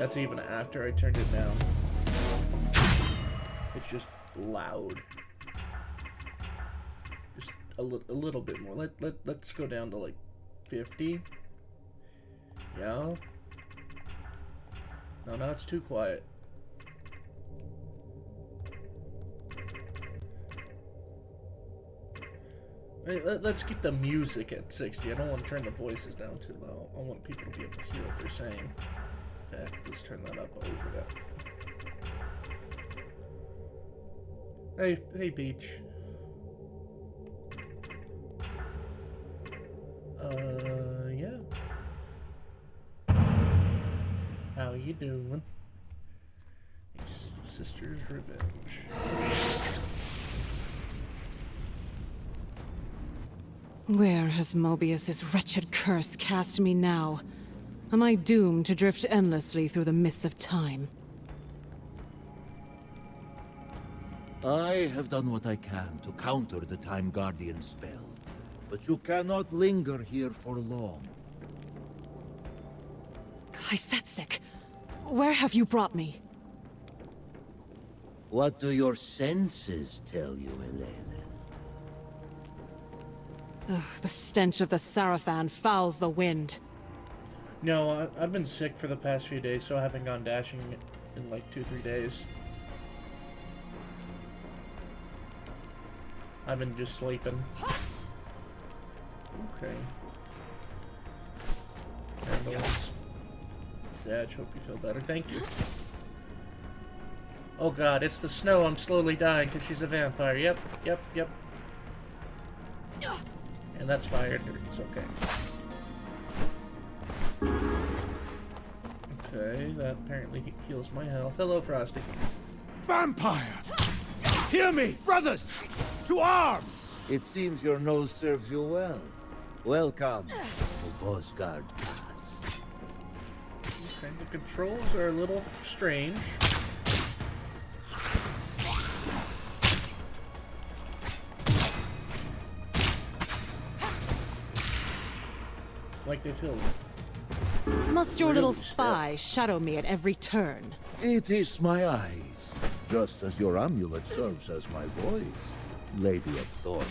That's even after I turned it down. It's just loud. Just a little bit more. Let's go down to like 50. Yeah. No, now it's too quiet. Let's keep the music at 60. I don't want to turn the voices down too low. I want people to be able to hear what they're saying. In fact, let's turn that up over that. Hey, Beach. Yeah. How you doing? Sister's Revenge. Where has Mobius's wretched curse cast me now? Am I doomed to drift endlessly through the mists of time? I have done what I can to counter the Time Guardian spell, but you cannot linger here for long. Kysetsik, where have you brought me? What do your senses tell you, Elena? Ugh, the stench of the Sarafan fouls the wind. No, I've been sick for the past few days, so I haven't gone dashing in like 2-3 days. I've been just sleeping. Okay. Candles. Sag, hope you feel better. Thank you. Oh god, it's the snow. I'm slowly dying because she's a vampire. Yep. And that's fire. It's okay. Okay, that apparently heals my health. Hello, Frosty. Vampire! Hear me, brothers! To arms! It seems your nose serves you well. Welcome to Bosgard Pass. Okay, the controls are a little strange. Like they feel. Must your little spy shadow me at every turn? It is my eyes, just as your amulet serves as my voice, Lady of Thornland.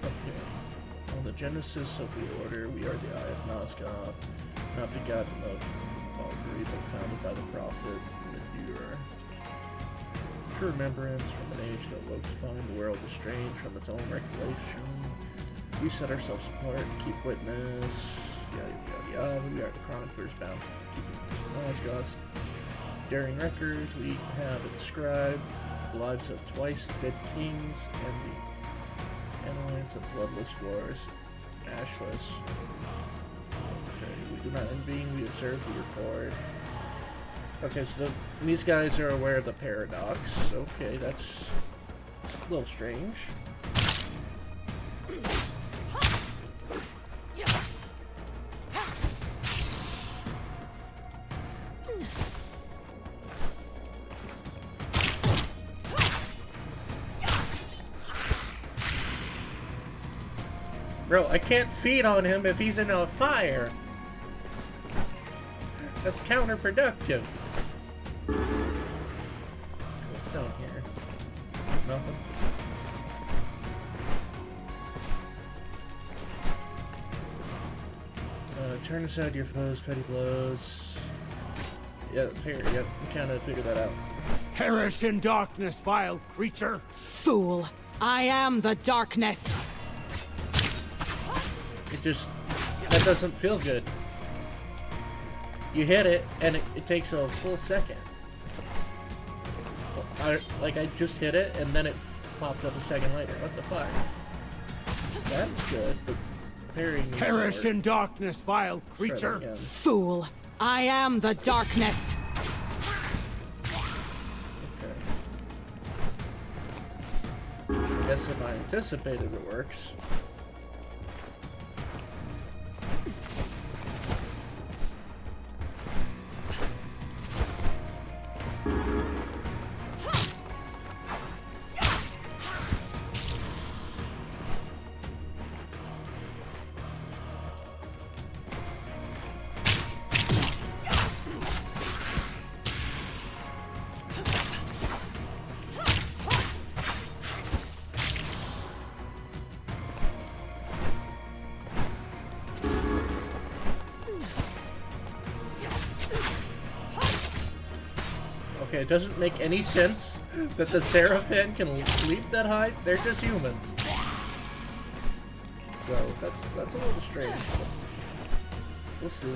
Okay. On the genesis of the Order, we are the Eye of Nosgoth, not begotten of Augury, but founded by the prophet Medura. True remembrance from an age that LOK defined the world estranged from its own regulation. We set ourselves apart to keep witness. Yada yada yada. We are the chroniclers bound to keep Nosgoth's daring records. We have inscribed the lives of twice dead kings and the alliance of bloodless wars. Ashless. Okay, we do not envy, we observe, we record. Okay, so these guys are aware of the paradox. Okay, that's a little strange. Bro, I can't feed on him if he's in a fire. That's counterproductive. What's down here? Nothing. Turn aside your foes, petty blows. Yeah, here, yep, we kind of figured that out. Perish in darkness, vile creature! Fool! I am the darkness! That doesn't feel good. You hit it, and it takes a full second. I just hit it, and then it popped up a second later. What the fuck? That's good, but parrying needs Perish to work. in darkness, vile creature! Fool! I am the darkness! Okay. I guess if I anticipated it works. Okay, it doesn't make any sense that the Seraphim can leap that high. They're just humans. So that's a little strange. But we'll see.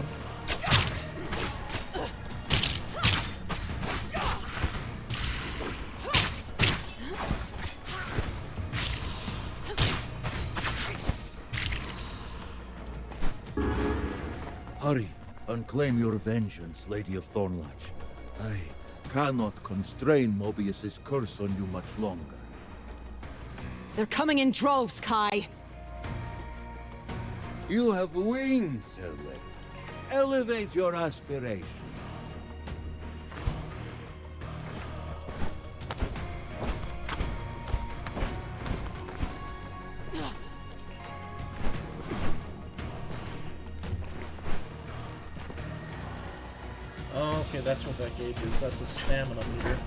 Hurry and claim your vengeance, Lady of Thornlatch. I cannot constrain Mobius's curse on you much longer. They're coming in droves, Kai. You have wings, Elena. Elevate your aspiration. Oh, okay, that's what that gauge is. That's a stamina meter.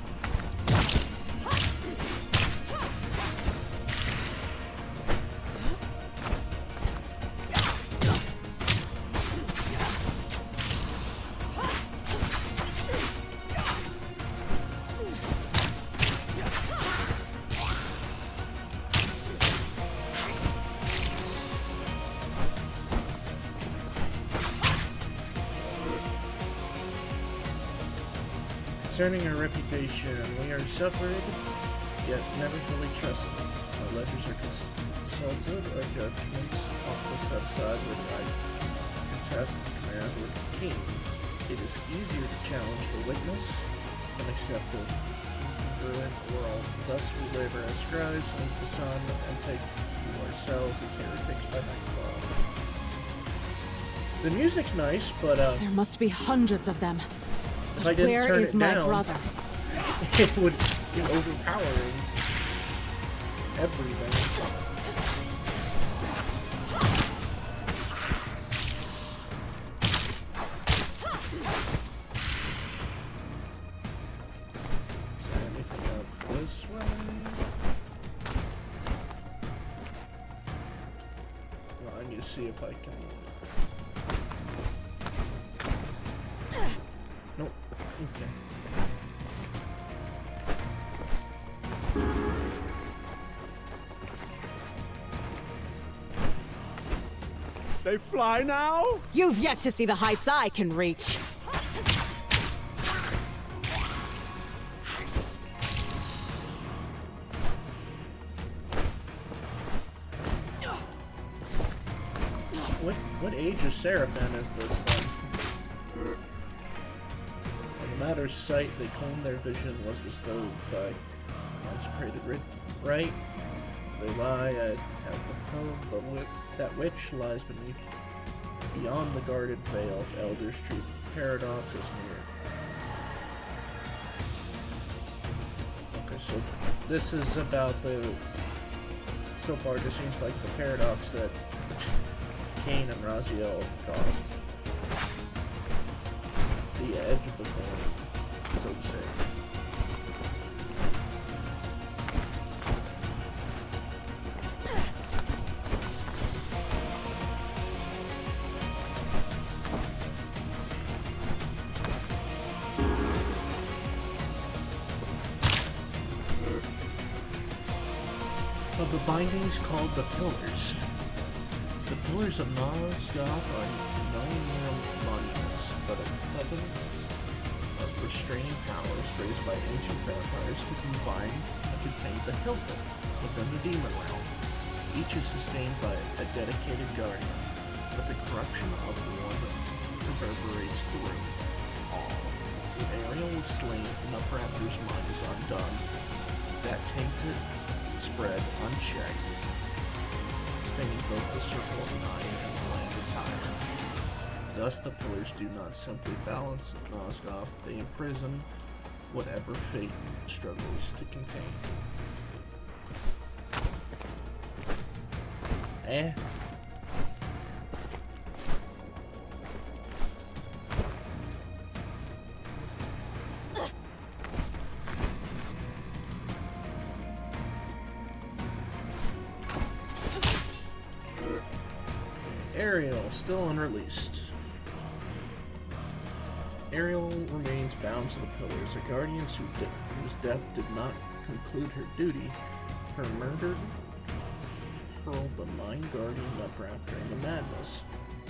Concerning our reputation, we are suffered, yet never fully trusted. Our ledgers are consulted, our judgments often set aside when I contest its command with the king. It is easier to challenge the witness than accept a congruent world. Thus we labor as scribes beneath the sun and take to ourselves as heretics by nightfall. The music's nice, but There must be hundreds of them. if I didn't Where turn is it my down, brother? it would be overpowering everything. Is there anything up this way? Well, I need to see if I can. Nope. Okay. They fly now? You've yet to see the heights I can reach. What age of Seraphim is this thing? On the matter's sight, they claimed their vision was bestowed by consecrated right. They lie at the home, but that which lies beneath, beyond the guarded veil of elders' true paradox is mere. Okay, so this is about the. So far, this seems like the paradox that Cain and Raziel caused. The edge of the coin, so to say. Of the bindings called the Pillars. The Pillars of Nosgoth are no mere monuments, but a covenant of restraining powers raised by ancient vampires to combine and contain the Hilton within the demon realm. Each is sustained by a dedicated guardian, but the corruption of one reverberates through all. When Ariel was slain and the Raptor's mind is undone, that tainted spread unchecked, staining both the Circle of Nine and the Land of Tyre. Thus the Pillars do not simply balance Nosgoth, they imprison whatever fate struggles to contain. Ariel, still unreleased. Ariel remains bound to the pillars. The guardians whose death did not conclude her duty, her murder hurled the Mind Guardian upraptor into madness,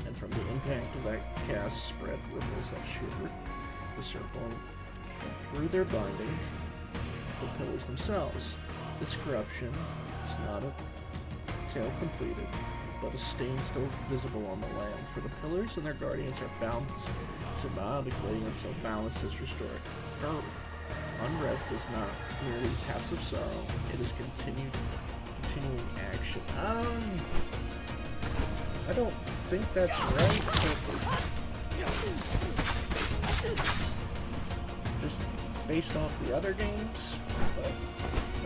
and from the impact of that cast spread ripples that shivered the circle, and through their binding, the pillars themselves. This corruption is not a tale completed, but a stain still visible on the land, for the pillars and their guardians are bound symbiotically until balance is restored. Her unrest is not merely passive sorrow, it is continuing action. I don't think that's right. Just based off the other games, but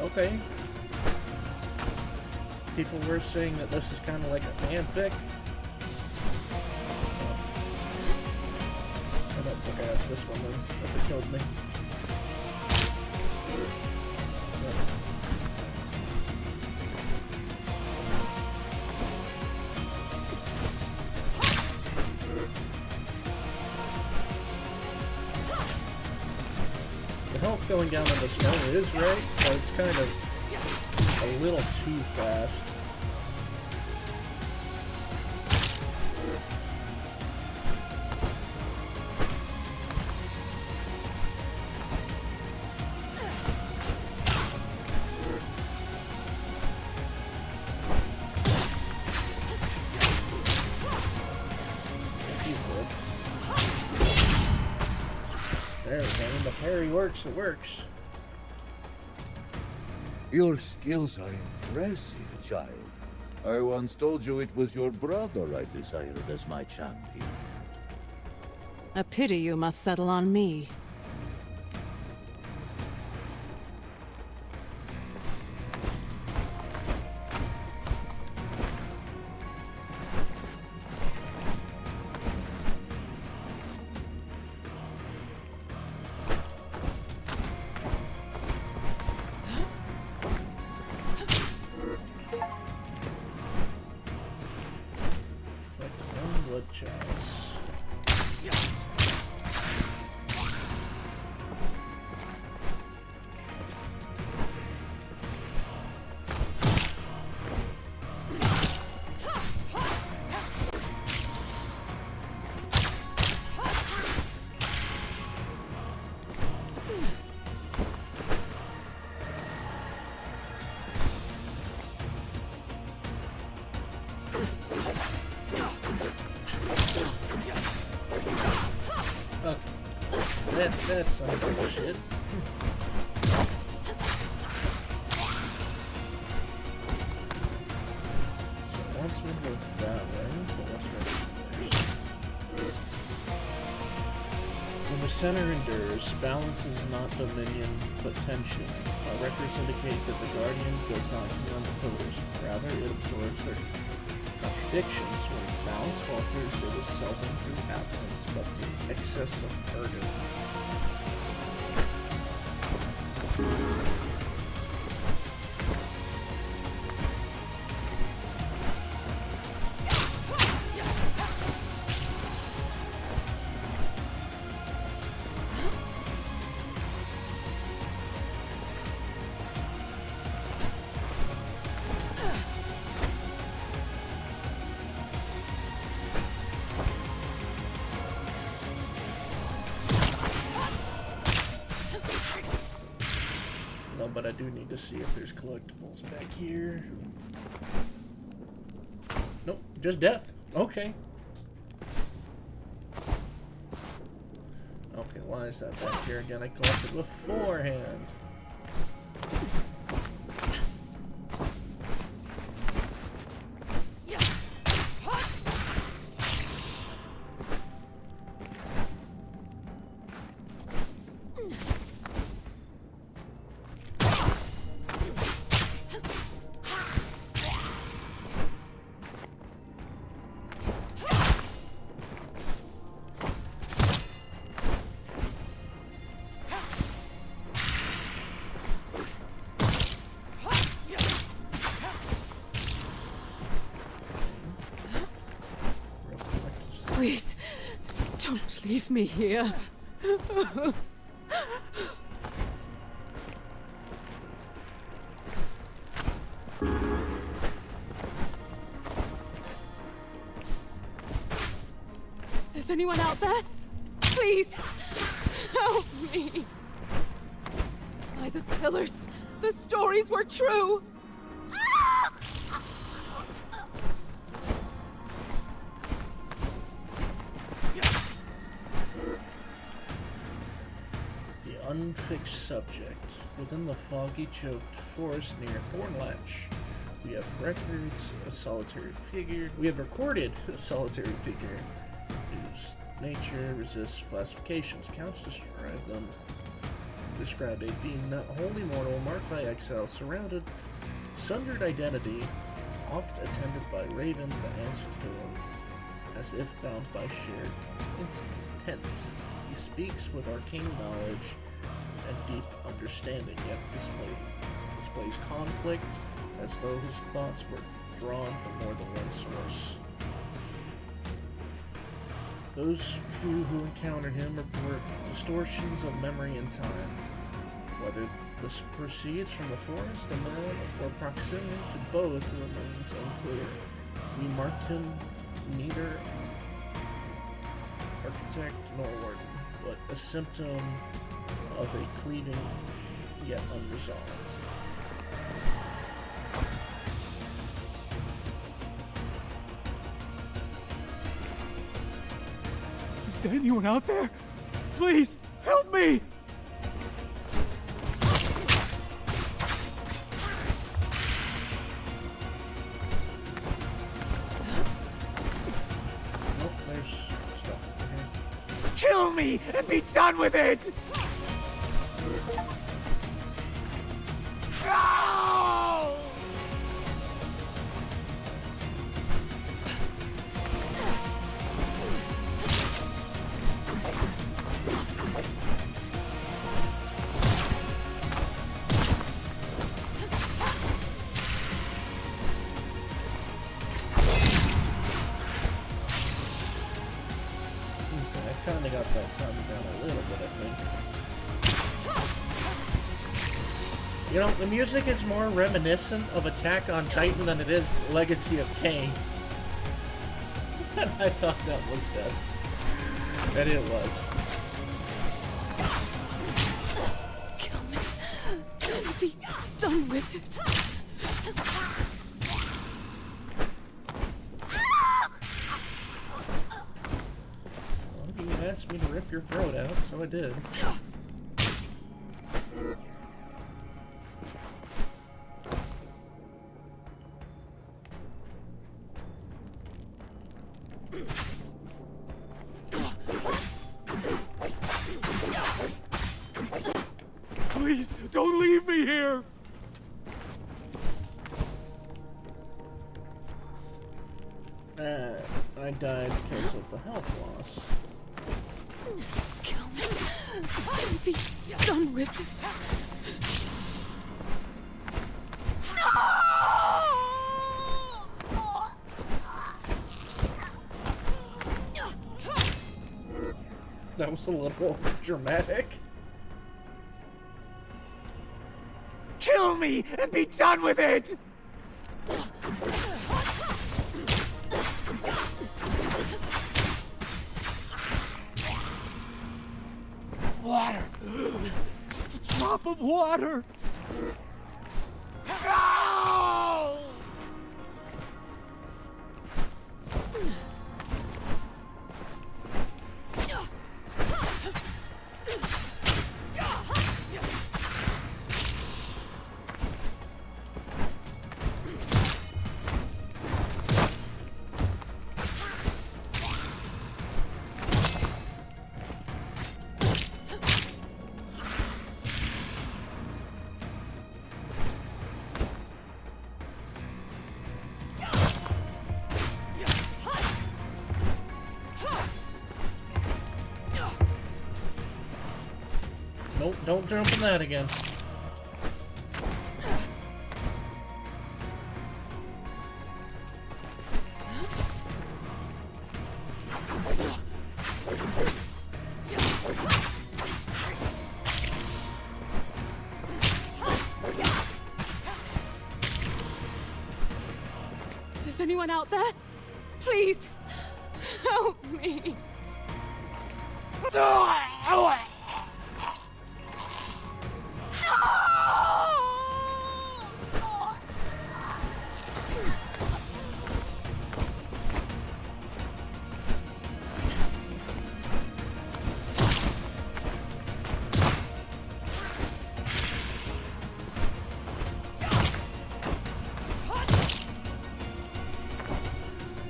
okay. People were saying that this is kind of like a fanfic. I don't think I have this one then, if it killed me. The health going down on the snow is right, but it's kind of a little too fast. He's good. There we go. When the parry works, it works. Your skills are impressive, child. I once told you it was your brother I desired as my champion. A pity you must settle on me. Chess. That's some bullshit. So once we go that way, but let's go first. When the center endures, balance is not dominion, but tension. Our records indicate that the Guardian does not heal the pillars. Rather, it absorbs their contradictions. When balance falters, it is seldom through absence, but through excess of burden. But I do need to see if there's collectibles back here. Nope, just death. Okay. Okay, why is that back here again? I collected beforehand. Please, don't leave me here. Is anyone out there? Please, help me. By the pillars, the stories were true. The unfixed subject. Within the foggy, choked forest near Hornlatch, we have recorded a solitary figure whose nature resists classifications. Counts describe a being not wholly mortal, marked by exile, surrounded, sundered identity, oft attended by ravens that answer to him, as if bound by shared intent. He speaks with arcane knowledge and deep understanding, yet displays conflict, as though his thoughts were drawn from more than one source. Those few who encounter him report distortions of memory and time. Whether this proceeds from the forest, the man, or proximity to both remains unclear. We marked him neither architect nor warden, but a symptom of a cleaving yet unresolved. Is there anyone out there? Please, help me! Nope, there's stuff over here. Kill me and be done with it! No! Okay, I kinda got that time down a little bit, I think. You know, the music is more reminiscent of Attack on Titan than it is Legacy of Kain. And I thought that was dead. And it was. Kill me. And be done with it. Well, you asked me to rip your throat out, so I did. Please, don't leave me here! I died because of the health loss. Kill me. And be done with it. That was a little dramatic. Kill me and be done with it! Water! Just a drop of water! No! Nope, don't jump in that again. Is anyone out there? Please, help me.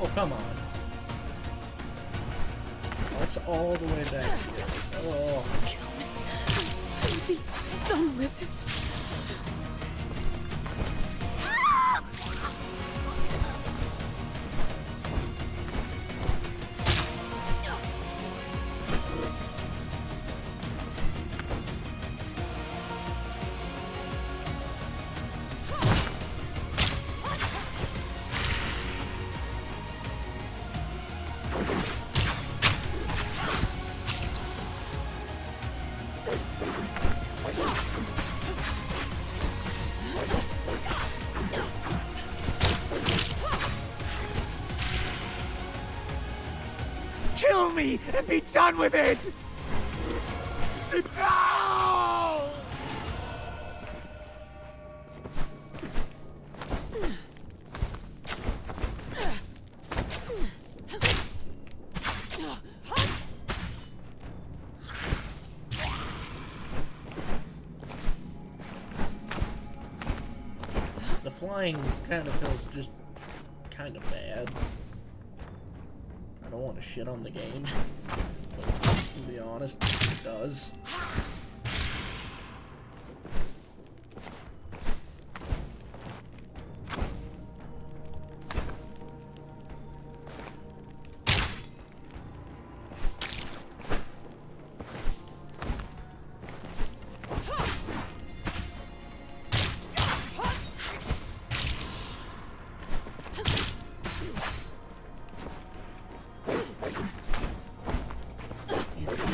Oh, come on. That's all the way back here. Oh. Kill me. And be done with it. Kill me and be done with it! No! The flying kind of feels just kind of bad. I don't want to shit on the game, but to be honest, it does.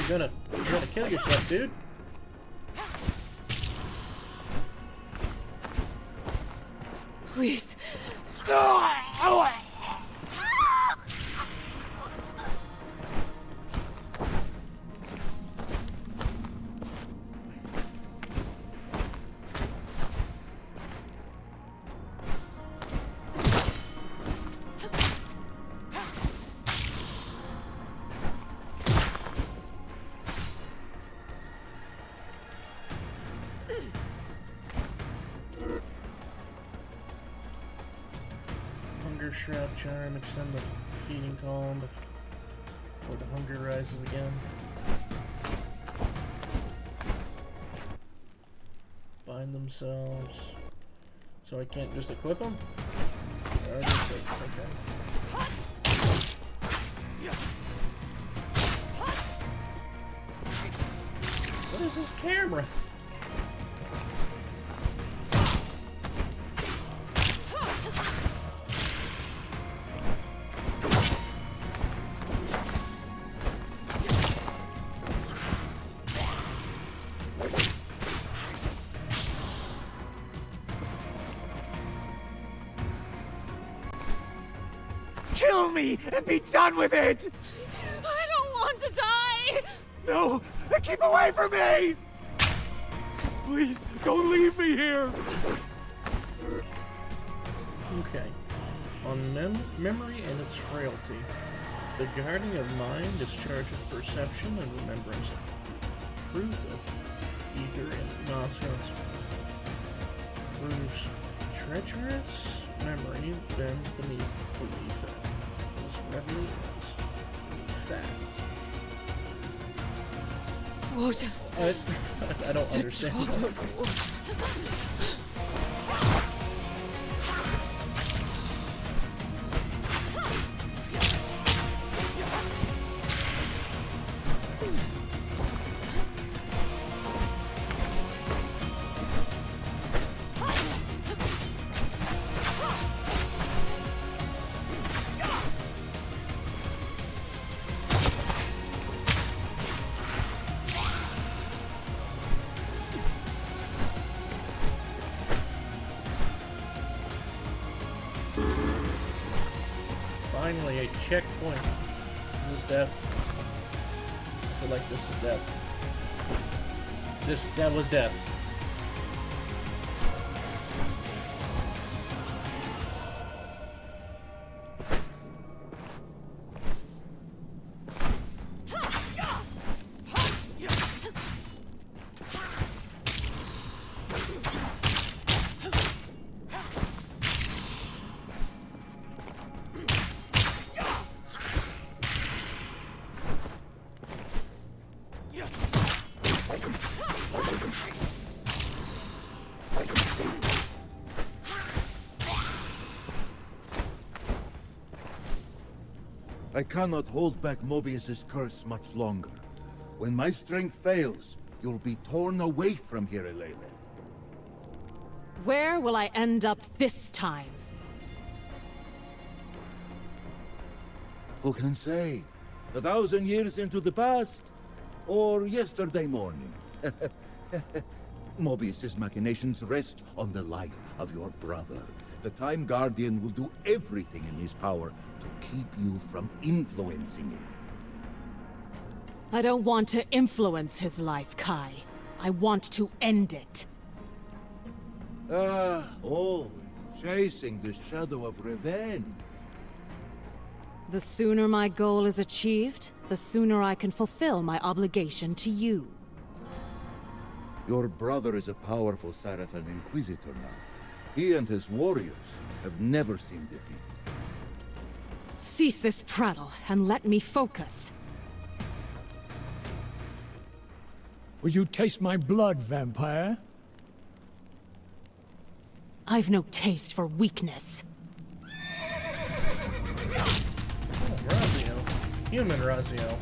You're gonna kill yourself, dude. Please. Hunger Shroud Charm, extend the feeding calm before the hunger rises again. Bind themselves. So I can't just equip them? Alright, okay. What is this camera? Kill me and be done with it! I don't want to die! No! Keep away from me! Please, don't leave me here! Okay. On memory and its frailty. The guarding of mind is charged with perception and remembrance. The truth of ether and nonsense proves treacherous memory bends beneath belief. This reverie is beneath that. Water. I don't understand that. finally a checkpoint. Is this death? I feel like this is death. That was death. I cannot hold back Mobius's curse much longer. When my strength fails, you'll be torn away from here, Lilith. Where will I end up this time? Who can say? 1,000 years into the past? Or yesterday morning? Mobius's machinations rest on the life of your brother. The Time Guardian will do everything in his power to keep you from influencing it. I don't want to influence his life, Kai. I want to end it. Always chasing the shadow of revenge. The sooner my goal is achieved, the sooner I can fulfill my obligation to you. Your brother is a powerful Saracen Inquisitor now. He and his warriors have never seen defeat. Cease this prattle and let me focus. Will you taste my blood, vampire? I've no taste for weakness. Oh, Razio. Human Razio.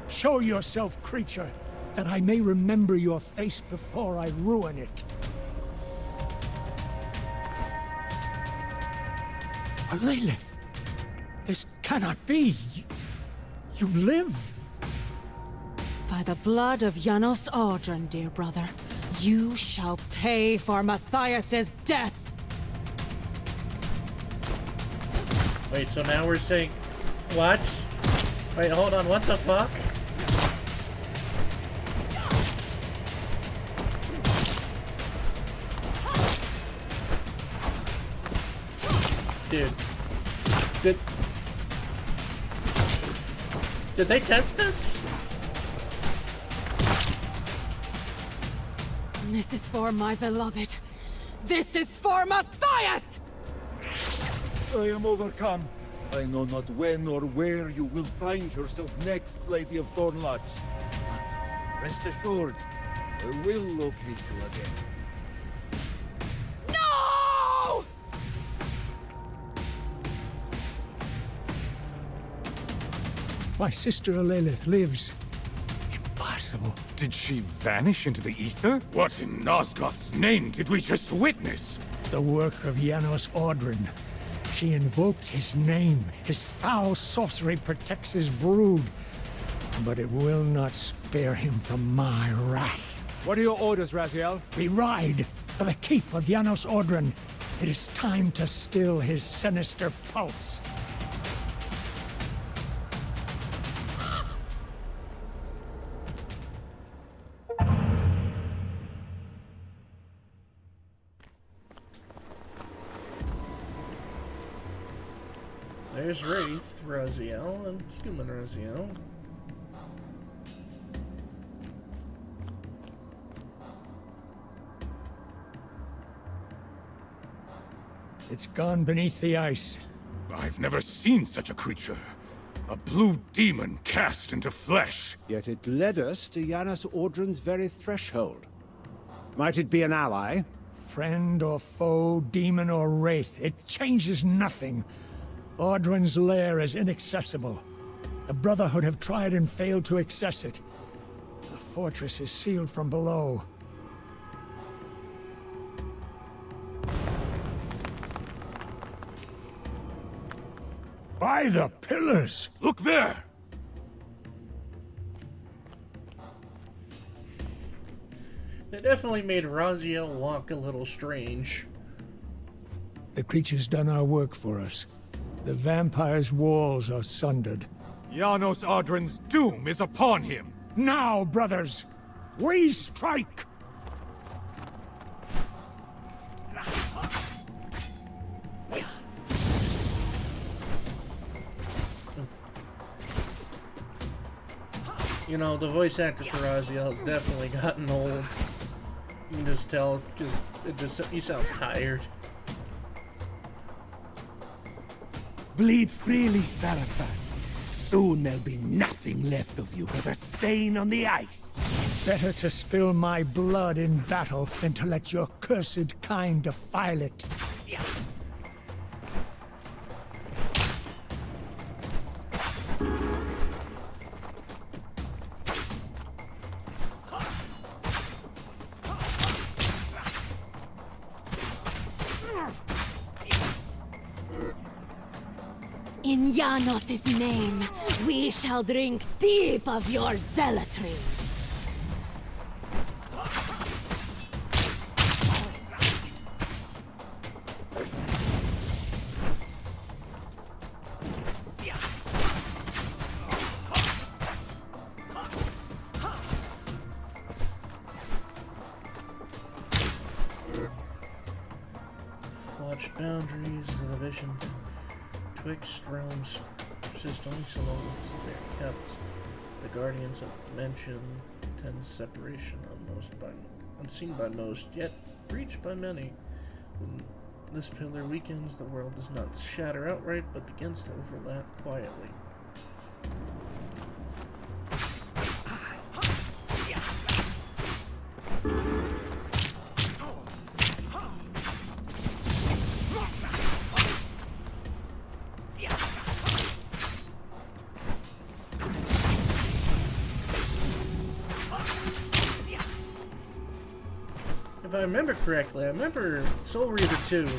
Show yourself, creature, that I may remember your face before I ruin it. Lilith! This cannot be! You live! By the blood of Janos Audron, dear brother, you shall pay for Matthias's death! Wait, so now we're saying... What? Wait, hold on, what the fuck? Dude. Did they test this? This is for my beloved. This is for Matthias! I am overcome. I know not when or where you will find yourself next, Lady of Thornlodge. But rest assured, I will locate you again. No! My sister Lilith lives. Impossible. Did she vanish into the ether? What in Nosgoth's name did we just witness? The work of Janos Audron. She invoked his name. His foul sorcery protects his brood. But it will not spare him from my wrath. What are your orders, Raziel? We ride for the keep of Janos Audron. It is time to still his sinister pulse. There's Wraith, Raziel, and Human Raziel. It's gone beneath the ice. I've never seen such a creature. A blue demon cast into flesh. Yet it led us to Janos Audron's very threshold. Might it be an ally? Friend or foe, demon or wraith, it changes nothing. Ordrin's lair is inaccessible. The Brotherhood have tried and failed to access it. The fortress is sealed from below. By the pillars! Look there! They definitely made Raziel walk a little strange. The creature's done our work for us. The vampire's walls are sundered. Janos Audrin's doom is upon him! Now, brothers, we strike! You know, the voice actor for Raziel has definitely gotten old. You can just tell, he sounds tired. Bleed freely, Sarafan. Soon there'll be nothing left of you but a stain on the ice. Better to spill my blood in battle than to let your cursed kind defile it. In Janos' name, we shall drink deep of your zealotry. Watch boundaries, the division twixt realms persist only so long as they are kept. The guardians of dimension tend separation unseen by most, yet breached by many. When this pillar weakens, the world does not shatter outright, but begins to overlap quietly. If I remember correctly, I remember Soul Reaver 2.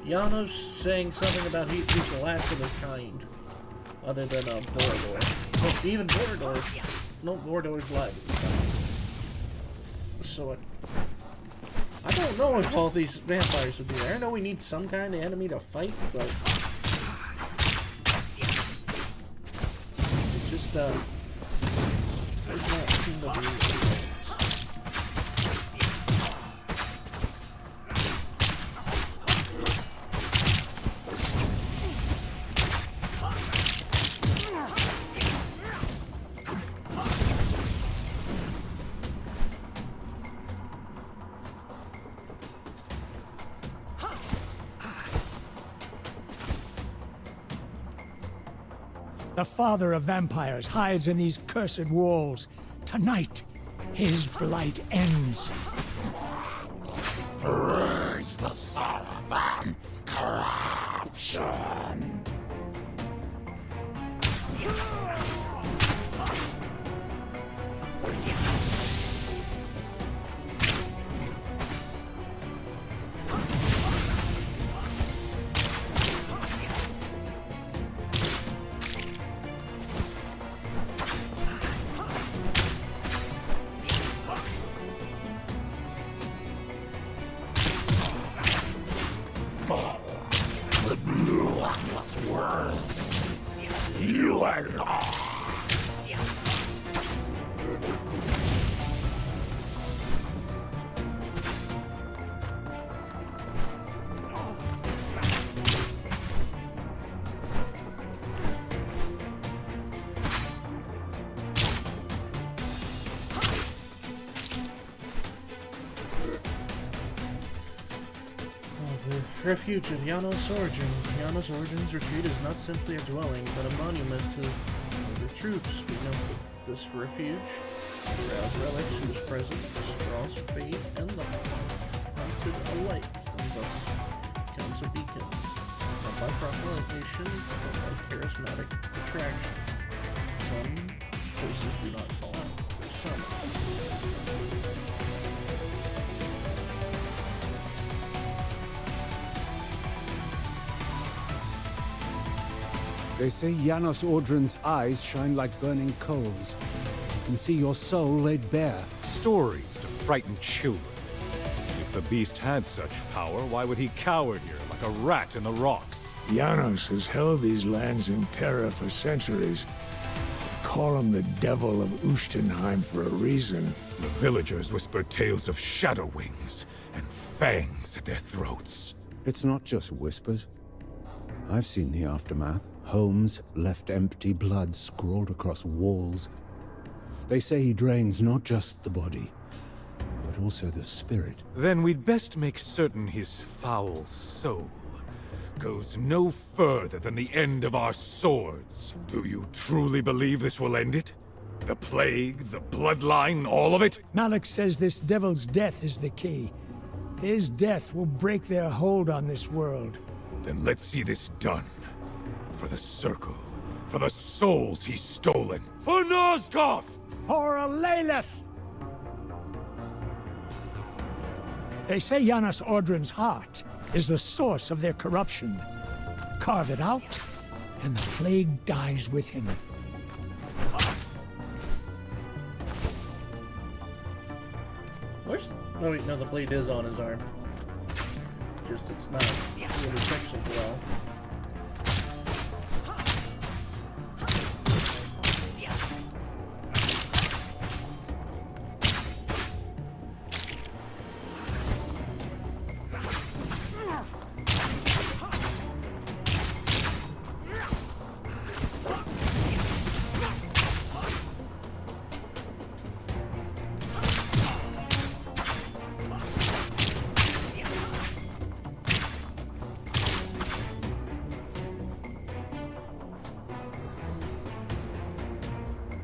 Janos saying something about he's the last of his kind. Other than Borodor. Well, even Borodor. No, Borodor's live at this time. So I don't know if all these vampires would be there. I know we need some kind of enemy to fight, but it just does not seem to be. The father of vampires hides in these cursed walls. Tonight, his blight ends. Purge the Saravan corruption. The blue world. You are lost. The refuge of Janos Origin. Janos Origin's retreat is not simply a dwelling, but a monument to the troops. We know that this refuge arouse relics whose presence draws faith and love, haunted alike, and thus becomes a beacon. Not by proclamation, but by charismatic attraction. Some places do not fall out, they summon. They say Janos Audrin's eyes shine like burning coals. You can see your soul laid bare. Stories to frighten children. If the beast had such power, why would he cower here like a rat in the rocks? Janos has held these lands in terror for centuries. They call him the Devil of Ustenheim for a reason. The villagers whisper tales of shadow wings and fangs at their throats. It's not just whispers. I've seen the aftermath. Homes left empty, blood scrawled across walls. They say he drains not just the body, but also the spirit. Then we'd best make certain his foul soul goes no further than the end of our swords. Do you truly believe this will end it? The plague, the bloodline, all of it? Malik says this devil's death is the key. His death will break their hold on this world. Then let's see this done. For the Circle. For the souls he's stolen. For Nosgoth! For a Lilith! They say Janos Audrin's heart is the source of their corruption. Carve it out, and the plague dies with him. Where's... Oh wait, no, the blade is on his arm. Just it's not really sectioned well.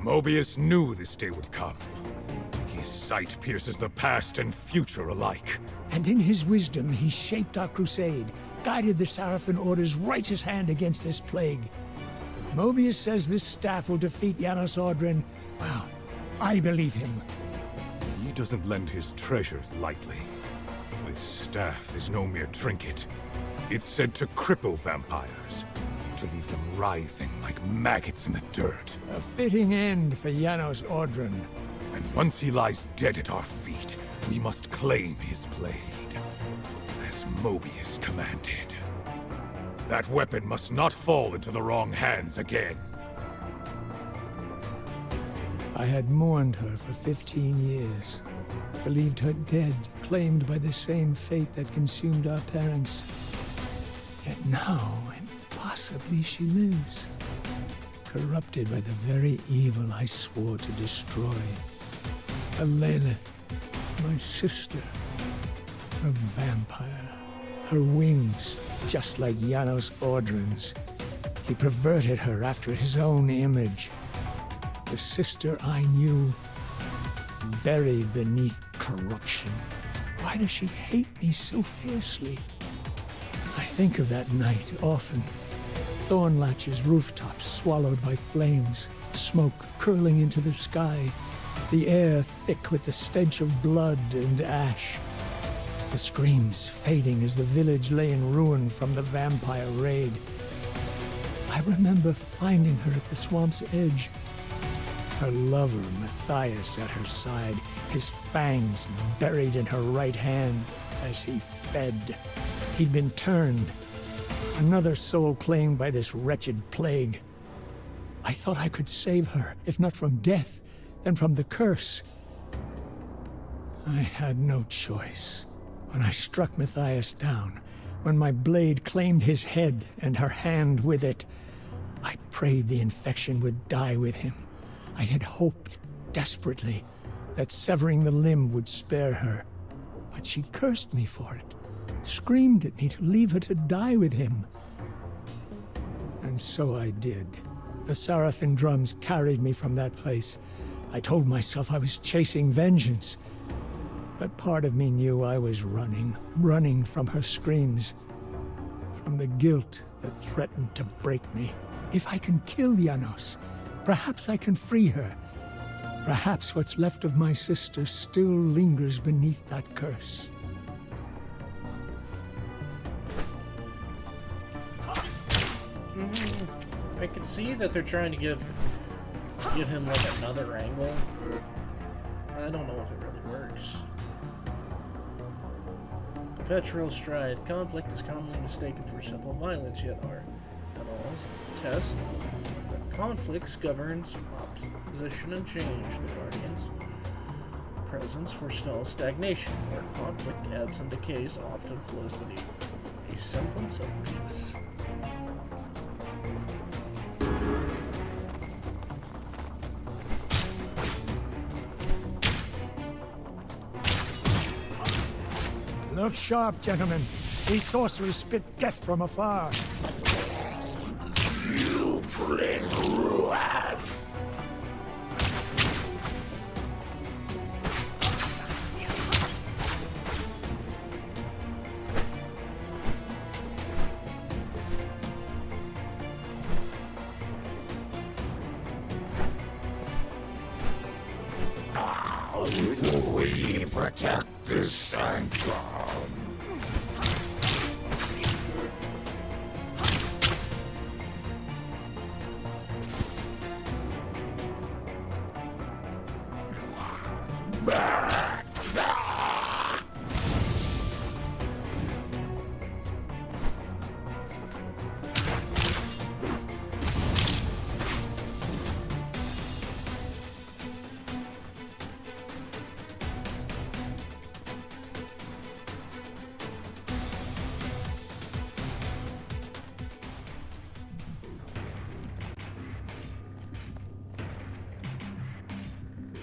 Mobius knew this day would come. His sight pierces the past and future alike. And in his wisdom, he shaped our crusade, guided the Sarafan Order's righteous hand against this plague. If Mobius says this staff will defeat Janos Audrin, well, I believe him. He doesn't lend his treasures lightly. This staff is no mere trinket. It's said to cripple vampires, to leave them writhing like maggots in the dirt. A fitting end for Janos Audrin. And once he lies dead at our feet, we must claim his blade, as Mobius commanded. That weapon must not fall into the wrong hands again. I had mourned her for 15 years, believed her dead, claimed by the same fate that consumed our parents. Yet now, possibly she lives, corrupted by the very evil I swore to destroy. A Lilith, my sister, a vampire. Her wings, just like Janos Audrin's. He perverted her after his own image. The sister I knew, buried beneath corruption. Why does she hate me so fiercely? I think of that night often. Thornlatch's rooftops swallowed by flames, smoke curling into the sky, the air thick with the stench of blood and ash. The screams fading as the village lay in ruin from the vampire raid. I remember finding her at the swamp's edge. Her lover, Matthias, at her side, his fangs buried in her right hand as he fed. He'd been turned. Another soul claimed by this wretched plague. I thought I could save her, if not from death, then from the curse. I had no choice. When I struck Matthias down, when my blade claimed his head and her hand with it, I prayed the infection would die with him. I had hoped, desperately, that severing the limb would spare her. But she cursed me for it. Screamed at me to leave her to die with him. And so I did. The Sarafan drums carried me from that place. I told myself I was chasing vengeance. But part of me knew I was running from her screams, from from the guilt that threatened to break me. If I can kill Janos, perhaps I can free her. Perhaps what's left of my sister still lingers beneath that curse. I can see that they're trying to give him like another angle. I don't know if it really works. Perpetual strife. Conflict is commonly mistaken for simple violence, yet our annals test that conflicts governs opposition and change. The Guardians' presence forestalls stagnation, where conflict ebbs and decays often flows beneath a semblance of peace. Look sharp, gentlemen. These sorcerers spit death from afar. You bring ruin! How will we protect this sanctum?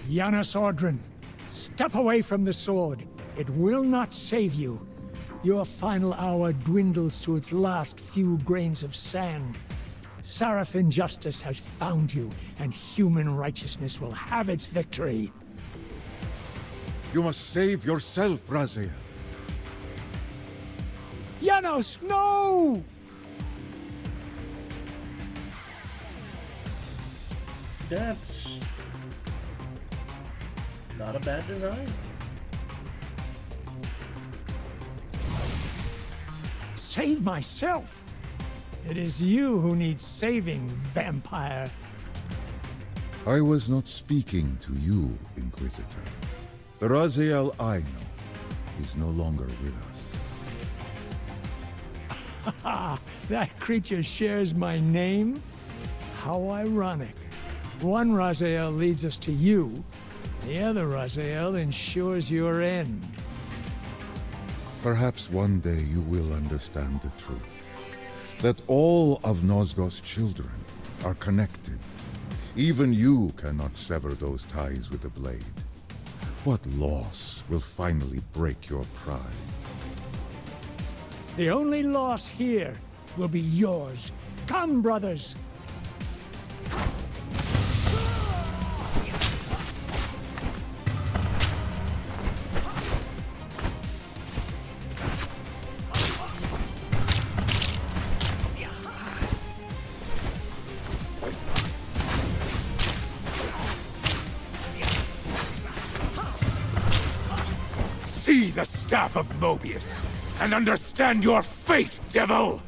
Janos Ordrin, step away from the sword. It will not save you. Your final hour dwindles to its last few grains of sand. Sarafin justice has found you, and human righteousness will have its victory. You must save yourself, Raziel. Janos, no! That's not a bad design. Save myself? It is you who need saving, vampire. I was not speaking to you, Inquisitor. The Raziel I know is no longer with us. Ha! That creature shares my name? How ironic. One Raziel leads us to you, the other Raziel ensures your end. Perhaps one day you will understand the truth. That all of Nosgoth's children are connected. Even you cannot sever those ties with a blade. What loss will finally break your pride? The only loss here will be yours. Come, brothers! See the staff of Mobius, and understand your fate, devil!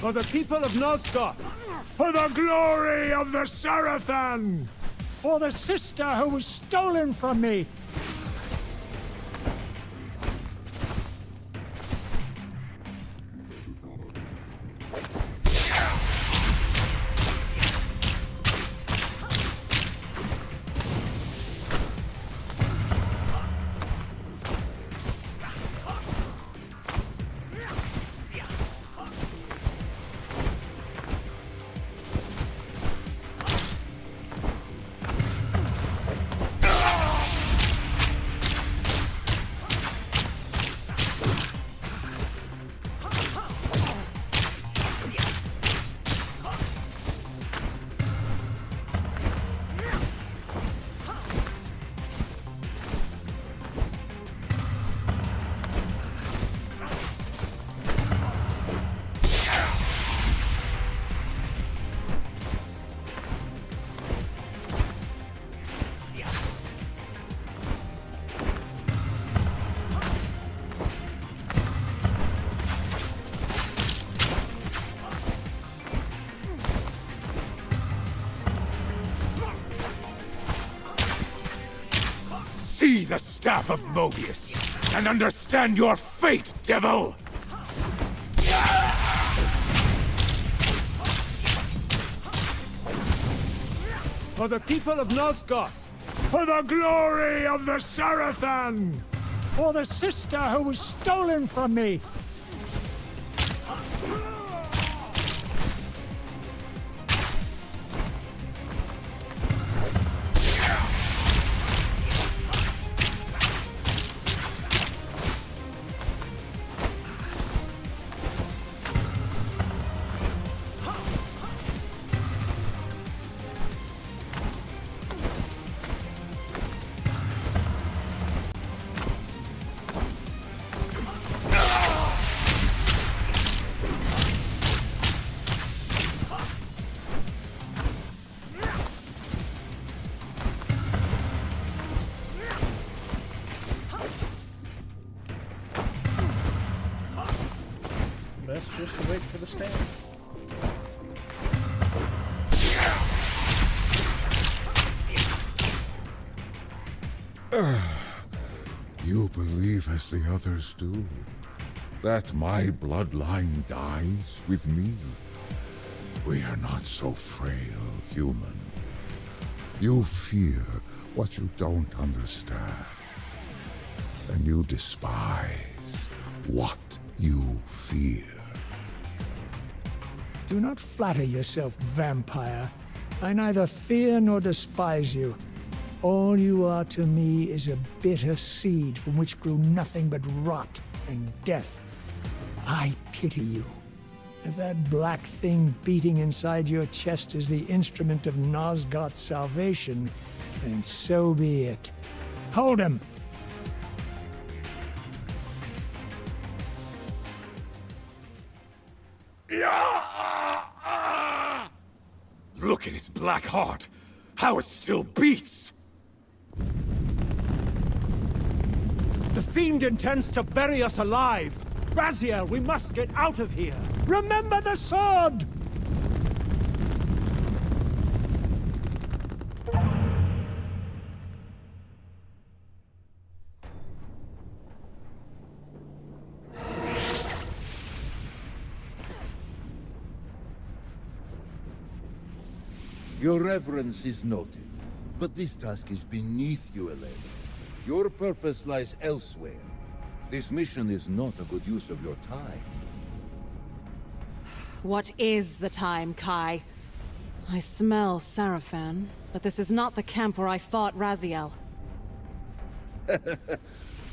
For the people of Nosgoth! For the glory of the Sarafan! For the sister who was stolen from me! See the staff of Mobius, and understand your fate, devil! For the people of Nosgoth! For the glory of the Sarafan! For the sister who was stolen from me! Best just to wait for the stand. You believe as the others do, that my bloodline dies with me? We are not so frail, human. You fear what you don't understand, and you despise what you fear. Do not flatter yourself, vampire. I neither fear nor despise you. All you are to me is a bitter seed from which grew nothing but rot and death. I pity you. If that black thing beating inside your chest is the instrument of Nosgoth's salvation, then so be it. Hold him! Look at his black heart! How it still beats! The fiend intends to bury us alive! Raziel, we must get out of here! Remember the sword! Your reverence is noted, but this task is beneath you, Elena. Your purpose lies elsewhere. This mission is not a good use of your time. What is the time, Kai? I smell Sarafan, but this is not the camp where I fought Raziel.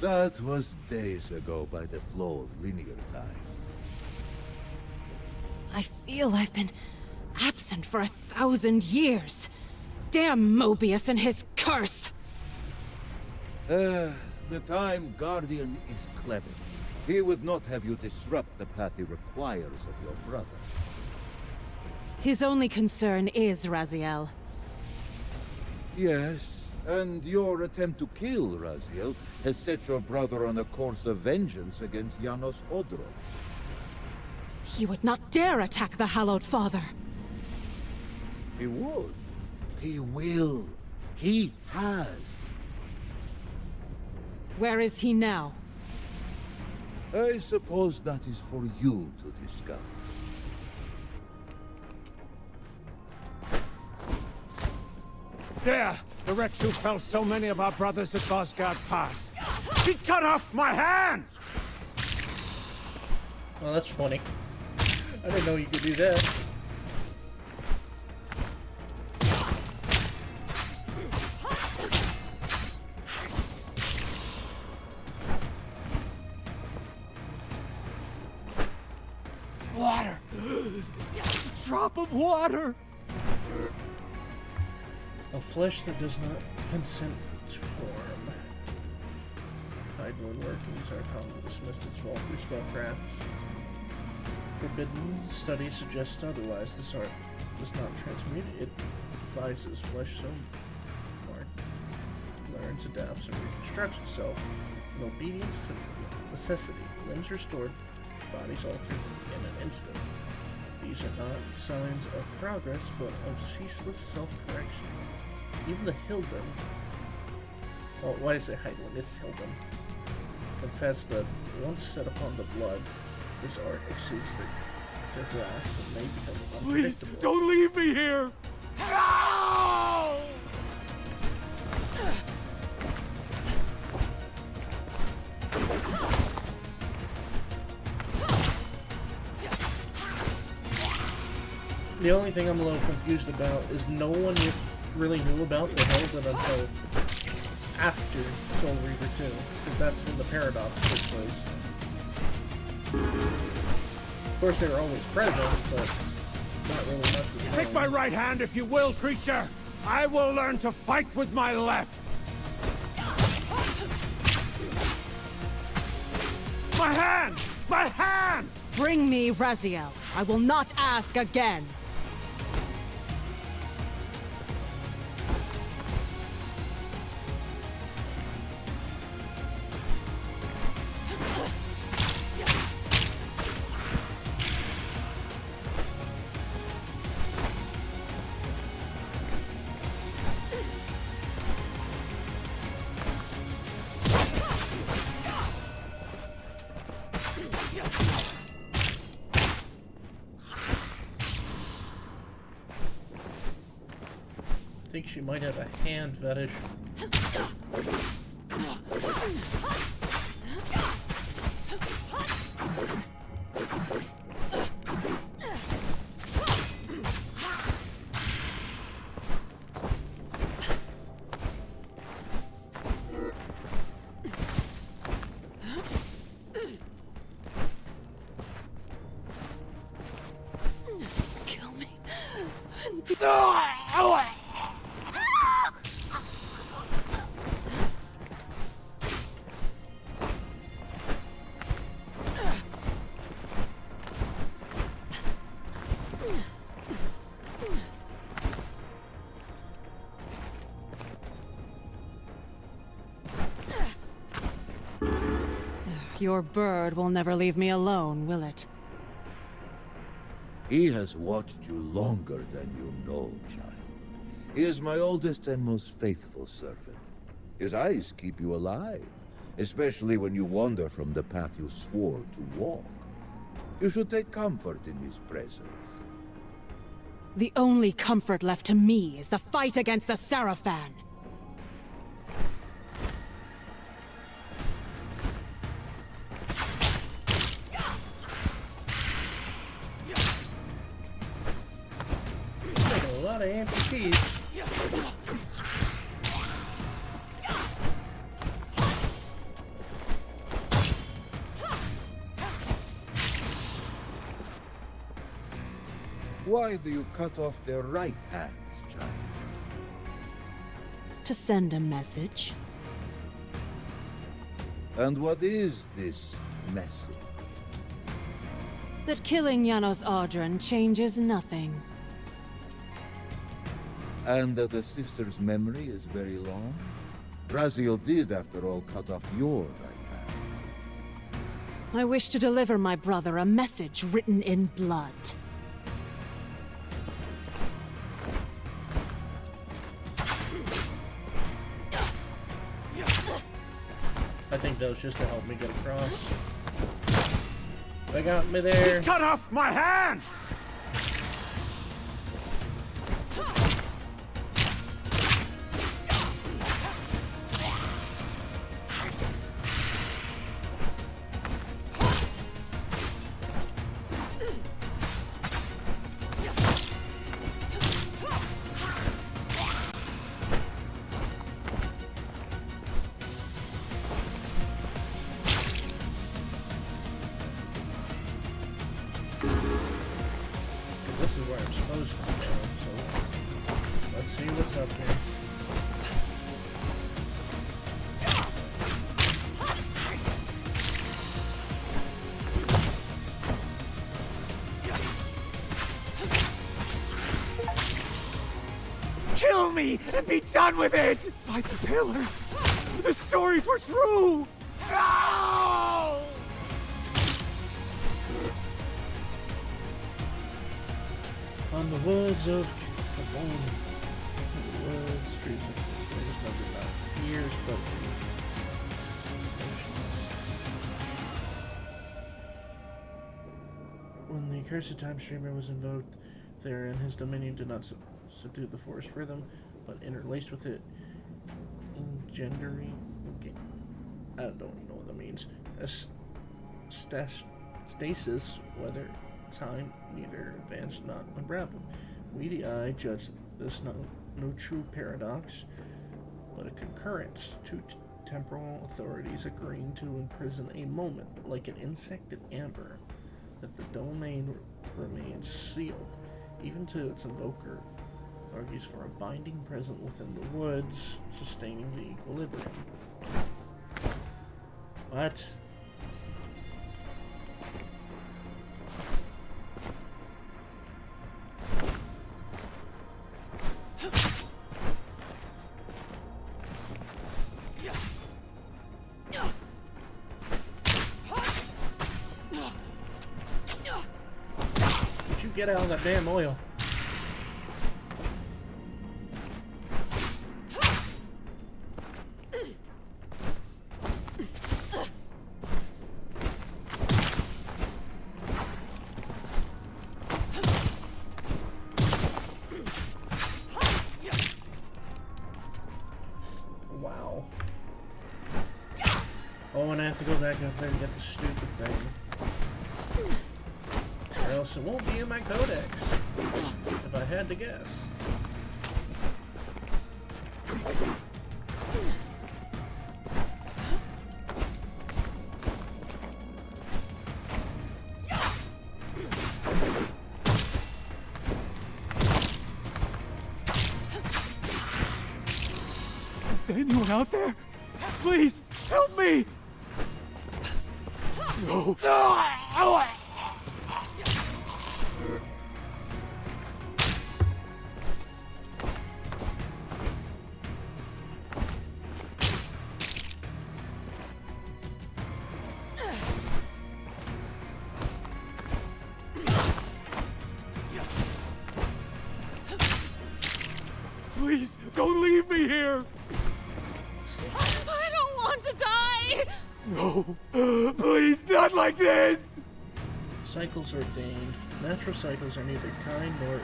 That was days ago by the flow of linear time. I feel I've been absent for 1,000 years. Damn Mobius and his curse! The Time Guardian is clever. He would not have you disrupt the path he requires of your brother. His only concern is Raziel. Yes, and your attempt to kill Raziel has set your brother on a course of vengeance against Janos Odro. He would not dare attack the Hallowed Father. He would. He will. He has. Where is he now? I suppose that is for you to discover. There! The wretch who fell so many of our brothers at Bosgard Pass! He cut off my hand! Well, that's funny. I didn't know you could do that. Water! Just a drop of water! A flesh that does not consent to form. Hydroid workings are commonly dismissed as all through spellcrafts. Forbidden study suggests otherwise. This art does not transmute, it devises flesh so learns, adapts, and reconstructs itself in obedience to necessity. Limbs restored, bodies altered in an instant. These are not signs of progress, but of ceaseless self-correction. Even the Hilden Oh, why is it Heidlin? It's Hilden. Confess that once set upon the blood, this art exceeds their grasp and may become Please, unpredictable. don't leave me here! No! The only thing I'm a little confused about is no one really knew about the Hilden until after Soul Reaver 2, because that's when the paradox took place. Of course, they were always present, but not really much was known. Take my right hand if you will, creature! I will learn to fight with my left! My hand! My hand! Bring me Raziel. I will not ask again. I think she might have a hand fetish. Kill me. Your bird will never leave me alone, will it? He has watched you longer than you know, child. He is my oldest and most faithful servant. His eyes keep you alive, especially when you wander from the path you swore to walk. You should take comfort in his presence. The only comfort left to me is the fight against the Sarafan. A lot of amputees. Why do you cut off their right hands, child? To send a message. And what is this message? That killing Janos Audron changes nothing. And that the sister's memory is very long? Raziel did, after all, cut off your right hand. I wish to deliver my brother a message written in blood. I think that was just to help me get across. They got me there. Cut off my hand! This is where I'm supposed to go, so let's see what's up here. Kill me and be done with it! By the pillars! The stories were true! No! On the woods of Cavone. On the woods, streets of years but when the accursed time streamer was invoked therein, his dominion did not subdue the forest rhythm, but interlaced with it, engendering. Okay, I don't know what that means. A stasis, whether time neither advanced not unraveled. We, the eye, judge this no true paradox, but a concurrence. Two temporal authorities agreeing to imprison a moment, like an insect in amber, that the domain remains sealed, even to its invoker, argues for a binding present within the woods, sustaining the equilibrium. What? Did you get out of that damn oil? Wow. Oh, and I have to go back up there and get the stupid thing. Or else it won't be in my codex. If I had to guess. Is anyone out there? Please, help me! No. Please, don't leave me here! I don't want to die! No, please, not like this! Cycles are ordained. Natural cycles are neither kind nor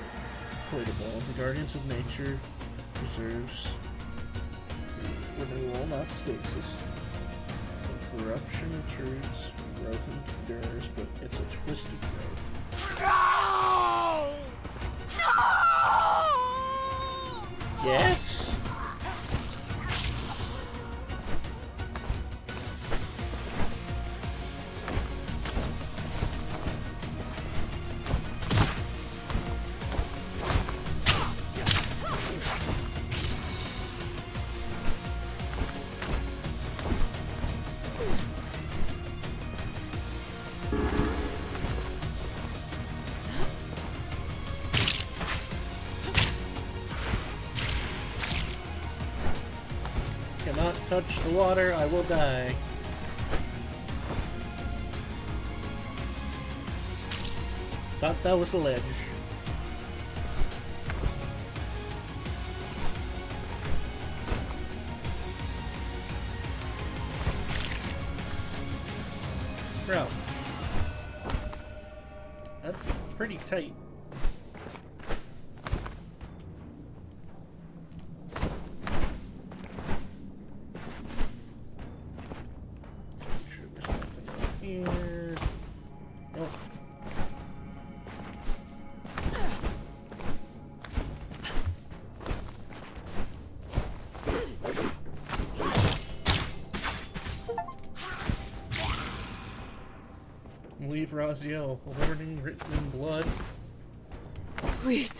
equitable. The guardians of nature preserves renewal, not stasis. When corruption intrudes, growth endures, but it's a twisted growth. No! No! Yes? Cannot touch the water, I will die. Thought that was a ledge. Bro. That's pretty tight. Here. Nope. Leave Raziel, a warning written in blood. Please.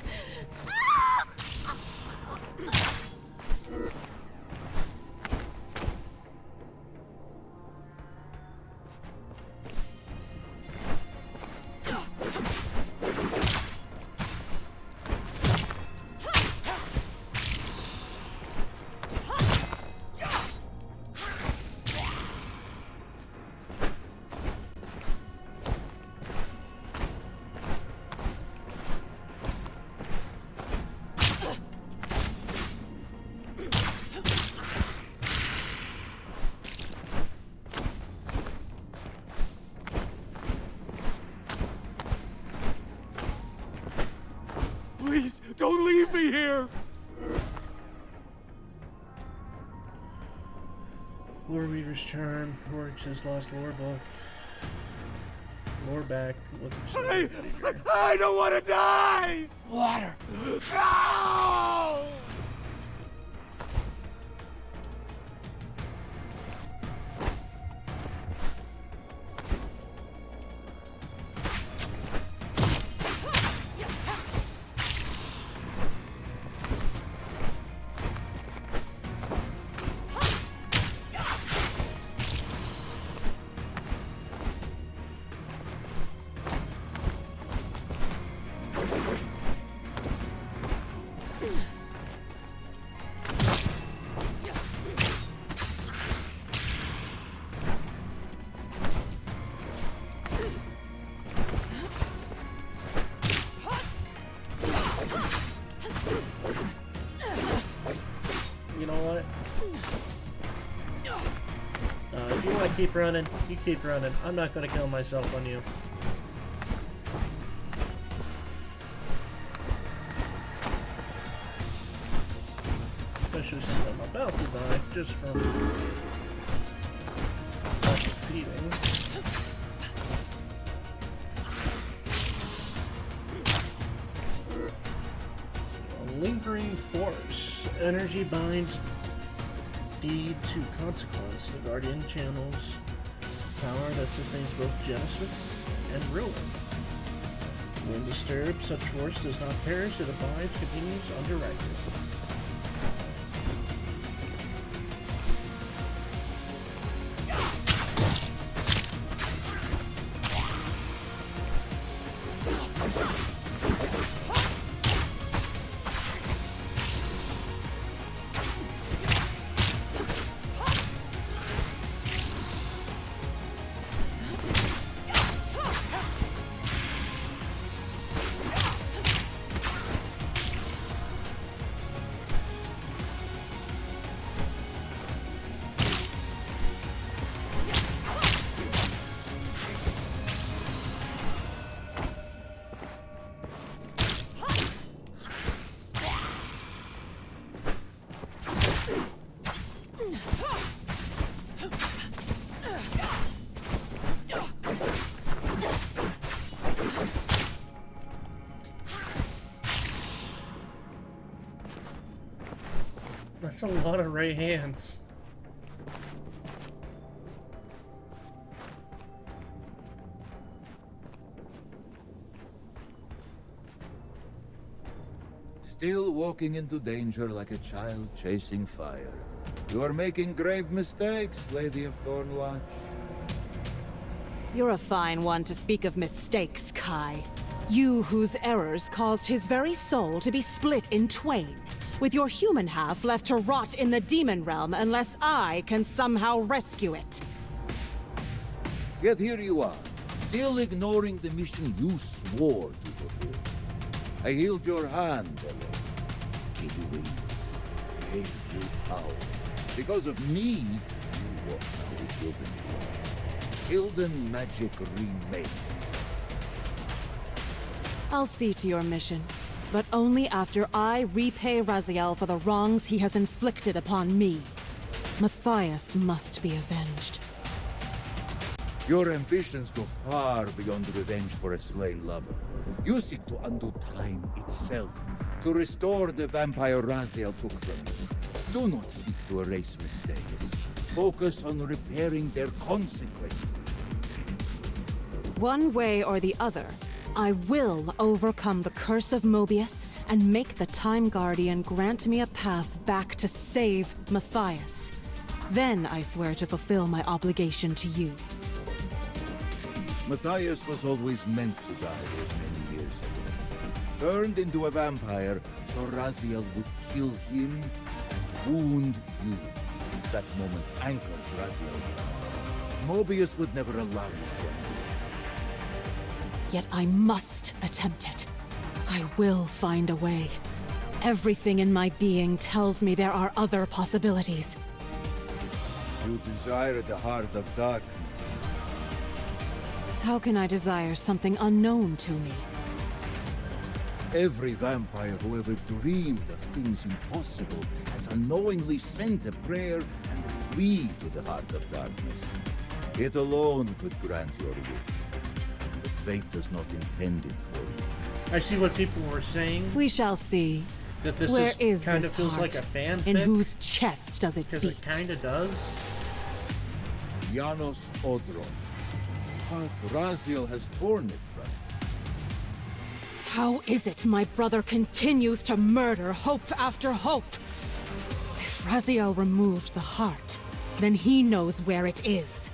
Lore Weaver's Charm, Corix's Lost Lore Book. Lore back with I don't want to die! Water! No! You know what? If you want to keep running, you keep running. I'm not going to kill myself on you. Especially since I'm about to die just from not defeating. Lingering Force. Energy binds deed to consequence. The Guardian channels power that sustains both Genesis and Ruin. When disturbed, such force does not perish, it abides, continues undirected. That's a lot of right hands. Still walking into danger like a child chasing fire. You are making grave mistakes, Lady of Thornlodge. You're a fine one to speak of mistakes, Kai. You whose errors caused his very soul to be split in twain, with your human half left to rot in the demon realm unless I can somehow rescue it. Yet here you are, still ignoring the mission you swore to fulfill. I healed your hand, LOK. Gave you wings, gave you power. Because of me, you walk now with Hilden blood. Hilden magic remade. I'll see to your mission, but only after I repay Raziel for the wrongs he has inflicted upon me. Matthias must be avenged. Your ambitions go far beyond revenge for a slain lover. You seek to undo time itself, to restore the vampire Raziel took from you. Do not seek to erase mistakes. Focus on repairing their consequences. One way or the other, I will overcome the curse of Mobius and make the Time Guardian grant me a path back to save Matthias. Then I swear to fulfill my obligation to you. Matthias was always meant to die those many years ago. Turned into a vampire so Raziel would kill him and wound you. That moment anchors Raziel. Mobius would never allow you to undo it. Yet I must attempt it. I will find a way. Everything in my being tells me there are other possibilities. You desire the heart of darkness. How can I desire something unknown to me? Every vampire who ever dreamed of things impossible has unknowingly sent a prayer and a plea to the heart of darkness. It alone could grant your wish, but fate does not intend it for you. I see what people were saying. We shall see. That this Where is kind of this feels heart? like a fanfic. In whose chest does it Because beat? it kind of does. Janos Odron. But Raziel has torn it from him. How is it my brother continues to murder hope after hope? If Raziel removed the heart, then he knows where it is.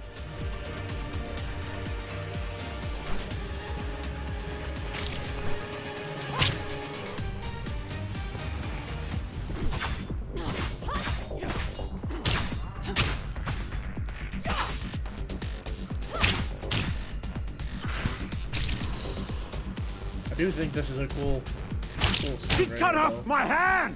I do think this is a cool She scene right cut now, off though. my hand!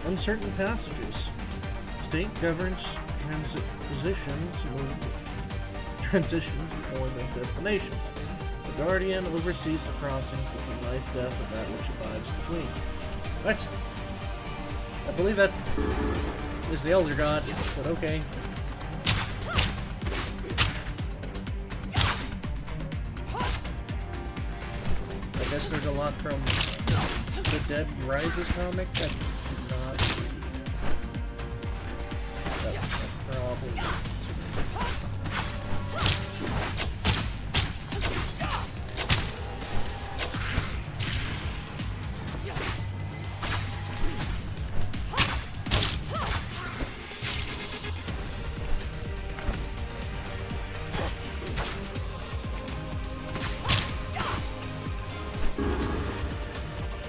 Uncertain passages. State governs transitions more than destinations. The Guardian oversees the crossing between life, death, and that which abides between. What? I believe that is the Elder God, but okay. I guess there's a lot from the Dead Rises comic that did not. That's probably.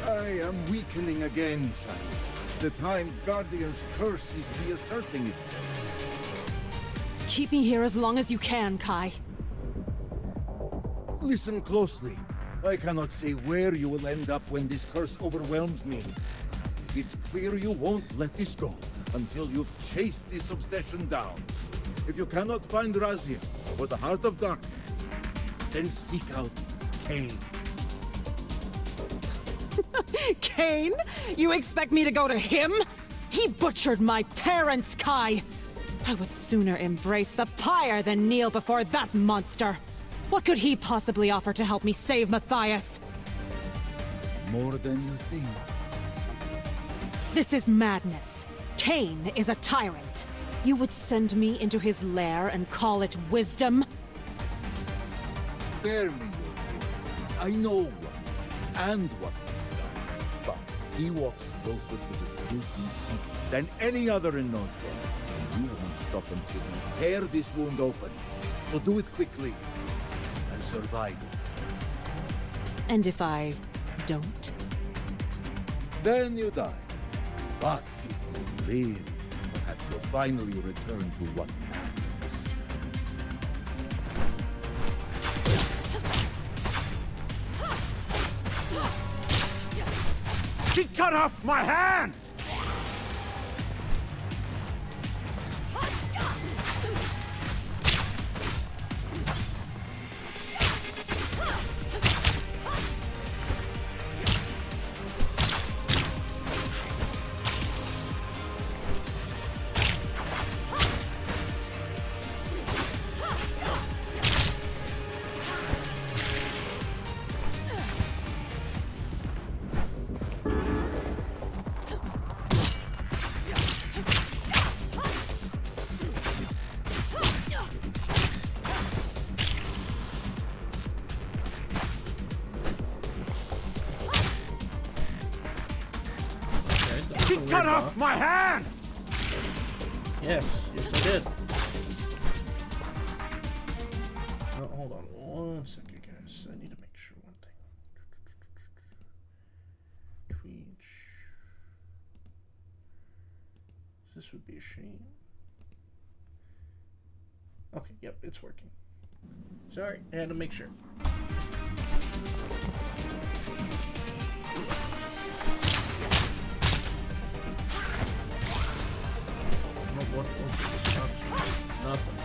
I am weakening again, child. The Time Guardian's curse is reasserting itself. Keep me here as long as you can, Kai. Listen closely. I cannot say where you will end up when this curse overwhelms me. It's clear you won't let this go until you've chased this obsession down. If you cannot find Raziel or the Heart of Darkness, then seek out Cain. Cain? You expect me to go to him? He butchered my parents, Kai! I would sooner embrace the pyre than kneel before that monster! What could he possibly offer to help me save Matthias? More than you think. This is madness. Cain is a tyrant. You would send me into his lair and call it wisdom? Spare me your king. I know what and what he's done. But he walks closer to the truth we seek than any other in Northrend. And you won't stop until you tear this wound open. So do it quickly and survive it. And if I don't? Then you die. But if you live, perhaps you'll finally return to what matters. She cut off my hand! She cut off my hand! Yes, yes I did. Oh, hold on one second, guys. I need to make sure one thing. Tweech. This would be a shame. Okay, yep, it's working. Sorry, I had to make sure. What's this option? Nothing.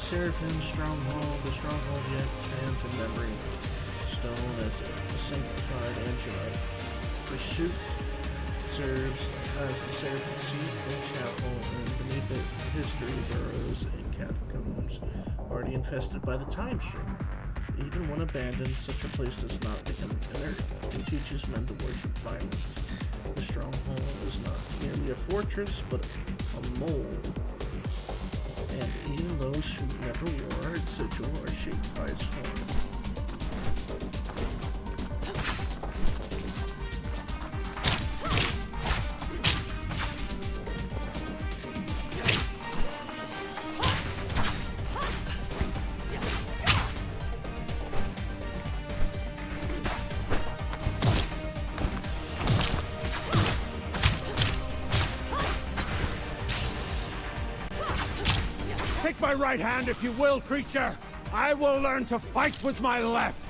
Seraphim stronghold, the stronghold yet stands in memory stone as a simplified engine of pursuit. Serves as the Seraphim seat and chapel, and beneath it, history burrows and catacombs, already infested by the time stream. Even when abandoned, such a place does not become inert and teaches men to worship violence. The stronghold is not merely a fortress, but a mold. And even those who never wore its sigil are shaped by its form. Take my right hand if you will, creature. I will learn to fight with my left.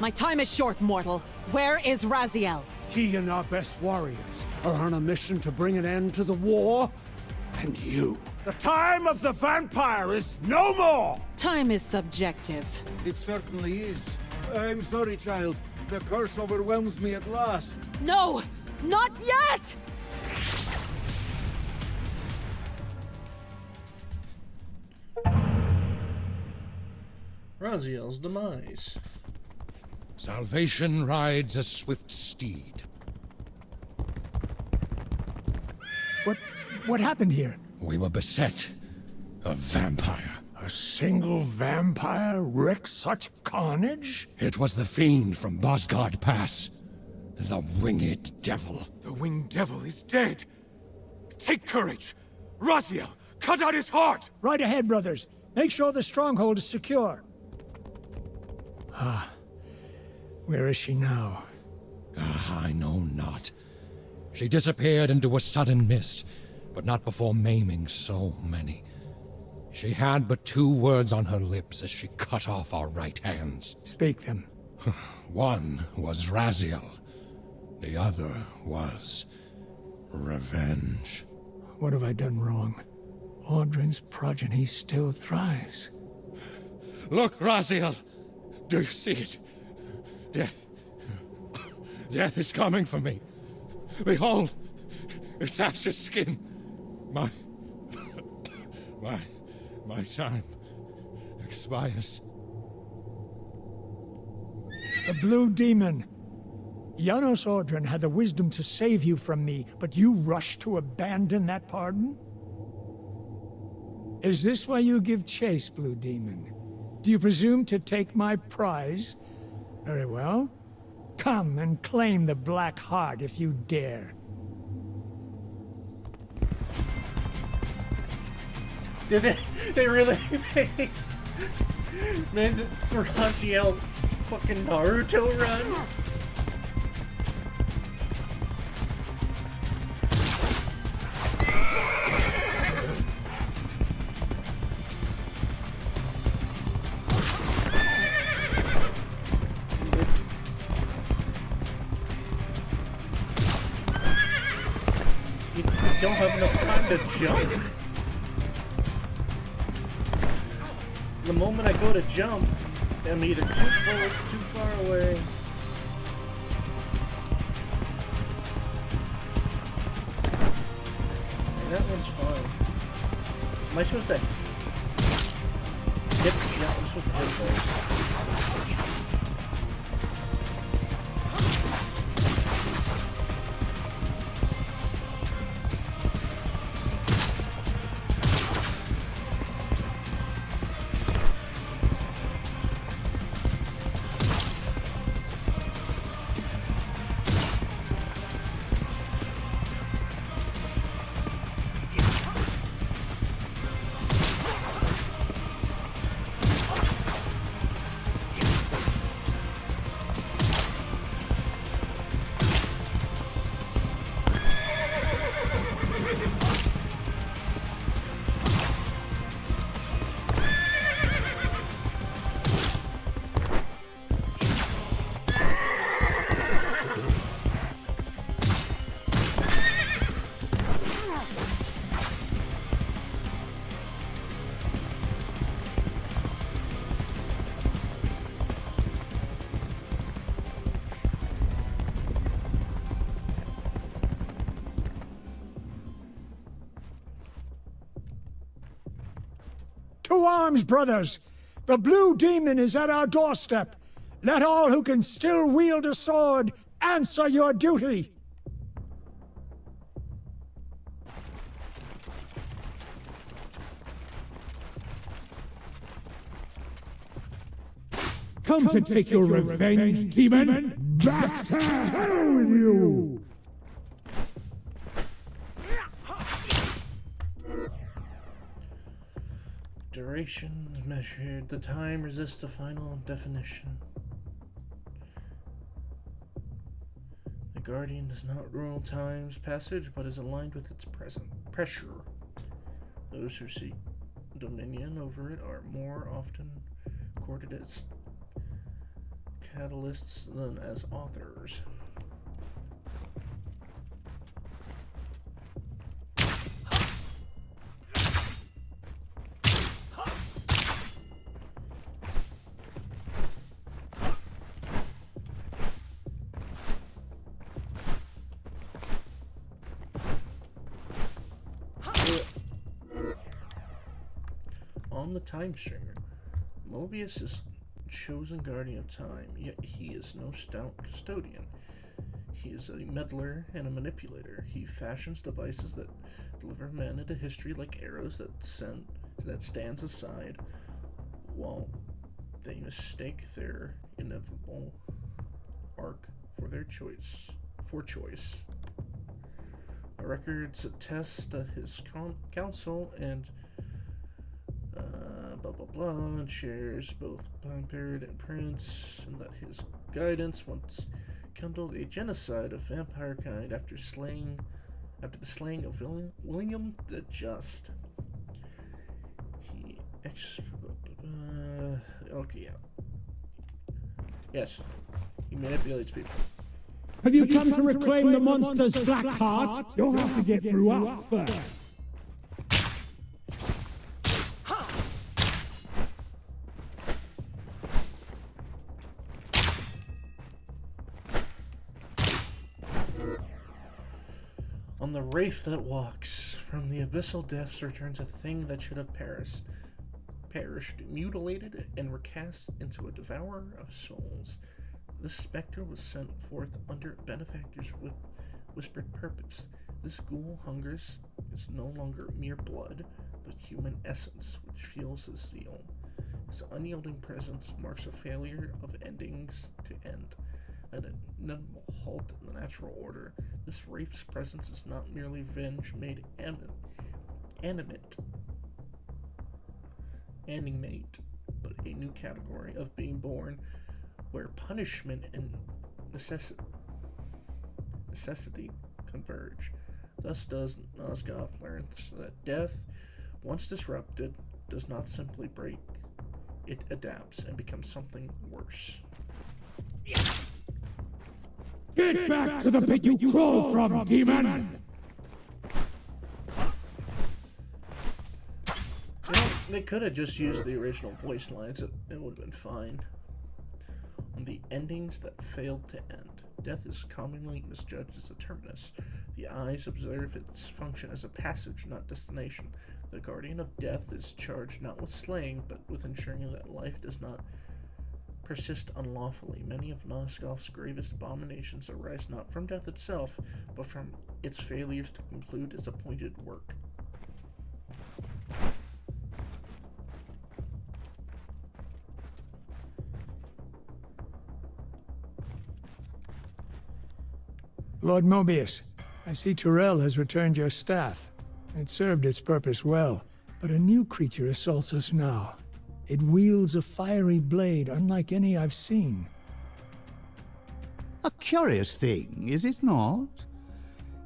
My time is short, mortal. Where is Raziel? He and our best warriors are on a mission to bring an end to the war. And you. The time of the vampire is no more! Time is subjective. It certainly is. I'm sorry, child. The curse overwhelms me at last. No! Not yet! Raziel's demise. Salvation rides a swift steed. What happened here? We were beset. A vampire. A single vampire wreaks such carnage? It was the fiend from Bosgard Pass. The winged devil. The winged devil is dead. Take courage. Raziel, cut out his heart! Right ahead, brothers. Make sure the stronghold is secure. Where is she now? I know not. She disappeared into a sudden mist, but not before maiming so many. She had but 2 words on her lips as she cut off our right hands. Speak them. One was Raziel. The other was revenge. What have I done wrong? Audrin's progeny still thrives. Look, Raziel! Do you see it? Death is coming for me. Behold, its ashes skin. My time expires. The Blue Demon. Janos Audrin had the wisdom to save you from me, but you rushed to abandon that pardon? Is this why you give chase, Blue Demon? Do you presume to take my prize? Very well. Come and claim the Black Heart if you dare. Did they really made the Raziel fucking Naruto run? don't have enough time to jump. The moment I go to jump, I'm either too close, too far away. That one's fine. Am I supposed to hit? Yeah, I'm supposed to hit those. To arms, brothers! The blue demon is at our doorstep. Let all who can still wield a sword answer your duty. Come to take your revenge, demon! Back to hell with you! Duration measured. The time resists the final definition. The Guardian does not rule time's passage, but is aligned with its present pressure. Those who seek dominion over it are more often courted as catalysts than as authors. On the time streamer, Mobius is chosen guardian of time, yet he is no stout custodian. He is a meddler and a manipulator. He fashions devices that deliver men into history like arrows that stands aside while they mistake their inevitable arc for their choice. Records attest that his counsel and blah blah blah and shares both time period and prince, and that his guidance once kindled a genocide of vampire kind after the slaying of William the Just. Okay, yeah. Yes, he manipulates people. Have you come to reclaim the monster's black heart? You'll have to get through us first. On the wraith that walks, from the abyssal depths returns a thing that should have perished, mutilated, and recast into a devourer of souls. This spectre was sent forth under benefactor's whispered purpose. This ghoul hungers is no longer mere blood, but human essence, which feels his zeal. His unyielding presence marks a failure of endings to end, an inevitable halt in the natural order. This wraith's presence is not merely revenge made animate, but a new category of being born, where punishment and necessity converge. Thus does Nosgoth learn that death, once disrupted, does not simply break, it adapts and becomes something worse. Get back to the pit you crawled from, demon! They could have just used the original voice lines, it would have been fine. On the endings that failed to end. Death is commonly misjudged as a terminus. The eyes observe its function as a passage, not destination. The guardian of death is charged not with slaying, but with ensuring that life does not persist unlawfully. Many of Nosgoth's gravest abominations arise not from death itself, but from its failures to conclude its appointed work. Lord Mobius, I see Tyrell has returned your staff. It served its purpose well, but a new creature assaults us now. It wields a fiery blade unlike any I've seen. A curious thing, is it not?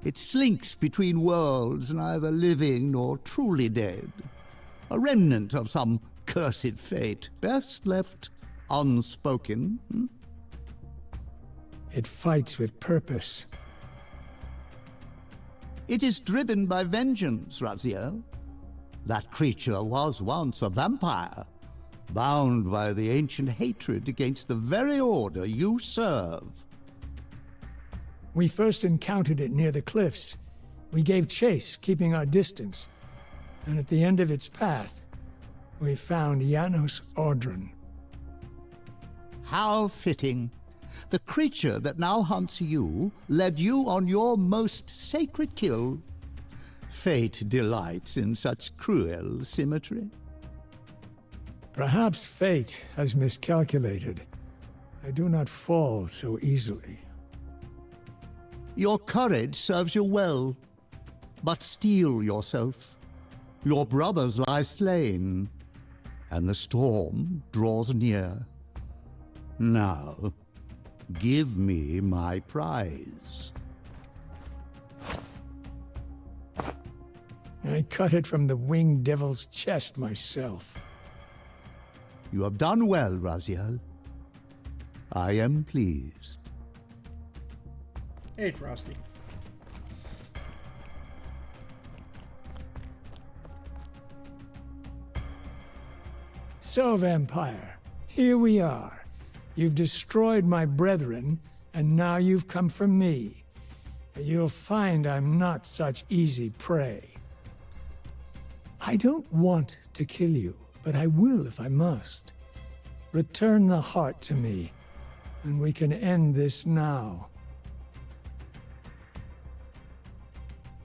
It slinks between worlds, neither living nor truly dead. A remnant of some cursed fate, best left unspoken. It fights with purpose. It is driven by vengeance, Raziel. That creature was once a vampire, bound by the ancient hatred against the very order you serve. We first encountered it near the cliffs. We gave chase, keeping our distance. And at the end of its path, we found Janos Audron. How fitting. The creature that now hunts you led you on your most sacred kill. Fate delights in such cruel symmetry. Perhaps fate has miscalculated. I do not fall so easily. Your courage serves you well, but steel yourself. Your brothers lie slain, and the storm draws near. Now, give me my prize. I cut it from the winged devil's chest myself. You have done well, Raziel. I am pleased. Hey, Frosty. So, Vampire, here we are. You've destroyed my brethren, and now you've come for me. You'll find I'm not such easy prey. I don't want to kill you, but I will if I must. Return the heart to me, and we can end this now.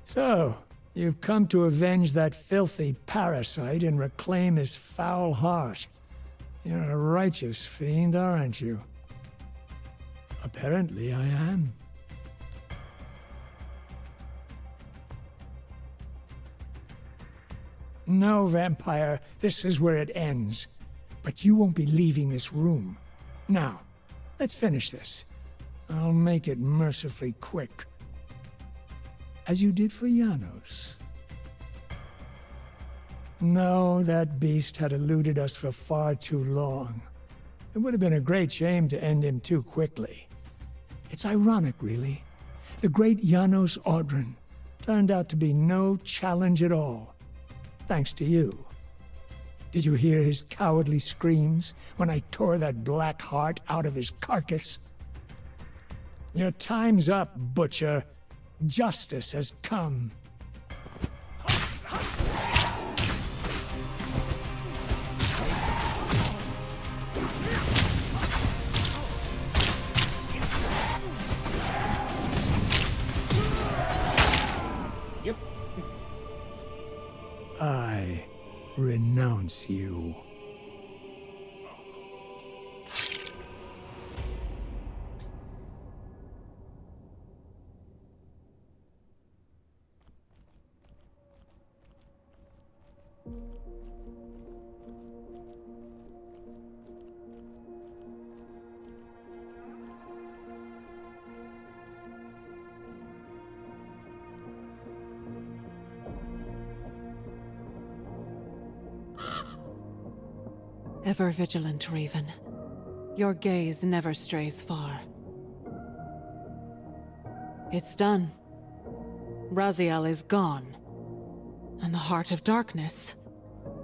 So, you've come to avenge that filthy parasite and reclaim his foul heart. You're a righteous fiend, aren't you? Apparently I am. No, Vampire, this is where it ends. But you won't be leaving this room. Now, let's finish this. I'll make it mercifully quick. As you did for Janos. No, that beast had eluded us for far too long. It would have been a great shame to end him too quickly. It's ironic, really. The great Janos Audron turned out to be no challenge at all, thanks to you. Did you hear his cowardly screams when I tore that black heart out of his carcass? Your time's up, Butcher. Justice has come. Yep. I renounce you. Ever vigilant, Raven. Your gaze never strays far. It's done. Raziel is gone. And the Heart of Darkness,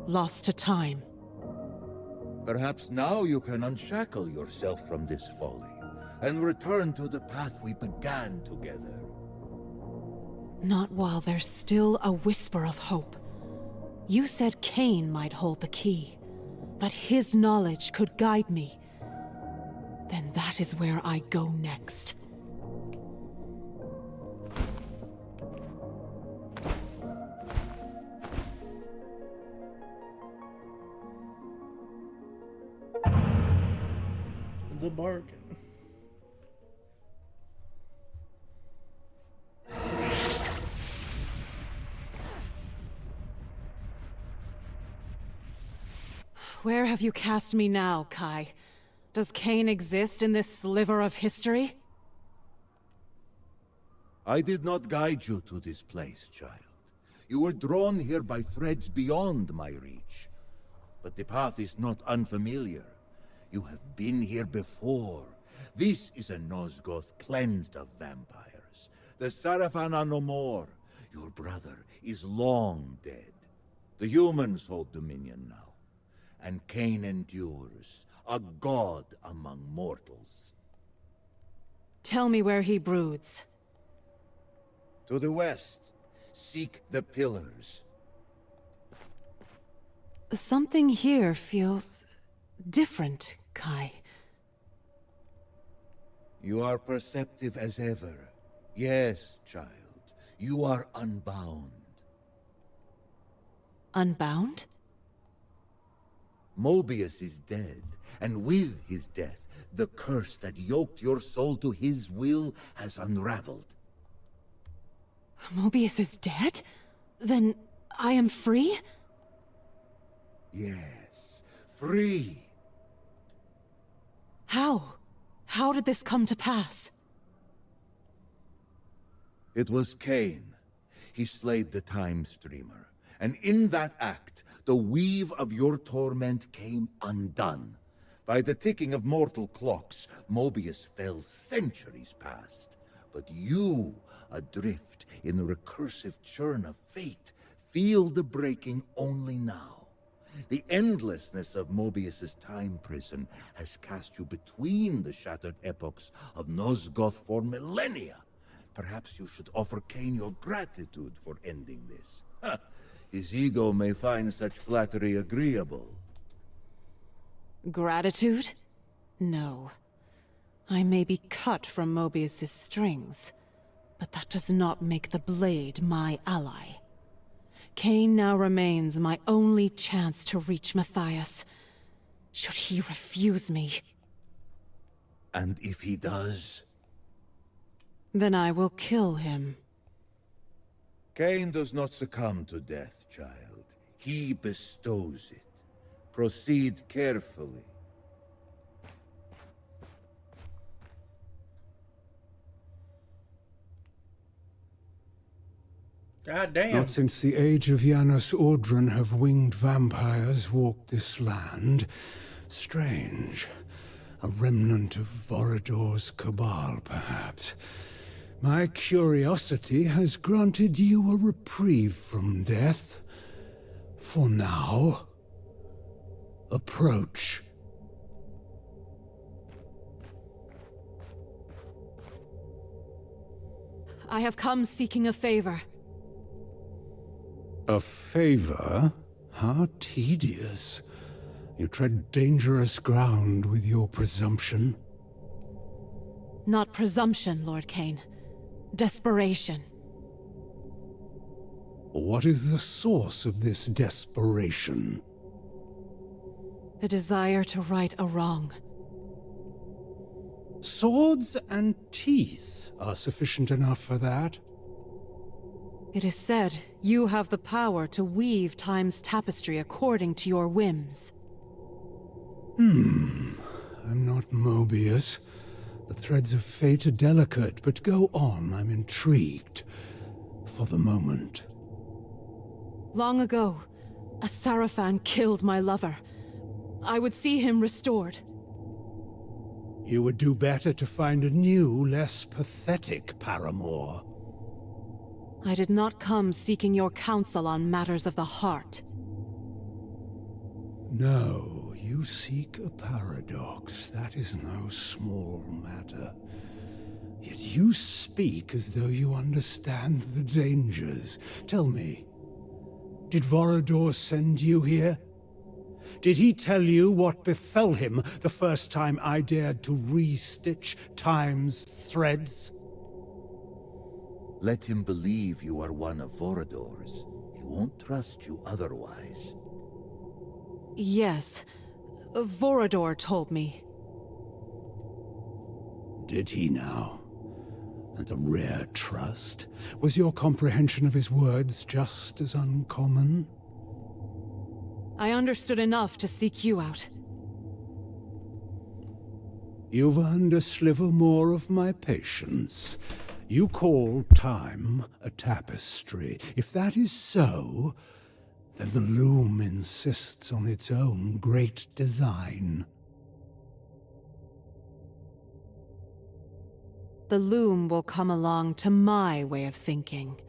lost to time. Perhaps now you can unshackle yourself from this folly and return to the path we began together. Not while there's still a whisper of hope. You said Cain might hold the key, that his knowledge could guide me. Then that is where I go next. The bargain. Where have you cast me now, Kai? Does Cain exist in this sliver of history? I did not guide you to this place, child. You were drawn here by threads beyond my reach. But the path is not unfamiliar. You have been here before. This is a Nosgoth cleansed of vampires. The Sarafan are no more. Your brother is long dead. The humans hold dominion now. And Cain endures, a god among mortals. Tell me where he broods. To the west, seek the pillars. Something here feels different, Kai. You are perceptive as ever. Yes, child. You are unbound. Unbound? Mobius is dead, and with his death, the curse that yoked your soul to his will has unraveled. Mobius is dead? Then I am free? Yes, free. How? How did this come to pass? It was Cain. He slayed the Time Streamer, and in that act, the weave of your torment came undone. By the ticking of mortal clocks, Mobius fell centuries past. But you, adrift in the recursive churn of fate, feel the breaking only now. The endlessness of Mobius's time prison has cast you between the shattered epochs of Nosgoth for millennia. Perhaps you should offer Cain your gratitude for ending this. His ego may find such flattery agreeable. Gratitude? No. I may be cut from Mobius's strings, but that does not make the blade my ally. Cain now remains my only chance to reach Matthias. Should he refuse me? And if he does? Then I will kill him. Cain does not succumb to death, child. He bestows it. Proceed carefully. God damn. Not since the age of Janos Ordren have winged vampires walked this land. Strange. A remnant of Vorador's cabal, perhaps. My curiosity has granted you a reprieve from death. For now. Approach. I have come seeking a favor. A favor? How tedious. You tread dangerous ground with your presumption. Not presumption, Lord Cain. Desperation. What is the source of this desperation? A desire to right a wrong. Swords and teeth are sufficient enough for that. It is said you have the power to weave time's tapestry according to your whims. I'm not Mobius. The threads of fate are delicate, but go on, I'm intrigued. For the moment. Long ago, a Sarafan killed my lover. I would see him restored. You would do better to find a new, less pathetic paramour. I did not come seeking your counsel on matters of the heart. No, you seek a paradox. That is no small matter. Yet you speak as though you understand the dangers. Tell me, did Vorador send you here? Did he tell you what befell him the first time I dared to re-stitch time's threads? Let him believe you are one of Vorador's. He won't trust you otherwise. Yes, Vorador told me. Did he now? And a rare trust. Was your comprehension of his words just as uncommon? I understood enough to seek you out. You've earned a sliver more of my patience. You call time a tapestry. If that is so, then the loom insists on its own great design. The loom will come along to my way of thinking.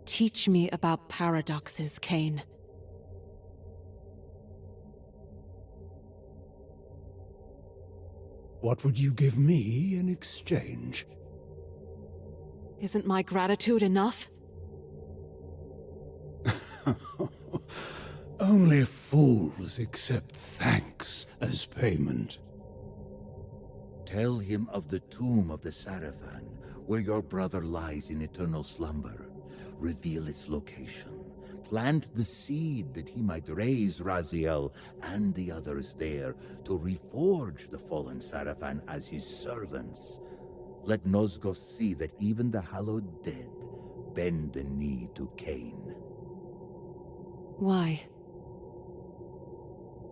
Teach me about paradoxes, Kane. What would you give me in exchange? Isn't my gratitude enough? Only fools accept thanks as payment. Tell him of the tomb of the Sarafan, where your brother lies in eternal slumber. Reveal its location. Plant the seed that he might raise Raziel and the others there to reforge the fallen Sarafan as his servants. Let Nosgoth see that even the hallowed dead bend the knee to Cain. Why?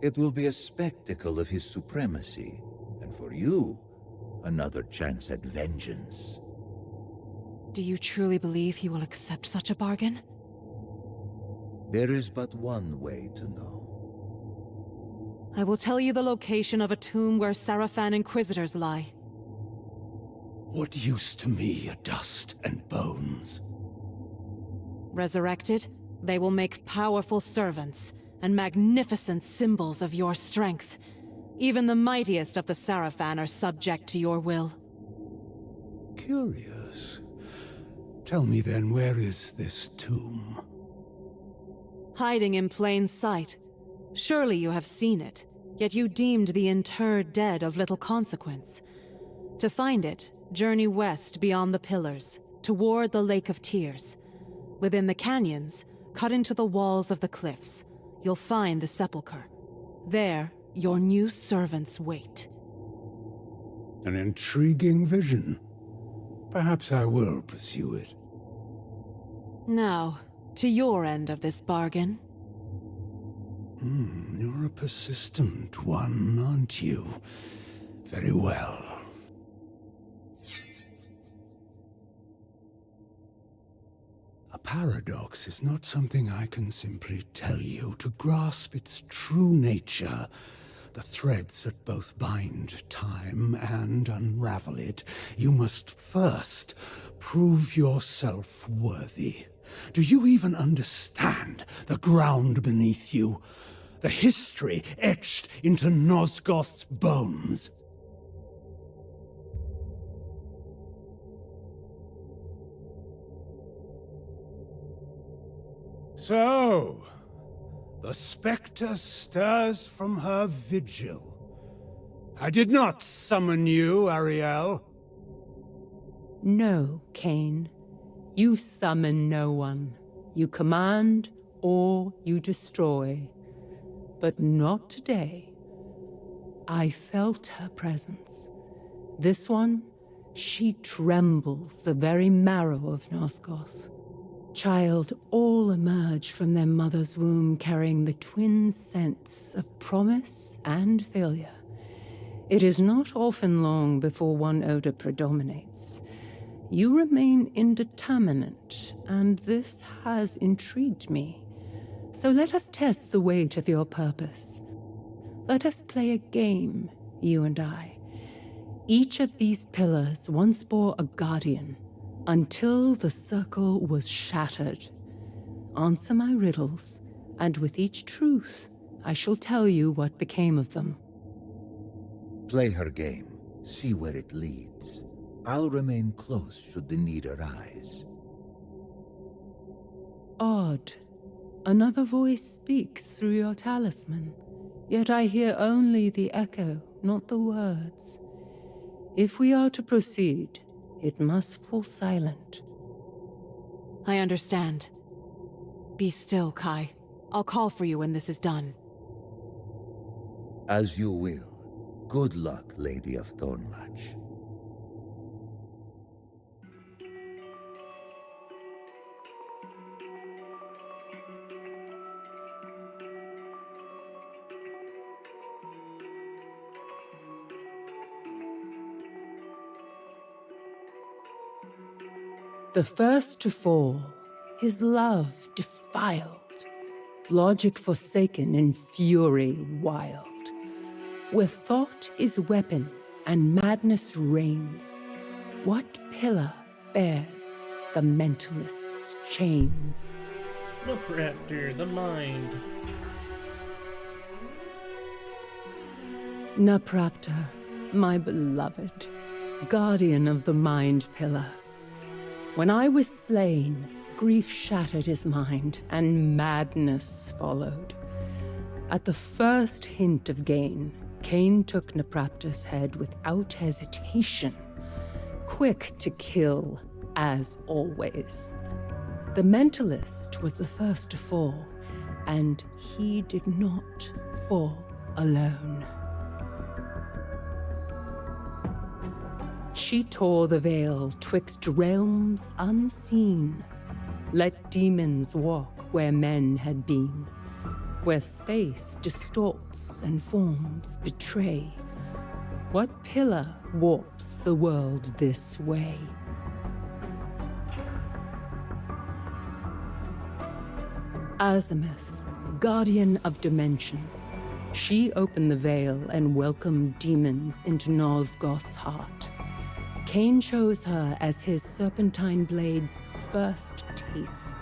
It will be a spectacle of his supremacy, and for you, another chance at vengeance. Do you truly believe he will accept such a bargain? There is but one way to know. I will tell you the location of a tomb where Sarafan Inquisitors lie. What use to me are dust and bones? Resurrected, they will make powerful servants and magnificent symbols of your strength. Even the mightiest of the Sarafan are subject to your will. Curious. Tell me then, where is this tomb? Hiding in plain sight. Surely you have seen it, yet you deemed the interred dead of little consequence. To find it, journey west beyond the pillars, toward the Lake of Tears. Within the canyons, cut into the walls of the cliffs, you'll find the sepulchre. There, your new servants wait. An intriguing vision. Perhaps I will pursue it. Now, to your end of this bargain. You're a persistent one, aren't you? Very well. A paradox is not something I can simply tell you. To grasp its true nature, the threads that both bind time and unravel it, you must first prove yourself worthy. Do you even understand the ground beneath you? The history etched into Nosgoth's bones? So, the spectre stirs from her vigil. I did not summon you, Ariel. No, Cain. You summon no one. You command or you destroy. But not today. I felt her presence. This one, she trembles the very marrow of Nosgoth. Child, all emerge from their mother's womb carrying the twin scents of promise and failure. It is not often long before one odor predominates. You remain indeterminate, and this has intrigued me. So let us test the weight of your purpose. Let us play a game, you and I. Each of these pillars once bore a guardian, until the circle was shattered. Answer my riddles, and with each truth, I shall tell you what became of them. Play her game. See where it leads. I'll remain close should the need arise. Odd. Another voice speaks through your talisman, yet I hear only the echo, not the words. If we are to proceed, it must fall silent. I understand. Be still, Kai. I'll call for you when this is done. As you will. Good luck, Lady of Thornlatch. The first to fall, his love defiled, logic forsaken and fury wild. Where thought is weapon and madness reigns, what pillar bears the mentalist's chains? The Raptor, the mind. Naprapta, my beloved, guardian of the mind pillar. When I was slain, grief shattered his mind, and madness followed. At the first hint of gain, Cain took Naprapta's head without hesitation, quick to kill, as always. The mentalist was the first to fall, and he did not fall alone. She tore the veil twixt realms unseen. Let demons walk where men had been, where space distorts and forms betray. What pillar warps the world this way? Azimuth, guardian of dimension. She opened the veil and welcomed demons into Nosgoth's heart. Cain chose her as his serpentine blade's first taste.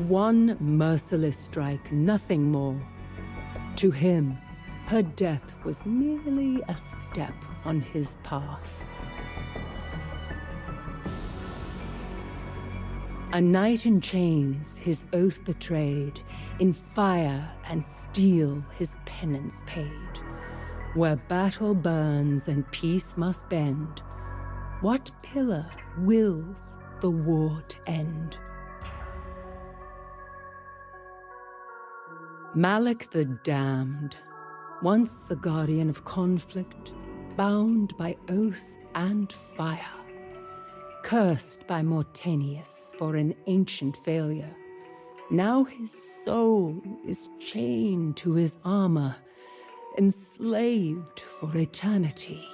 One merciless strike, nothing more. To him, her death was merely a step on his path. A knight in chains, his oath betrayed, in fire and steel his penance paid. Where battle burns and peace must bend, what pillar wills the war to end? Malak the Damned, once the guardian of conflict, bound by oath and fire, cursed by Mortanius for an ancient failure. Now his soul is chained to his armor, enslaved for eternity.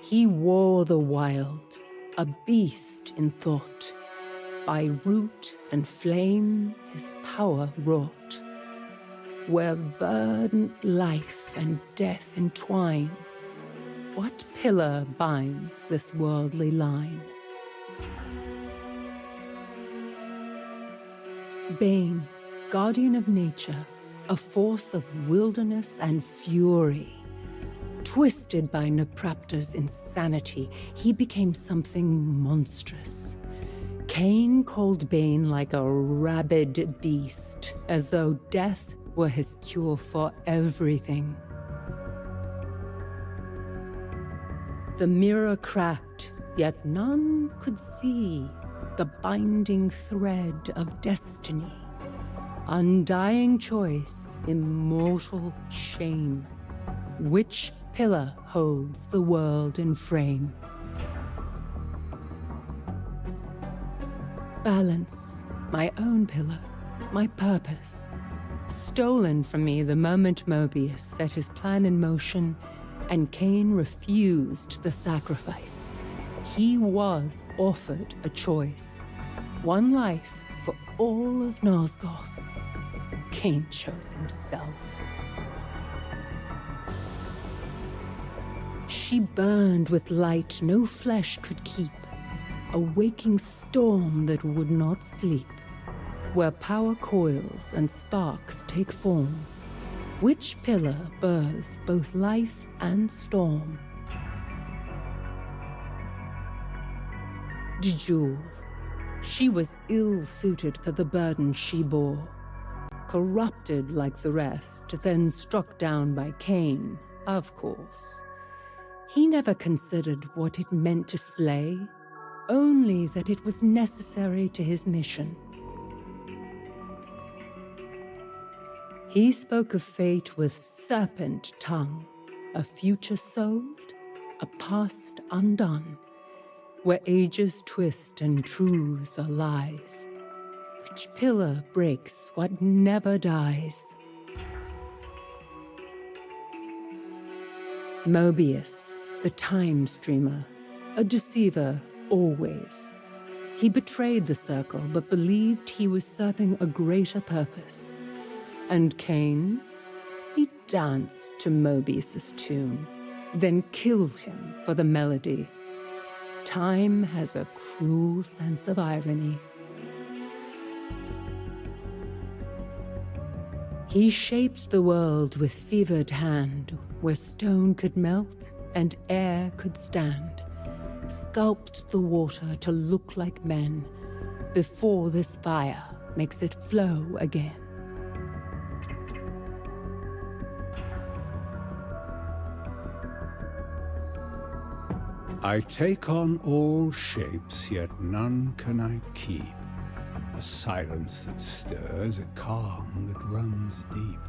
He wore the wild, a beast in thought. By root and flame his power wrought. Where verdant life and death entwine, what pillar binds this worldly line? Bane, guardian of nature, a force of wilderness and fury. Twisted by Naprapta's insanity, he became something monstrous. Cain called Bane like a rabid beast, as though death were his cure for everything. The mirror cracked, yet none could see the binding thread of destiny. Undying choice, immortal shame. Which pillar holds the world in frame? Balance, my own pillar, my purpose. Stolen from me the moment Mobius set his plan in motion, and Cain refused the sacrifice. He was offered a choice. One life for all of Nosgoth. Cain chose himself. She burned with light no flesh could keep, a waking storm that would not sleep. where power coils and sparks take form. Which pillar births both life and storm? Jewel. She was ill-suited for the burden she bore. Corrupted like the rest, then struck down by Cain, of course. He never considered what it meant to slay, only that it was necessary to his mission. He spoke of fate with serpent tongue, a future solved, a past undone, where ages twist and truths are lies. Which pillar breaks what never dies? Mobius, the time streamer, a deceiver always. He betrayed the circle but believed he was serving a greater purpose. And Cain? He danced to Mobius's tune, then killed him for the melody. Time has a cruel sense of irony. He shaped the world with fevered hand, where stone could melt and air could stand. Sculpt the water to look like men, before this fire makes it flow again. I take on all shapes, yet none can I keep. A silence that stirs, a calm that runs deep.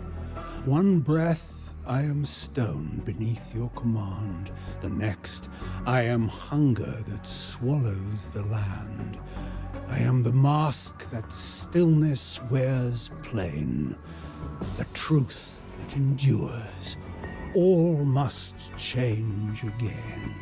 One breath, I am stone beneath your command. The next, I am hunger that swallows the land. I am the mask that stillness wears plain. The truth that endures. All must change again.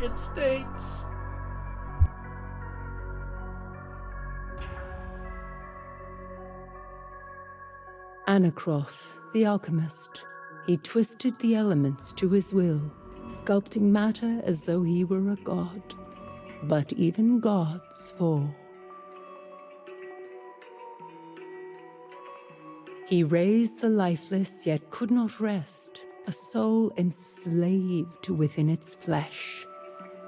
It states. Anacroth, the alchemist. He twisted the elements to his will, sculpting matter as though he were a god. But even gods fall. He raised the lifeless, yet could not rest, a soul enslaved within its flesh,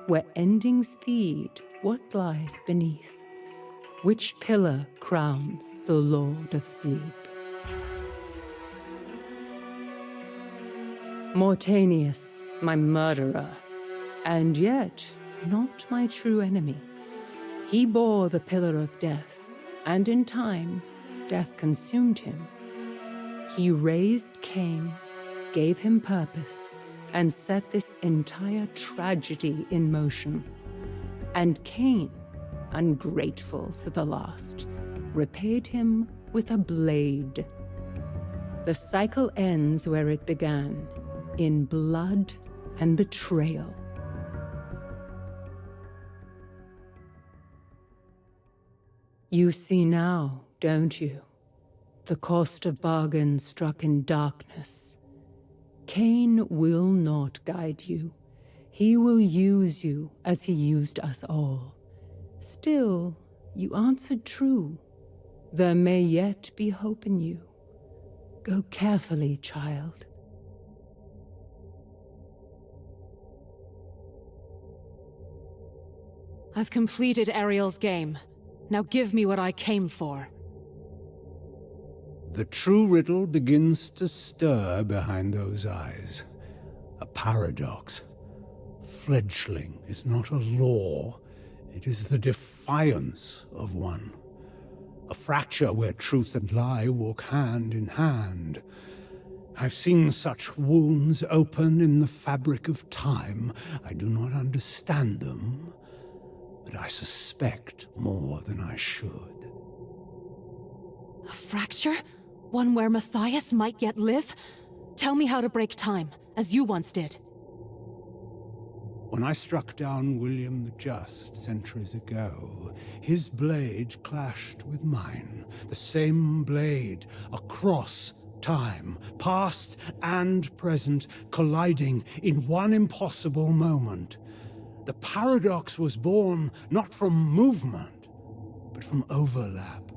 where endings feed what lies beneath. Which pillar crowns the Lord of Sleep? Mortanius, my murderer, and yet not my true enemy. He bore the pillar of death, and in time, death consumed him. He raised Cain, gave him purpose, and set this entire tragedy in motion. And Cain, ungrateful to the last, repaid him with a blade. The cycle ends where it began, in blood and betrayal. You see now, don't you? The cost of bargain struck in darkness. Cain will not guide you. He will use you as he used us all. Still, you answered true. There may yet be hope in you. Go carefully, child. I've completed Ariel's game. Now give me what I came for. The true riddle begins to stir behind those eyes. A paradox. Fledgling is not a law. It is the defiance of one. A fracture where truth and lie walk hand in hand. I've seen such wounds open in the fabric of time. I do not understand them, but I suspect more than I should. fracture? One where Matthias might yet live? Tell me how to break time, as you once did. When I struck down William the Just centuries ago, his blade clashed with mine. The same blade, across time, past and present, colliding in one impossible moment. The paradox was born not from movement, but from overlap.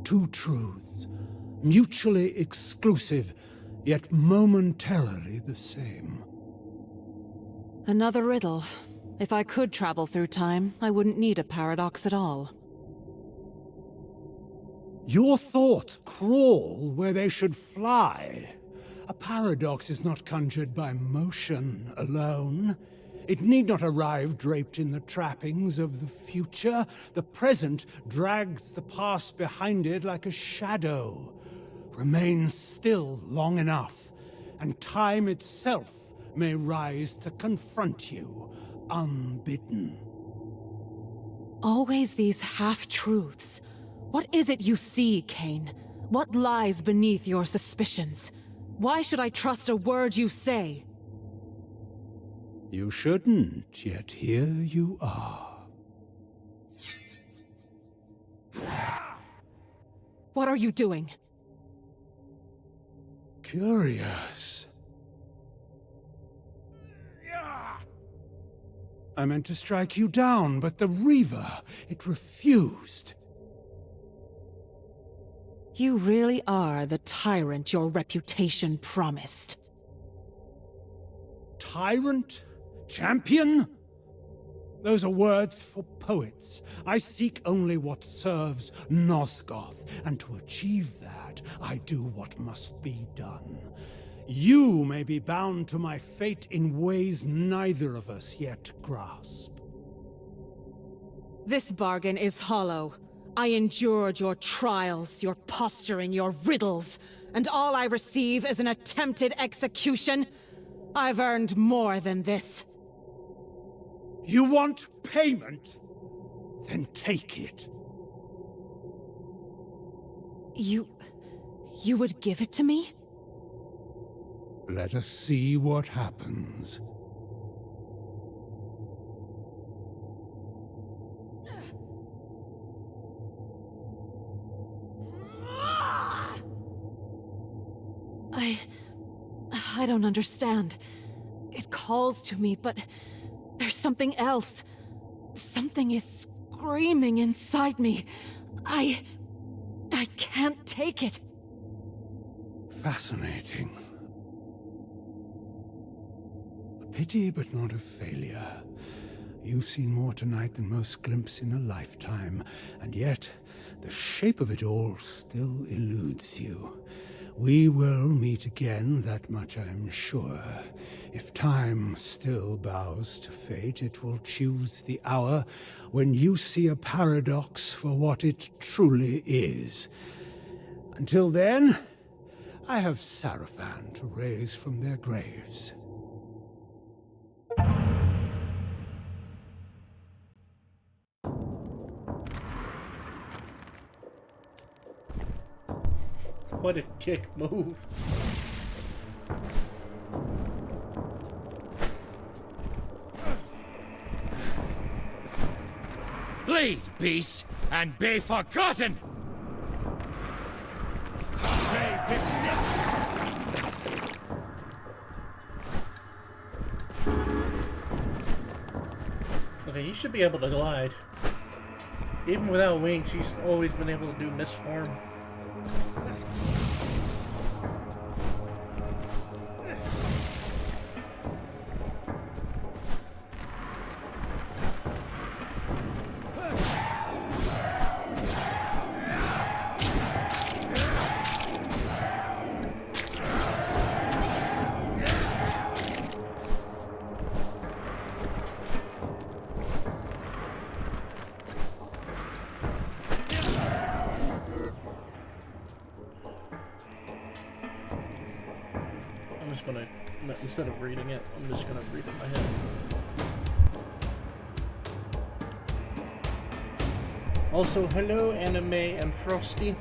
Two truths, mutually exclusive, yet momentarily the same. Another riddle. If I could travel through time, I wouldn't need a paradox at all. Your thoughts crawl where they should fly. A paradox is not conjured by motion alone. It need not arrive draped in the trappings of the future. The present drags the past behind it like a shadow. Remain still long enough, and time itself may rise to confront you, unbidden. Always these half-truths. What is it you see, Kane? What lies beneath your suspicions? Why should I trust a word you say? You shouldn't, yet here you are. What are you doing? Curious. I meant to strike you down, but the Reaver, it refused. You really are the tyrant your reputation promised. Tyrant? Champion? Those are words for poets. I seek only what serves Nosgoth, and to achieve that, I do what must be done. You may be bound to my fate in ways neither of us yet grasp. This bargain is hollow. I endured your trials, your posturing, your riddles, and all I receive is an attempted execution? I've earned more than this. You want payment? Then take it. You would give it to me? Let us see what happens. I don't understand. It calls to me, but there's something else. Something is screaming inside me. I can't take it. Fascinating. A pity, but not a failure. You've seen more tonight than most glimpse in a lifetime, and yet the shape of it all still eludes you. We will meet again, that much I'm sure. If time still bows to fate, it will choose the hour when you see a paradox for what it truly is. Until then, I have Sarafan to raise from their graves. What a kick move. Flee, beast, and be forgotten! Okay, you should be able to glide. Even without wings, she's always been able to do misform. Instead of reading it, I'm just gonna read it in my head. Also, hello, Anime and Frosty.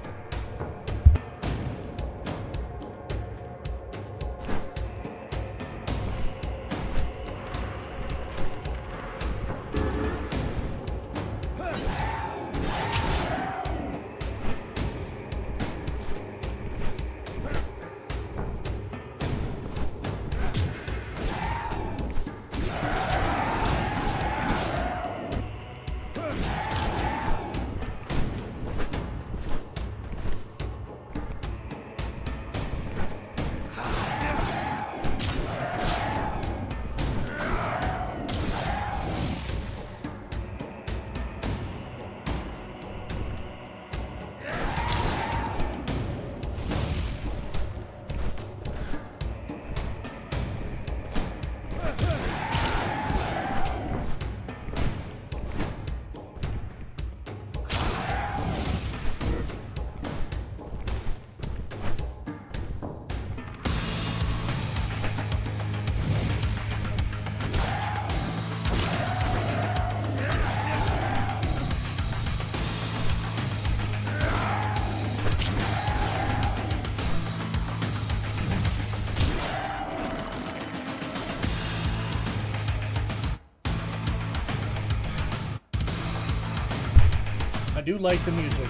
I do like the music.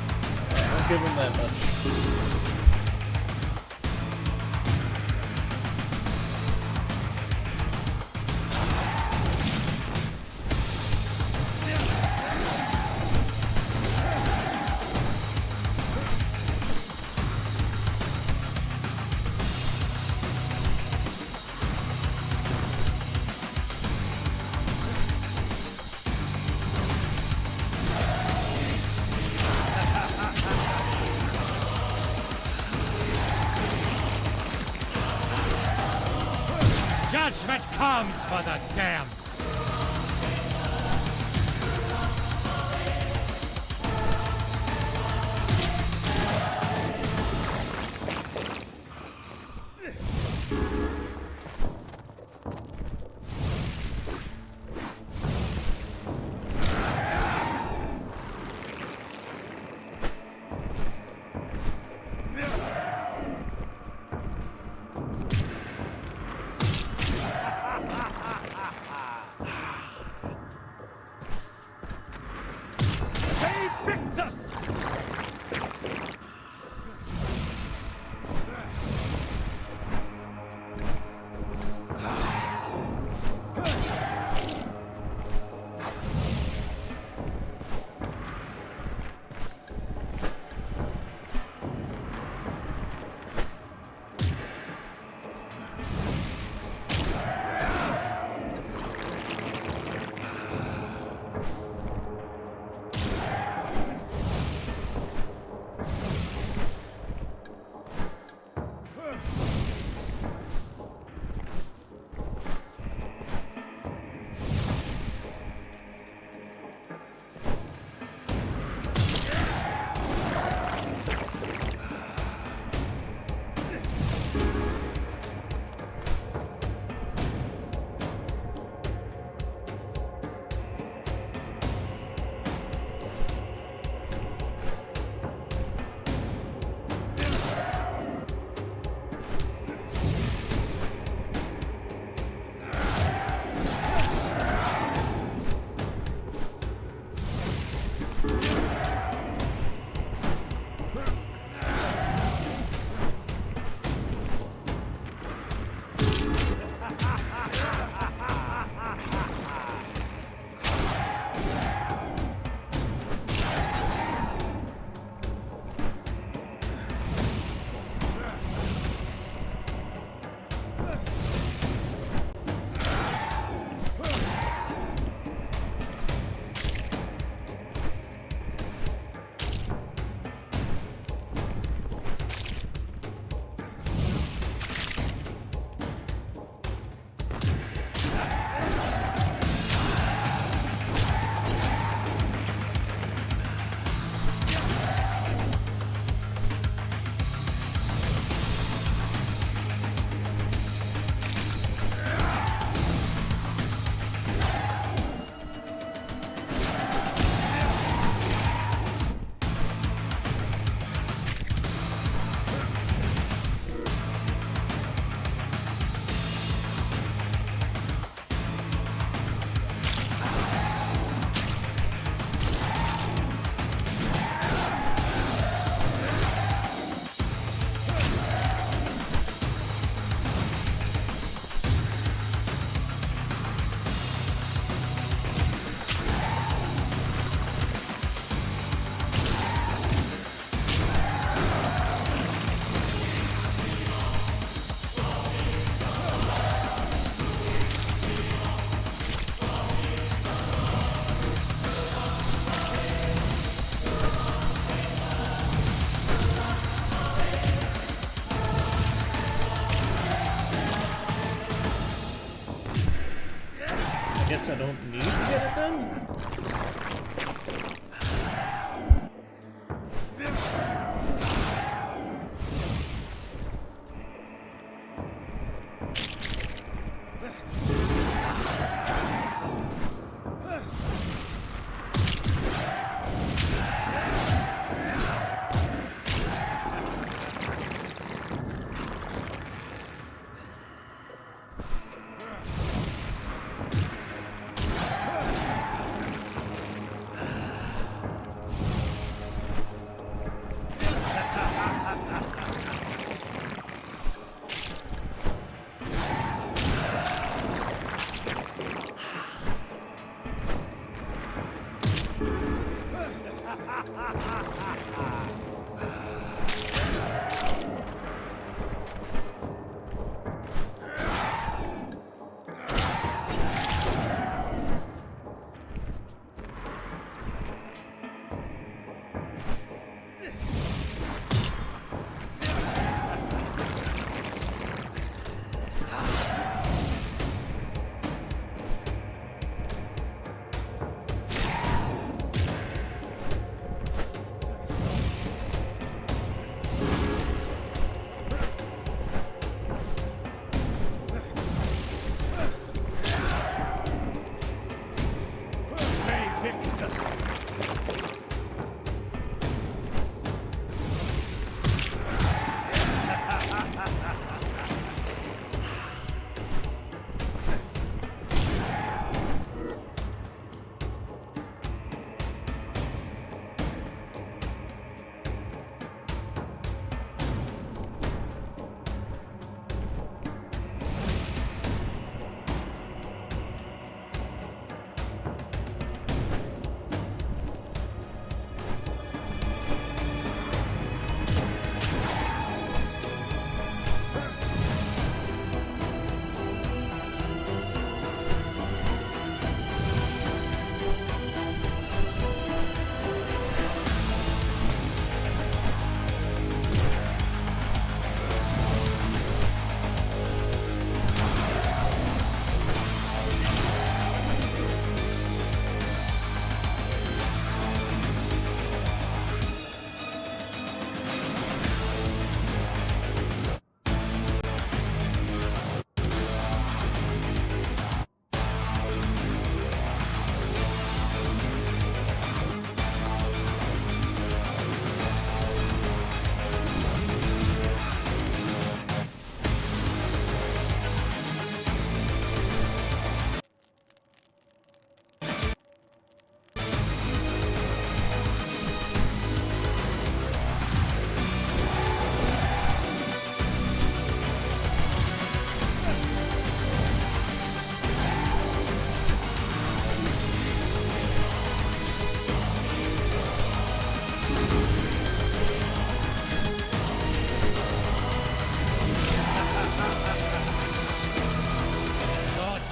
I'll give him that much. Judgment comes for the damned! Guess I don't need to get it then?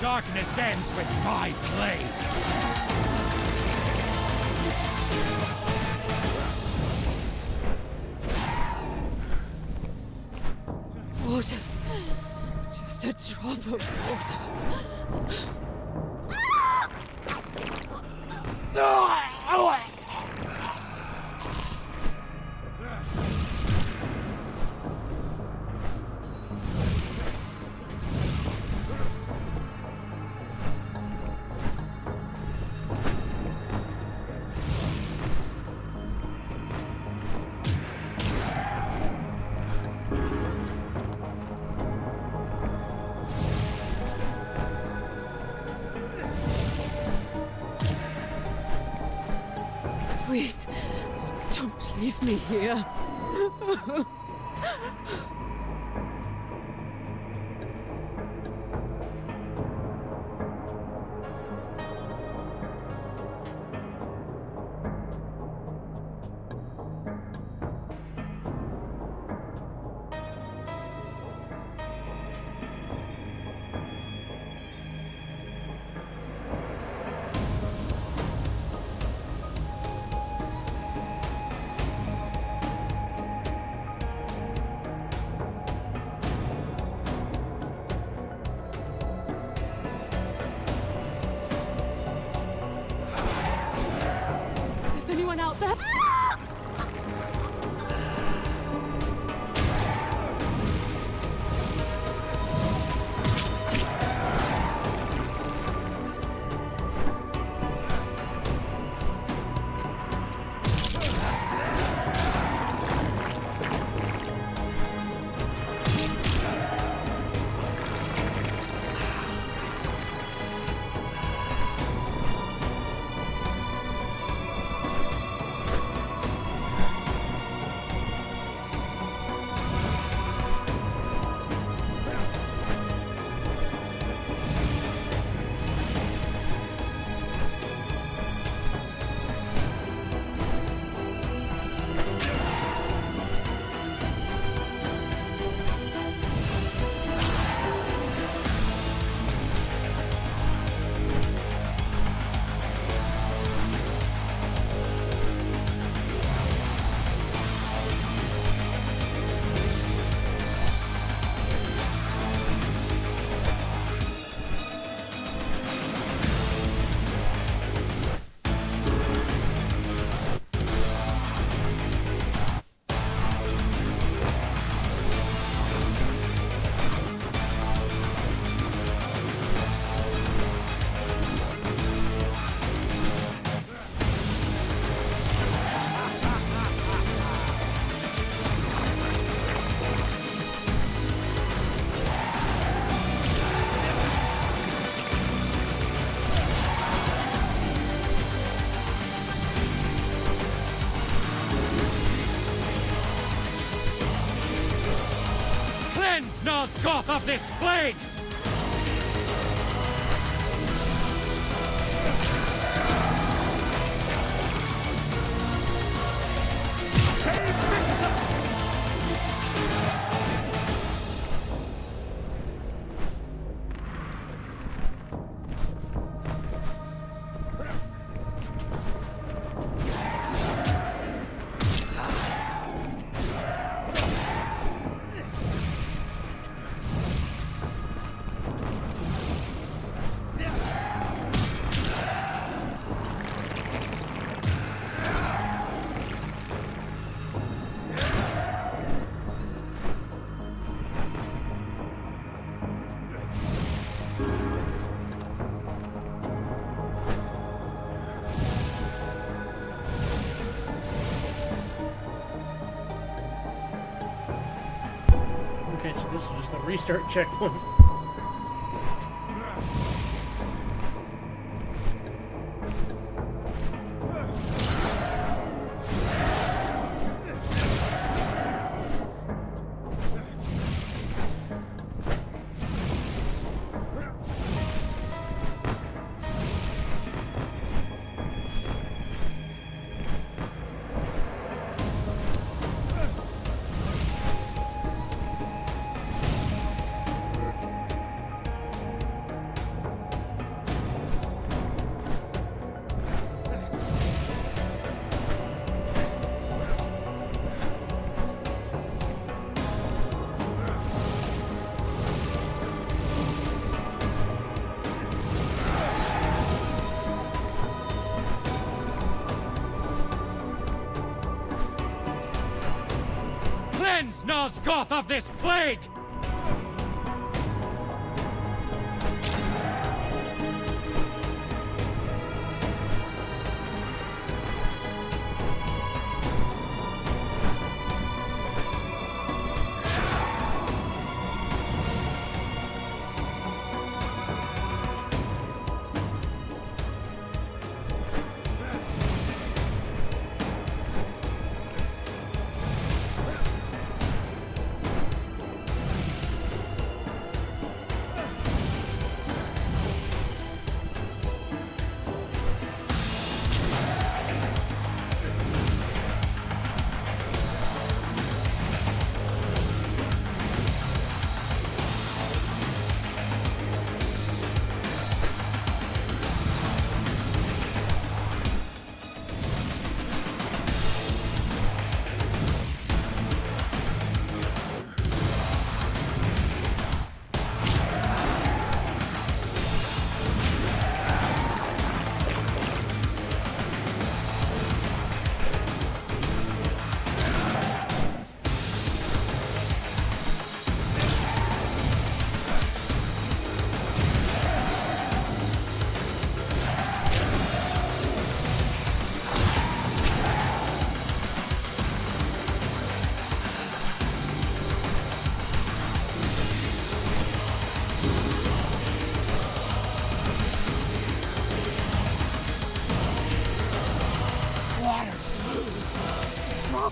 Darkness ends with my blade! Water. Just a drop of water. Please, don't leave me here. Is anyone out there? Goth of this plague! Okay, so this is just a restart checkpoint. Cleanse Nosgoth of this plague!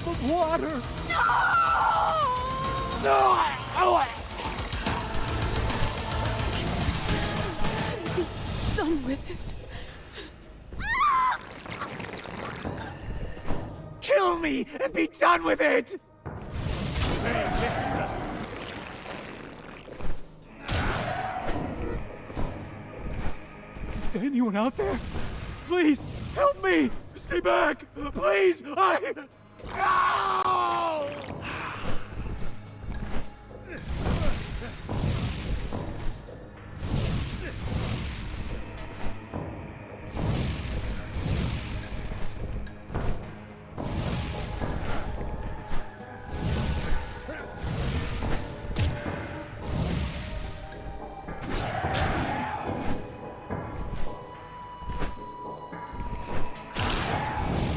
Of water! No! Be done with it. Kill me and be done with it! Is there anyone out there? Please, help me! Stay back! Please! No!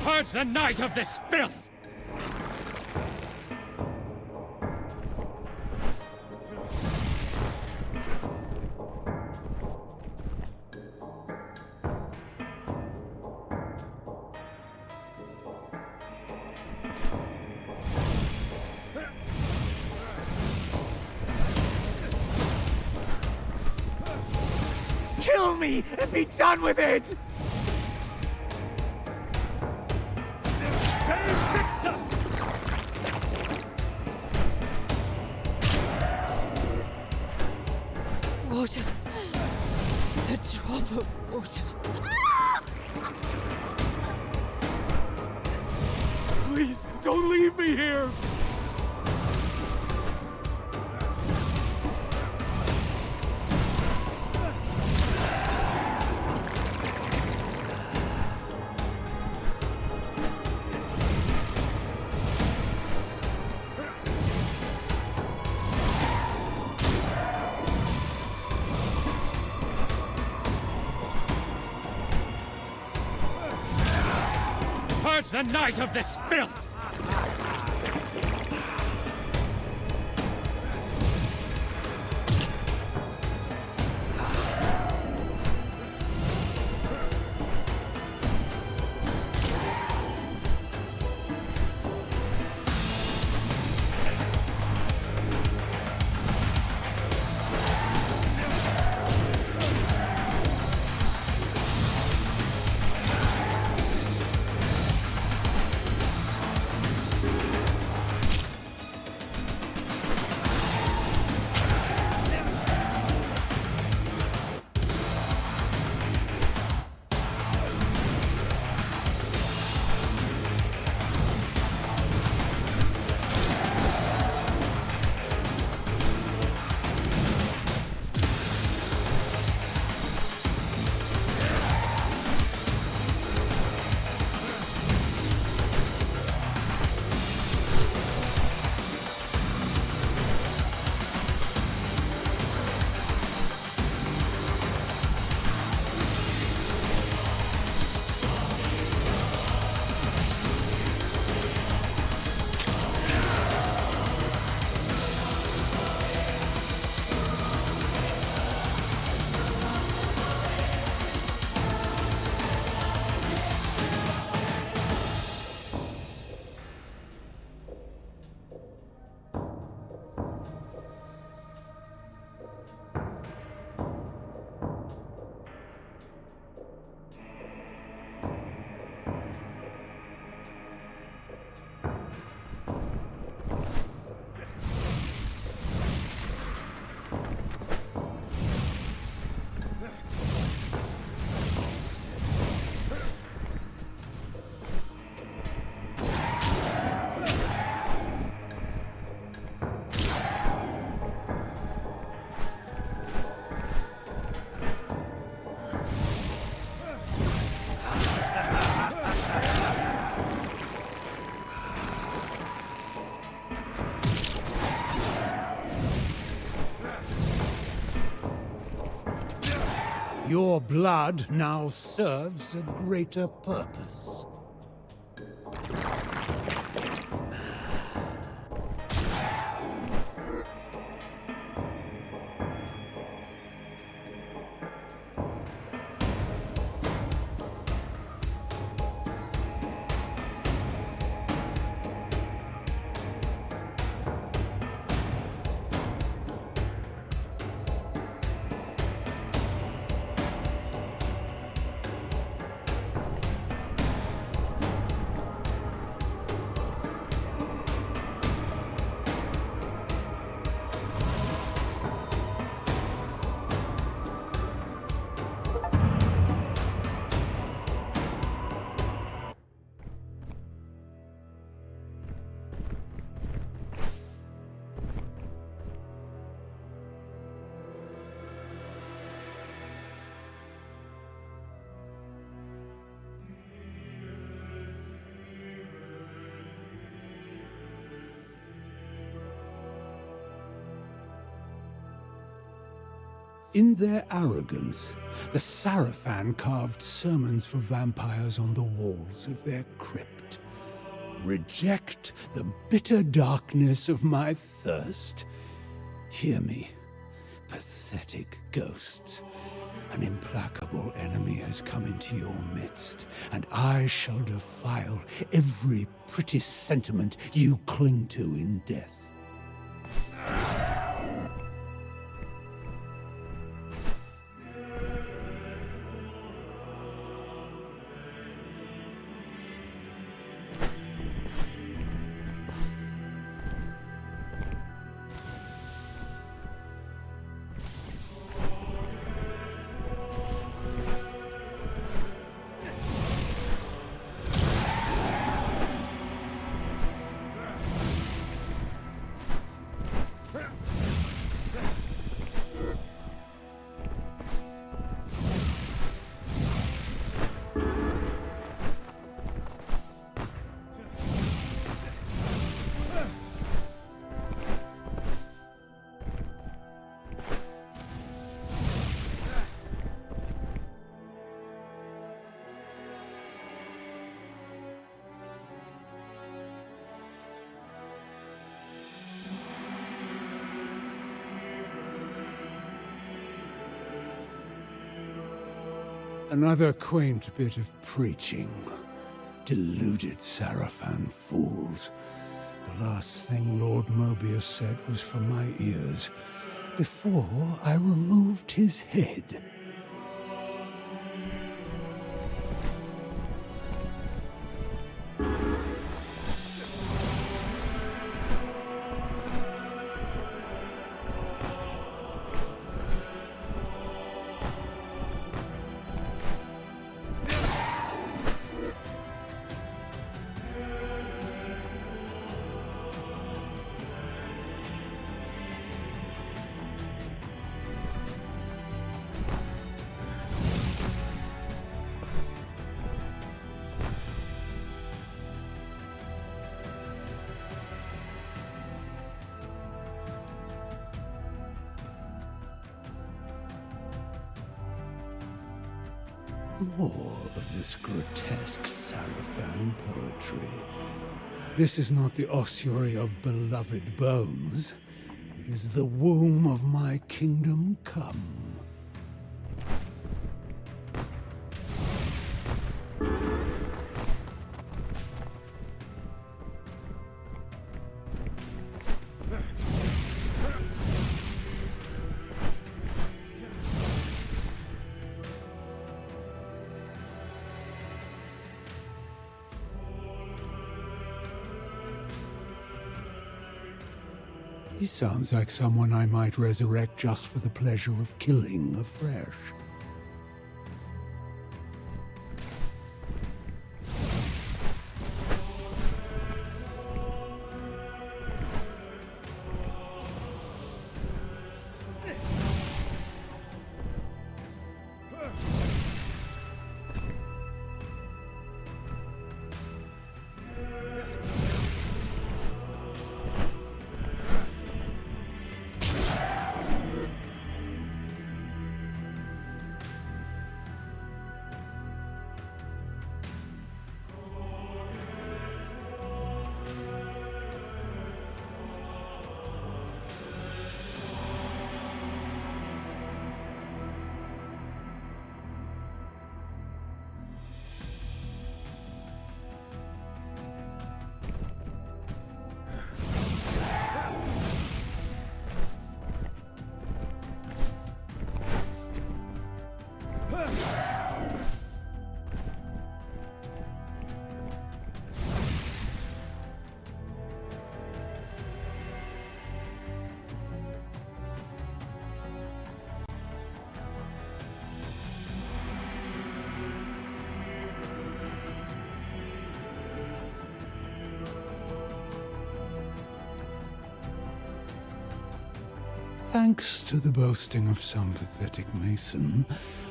Purge the night of this filth! me and be done with it! Water. Just a drop of water. Please, don't leave me here! Purge the night of this filth! Your blood now serves a greater purpose. In their arrogance, the Sarafan carved sermons for vampires on the walls of their crypt. Reject the bitter darkness of my thirst. Hear me, pathetic ghosts. An implacable enemy has come into your midst, and I shall defile every pretty sentiment you cling to in death. Another quaint bit of preaching. Deluded Sarafan fools. The last thing Lord Mobius said was for my ears, before I removed his head. More of this grotesque Sarafan poetry. This is not the ossuary of beloved bones. It is the womb of my kingdom come. He sounds like someone I might resurrect just for the pleasure of killing afresh. Thanks to the boasting of some pathetic mason,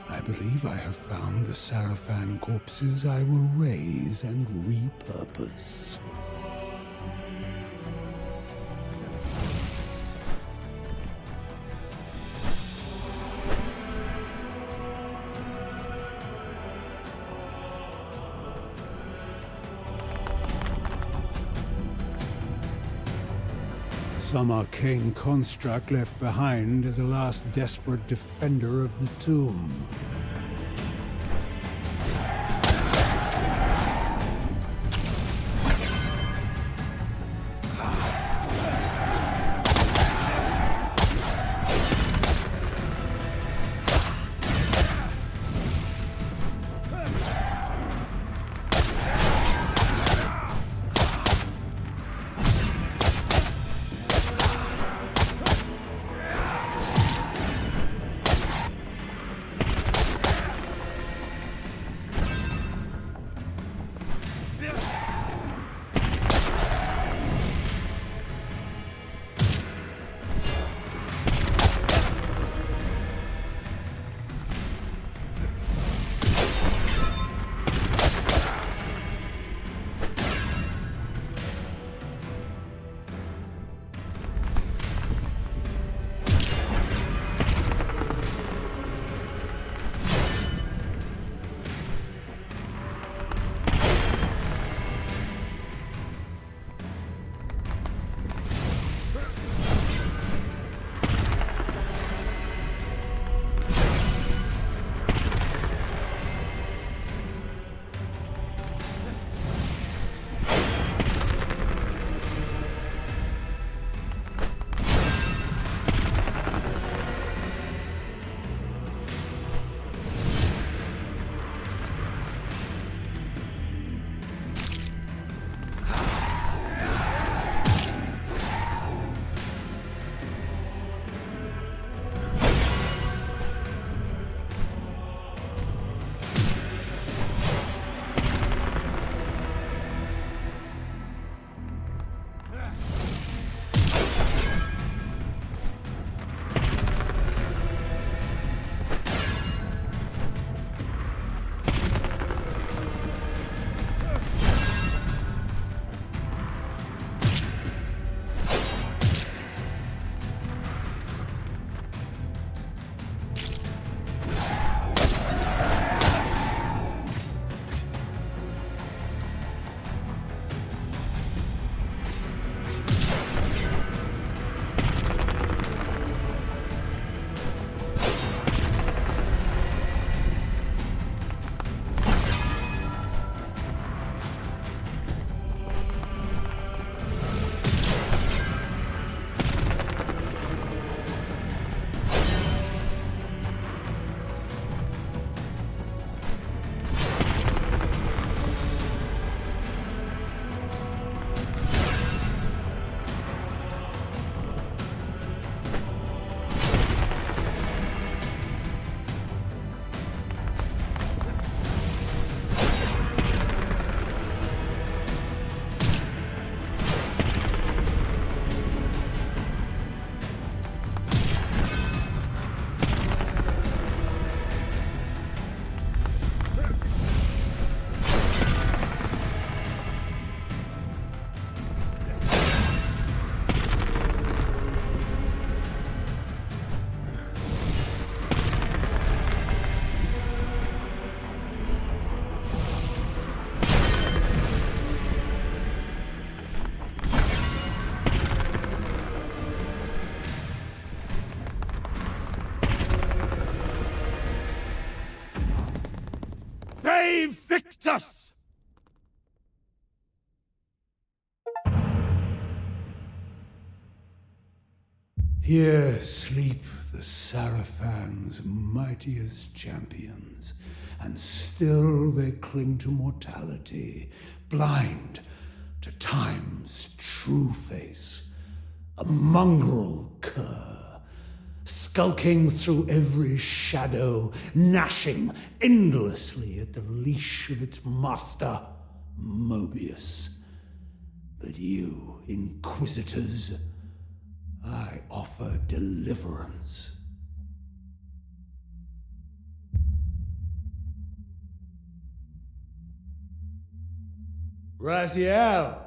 I believe I have found the Sarafan corpses I will raise and repurpose. Some arcane construct left behind as a last desperate defender of the tomb. Thus! Here sleep the Sarafans' mightiest champions, and still they cling to mortality, blind to time's true face. A mongrel cur, skulking through every shadow, gnashing endlessly at the leash of its master, Mobius. But you, Inquisitors, I offer deliverance. Raziel,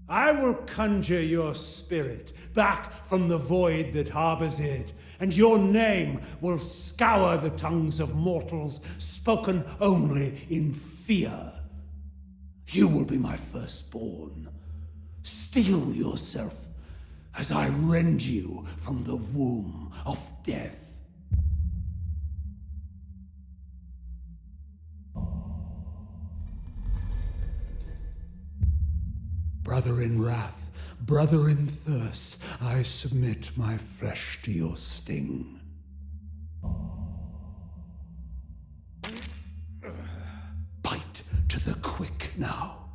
I will conjure your spirit back from the void that harbors it, and your name will scour the tongues of mortals, spoken only in fear. You will be my firstborn. Steel yourself as I rend you from the womb of death. Brother in wrath, brother in thirst, I submit my flesh to your sting. Bite to the quick now,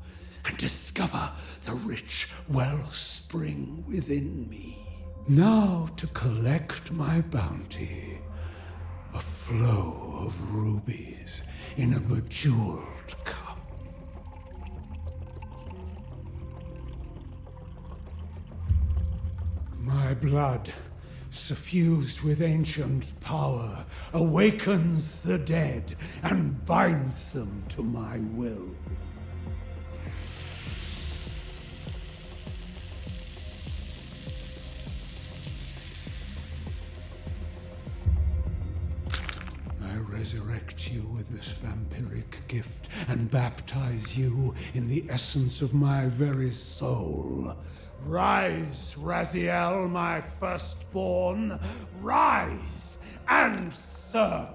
and discover the rich wellspring within me. Now to collect my bounty, a flow of rubies in a bejeweled cup. My blood, suffused with ancient power, awakens the dead and binds them to my will. I resurrect you with this vampiric gift and baptize you in the essence of my very soul. Rise, Raziel, my firstborn. Rise and serve.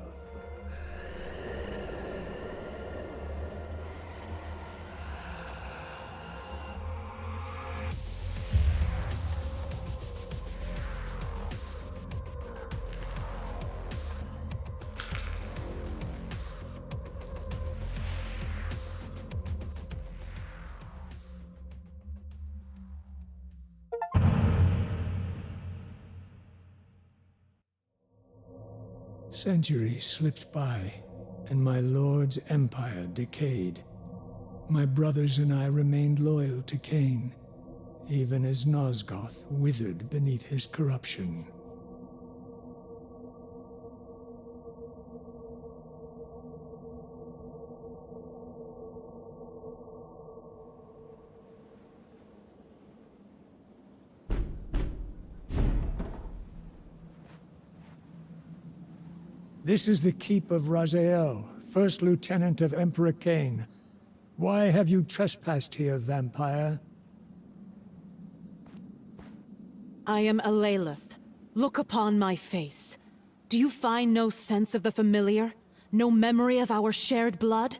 Centuries slipped by, and my lord's empire decayed. My brothers and I remained loyal to Cain, even as Nosgoth withered beneath his corruption. This is the keep of Raziel, First Lieutenant of Emperor Cain. Why have you trespassed here, vampire? I am Alalith. Look upon my face. Do you find no sense of the familiar? No memory of our shared blood?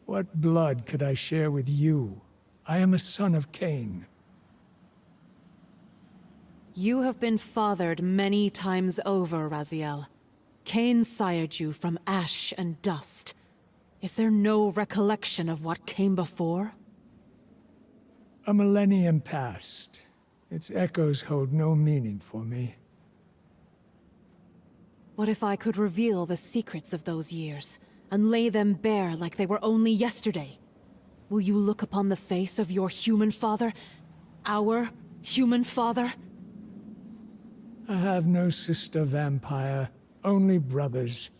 What blood could I share with you? I am a son of Cain. You have been fathered many times over, Raziel. Cain sired you from ash and dust. Is there no recollection of what came before? A millennium passed. Its echoes hold no meaning for me. What if I could reveal the secrets of those years, and lay them bare like they were only yesterday? Will you look upon the face of your human father? Our human father? I have no sister vampire, only brothers.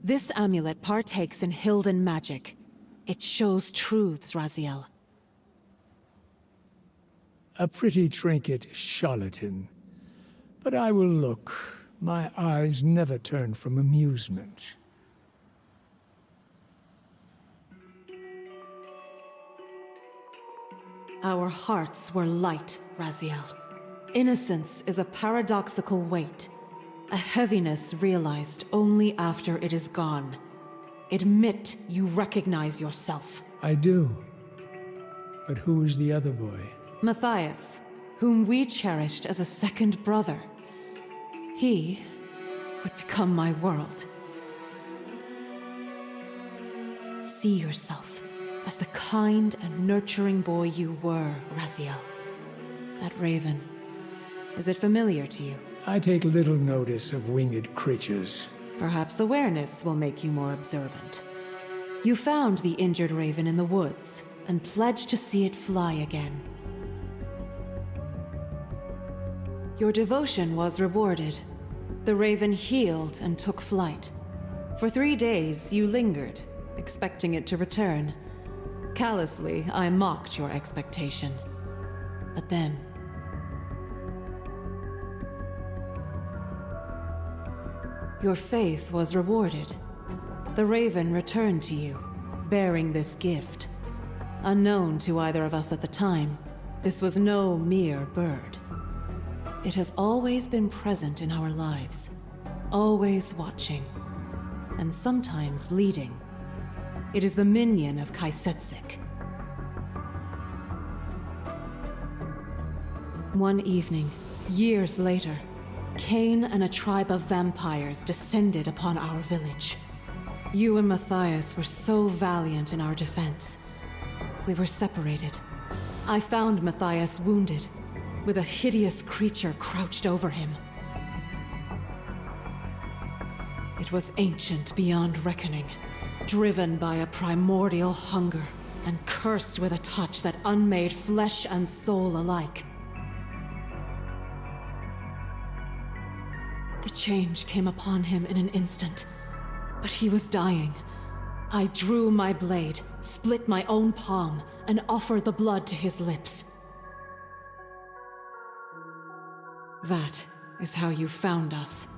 This amulet partakes in Hilden magic. It shows truths, Raziel. A pretty trinket, charlatan. But I will look. My eyes never turn from amusement. Our hearts were light, Raziel. Innocence is a paradoxical weight. a heaviness realized only after it is gone. Admit you recognize yourself. I do. But who is the other boy? Matthias, whom we cherished as a second brother. He would become my world. See yourself as the kind and nurturing boy you were, Raziel. That raven, is it familiar to you? I take little notice of winged creatures. Perhaps awareness will make you more observant. You found the injured raven in the woods and pledged to see it fly again. Your devotion was rewarded. The raven healed and took flight. For 3 days, you lingered, expecting it to return. Callously, I mocked your expectation. But then... your faith was rewarded. The raven returned to you, bearing this gift. Unknown to either of us at the time, this was no mere bird. It has always been present in our lives, always watching, and sometimes leading. It is the minion of Kaisetsik. One evening, years later, Cain and a tribe of vampires descended upon our village. You and Matthias were so valiant in our defense. We were separated. I found Matthias wounded, with a hideous creature crouched over him. It was ancient beyond reckoning, driven by a primordial hunger, and cursed with a touch that unmade flesh and soul alike. The change came upon him in an instant, but he was dying. I drew my blade, split my own palm, and offered the blood to his lips. That is how you found us.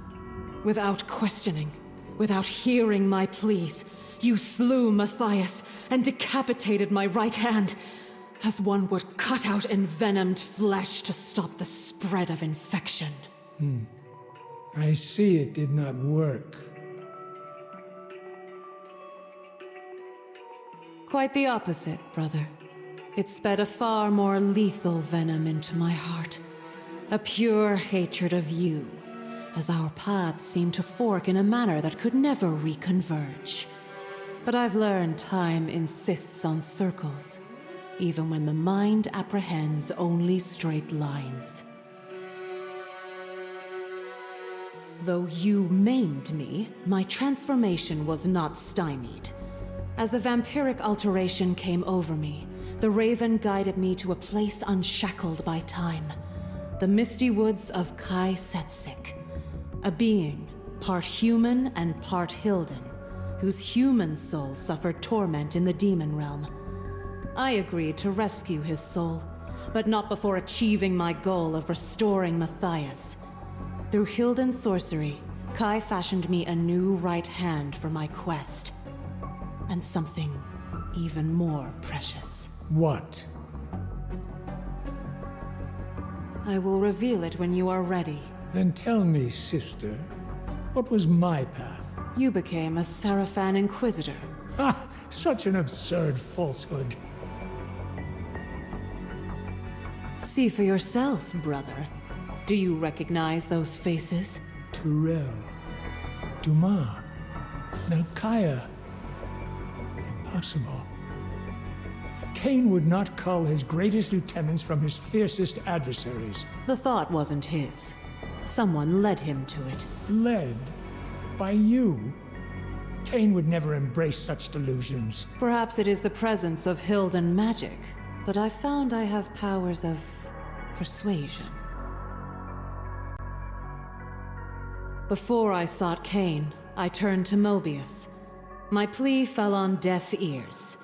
Without questioning, without hearing my pleas, you slew Matthias and decapitated my right hand, as one would cut out envenomed flesh to stop the spread of infection. I see it did not work. Quite the opposite, brother. It sped a far more lethal venom into my heart. A pure hatred of you, as our paths seemed to fork in a manner that could never reconverge. But I've learned time insists on circles, even when the mind apprehends only straight lines. Though you maimed me, my transformation was not stymied. As the vampiric alteration came over me, the raven guided me to a place unshackled by time. The misty woods of Kaisetsik. A being, part human and part Hilden, whose human soul suffered torment in the demon realm. I agreed to rescue his soul, but not before achieving my goal of restoring Matthias. Through Hilden's sorcery, Kai fashioned me a new right hand for my quest. And something even more precious. What? I will reveal it when you are ready. Then tell me, sister, what was my path? You became a Sarafan Inquisitor. Ha! Such an absurd falsehood. See for yourself, brother. Do you recognize those faces? Turel, Dumas, Melchiah. Impossible. Cain would not cull his greatest lieutenants from his fiercest adversaries. The thought wasn't his. Someone led him to it. Led? By you? Cain would never embrace such delusions. Perhaps it is the presence of Hilden magic, but I found I have powers of persuasion. Before I sought Cain, I turned to Mobius. My plea fell on deaf ears.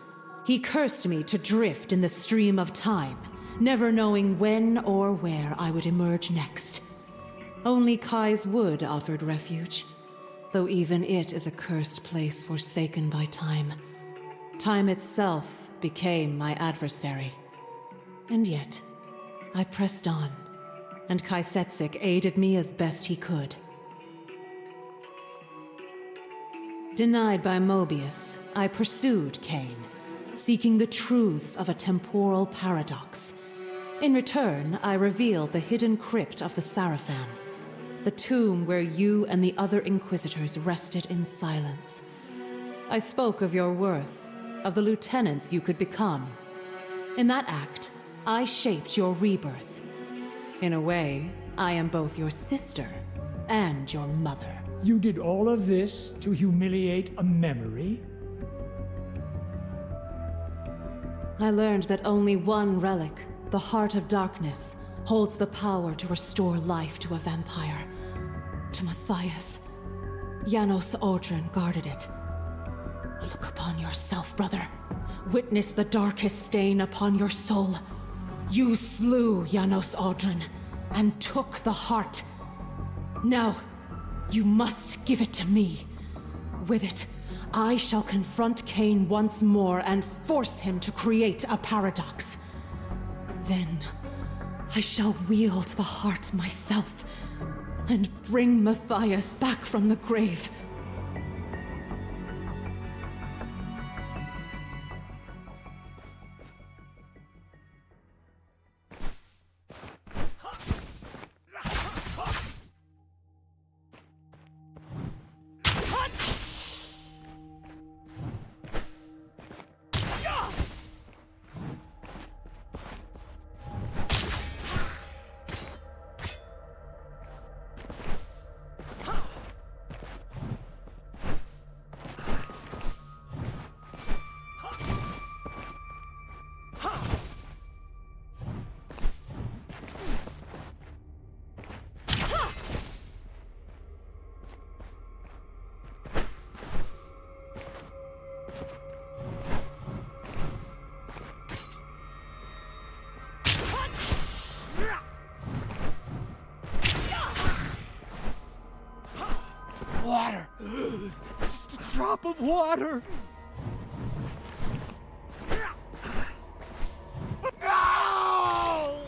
He cursed me to drift in the stream of time, never knowing when or where I would emerge next. Only Kai's Wood offered refuge, though even it is a cursed place forsaken by time. Time itself became my adversary. And yet, I pressed on, and Kaisetsik aided me as best he could. Denied by Mobius, I pursued Cain, seeking the truths of a temporal paradox. In return, I revealed the hidden crypt of the Sarafan, the tomb where you and the other Inquisitors rested in silence. I spoke of your worth, of the lieutenants you could become. In that act, I shaped your rebirth. In a way, I am both your sister and your mother. You did all of this to humiliate a memory? I learned that only one relic, the Heart of Darkness, holds the power to restore life to a vampire. To Matthias, Janos Audron guarded it. Look upon yourself, brother. Witness the darkest stain upon your soul. You slew Janos Audron and took the heart. Now, you must give it to me. With it, I shall confront Cain once more and force him to create a paradox. Then, I shall wield the heart myself and bring Matthias back from the grave. Water! Just a drop of water! No!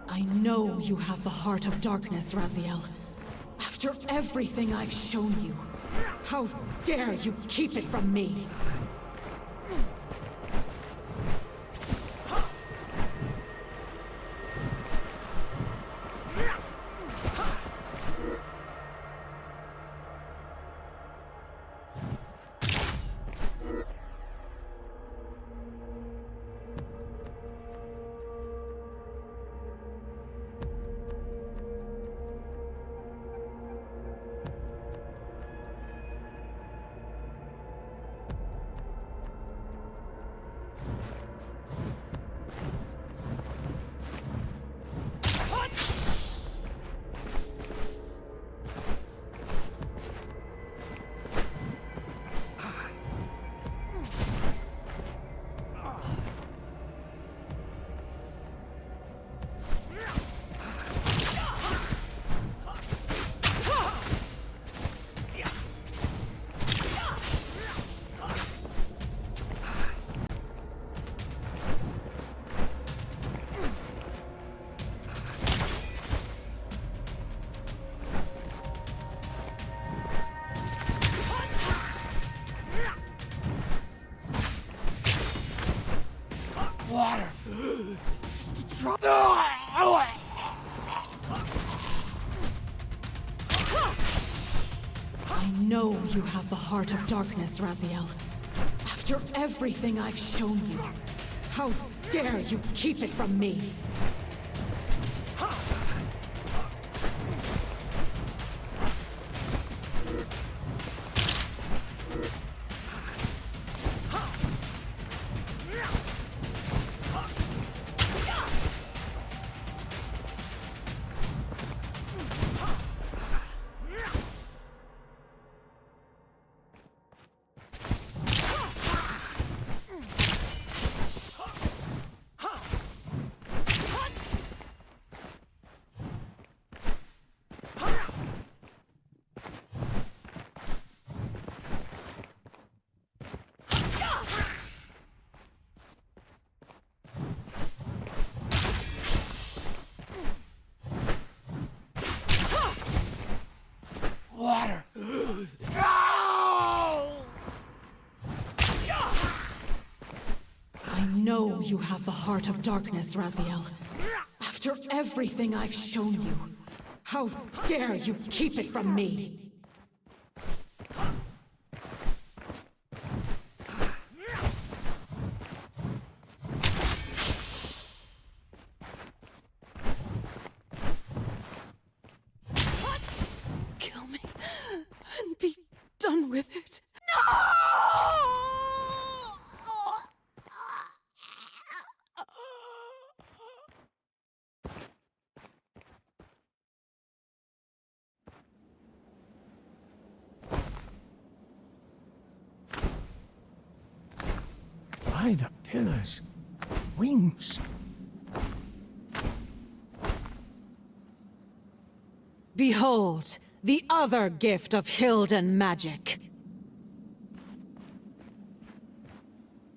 I know you have the Heart of Darkness, Raziel. After everything I've shown you, how dare you keep it from me? Water! Just a drop. I know you have the Heart of Darkness, Raziel. After everything I've shown you, how dare you keep it from me? you have the heart of darkness, Raziel. After everything I've shown you, how dare you keep it from me? Kill me and be done with it. By the pillars. Wings. Behold, the other gift of Hilden magic.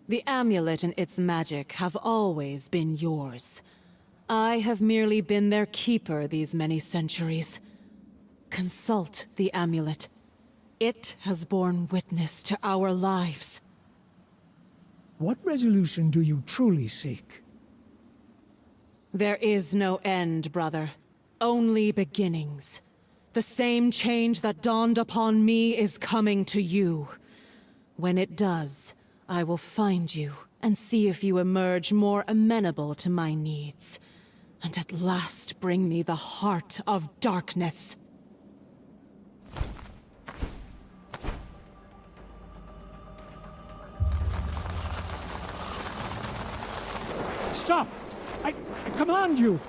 The amulet and its magic have always been yours. I have merely been their keeper these many centuries. Consult the amulet. It has borne witness to our lives. What resolution do you truly seek? There is no end, brother. Only beginnings. The same change that dawned upon me is coming to you. When it does, I will find you and see if you emerge more amenable to my needs. And at last bring me the heart of darkness. Stop! I command you!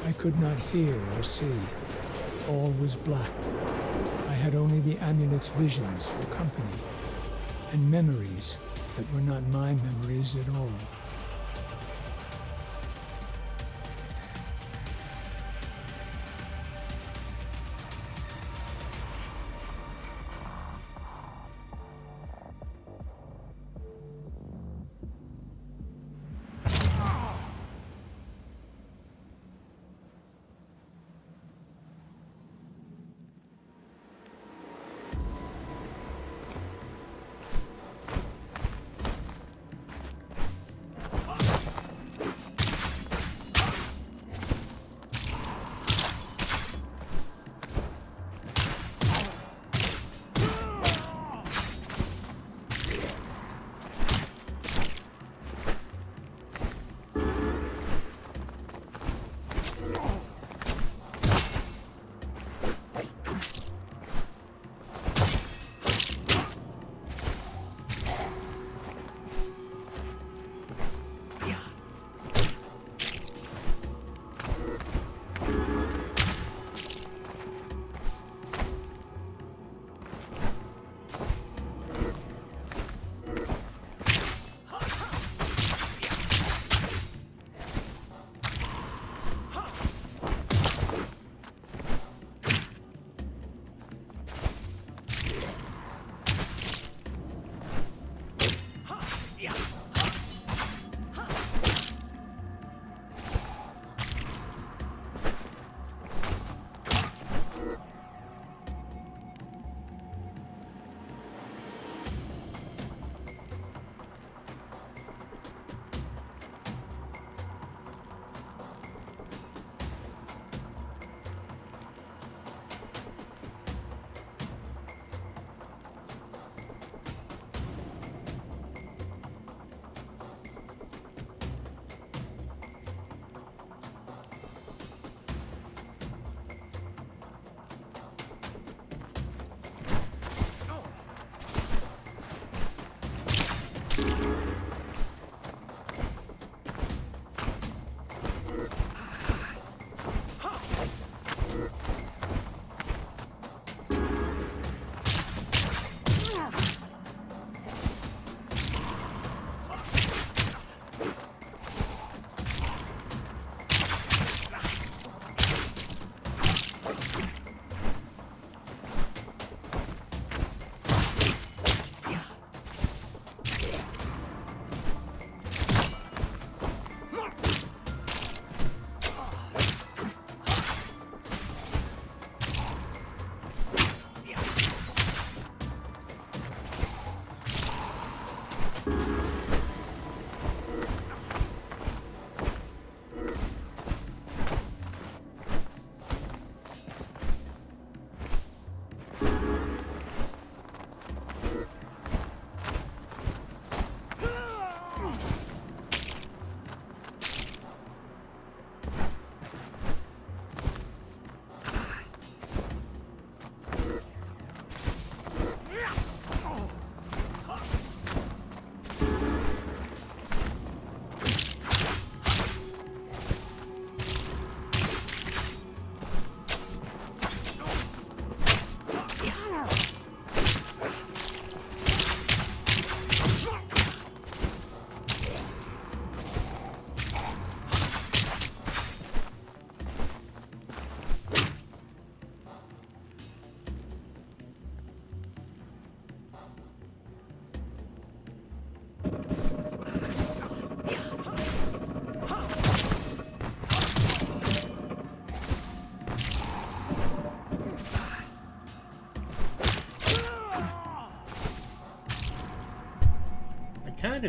I could not hear or see. All was black. I had only the amulet's visions for company, and memories that were not my memories at all.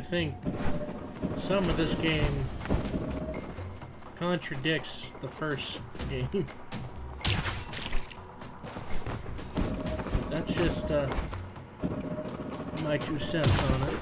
to think some of this game contradicts the first game. That's just my 2 cents on it.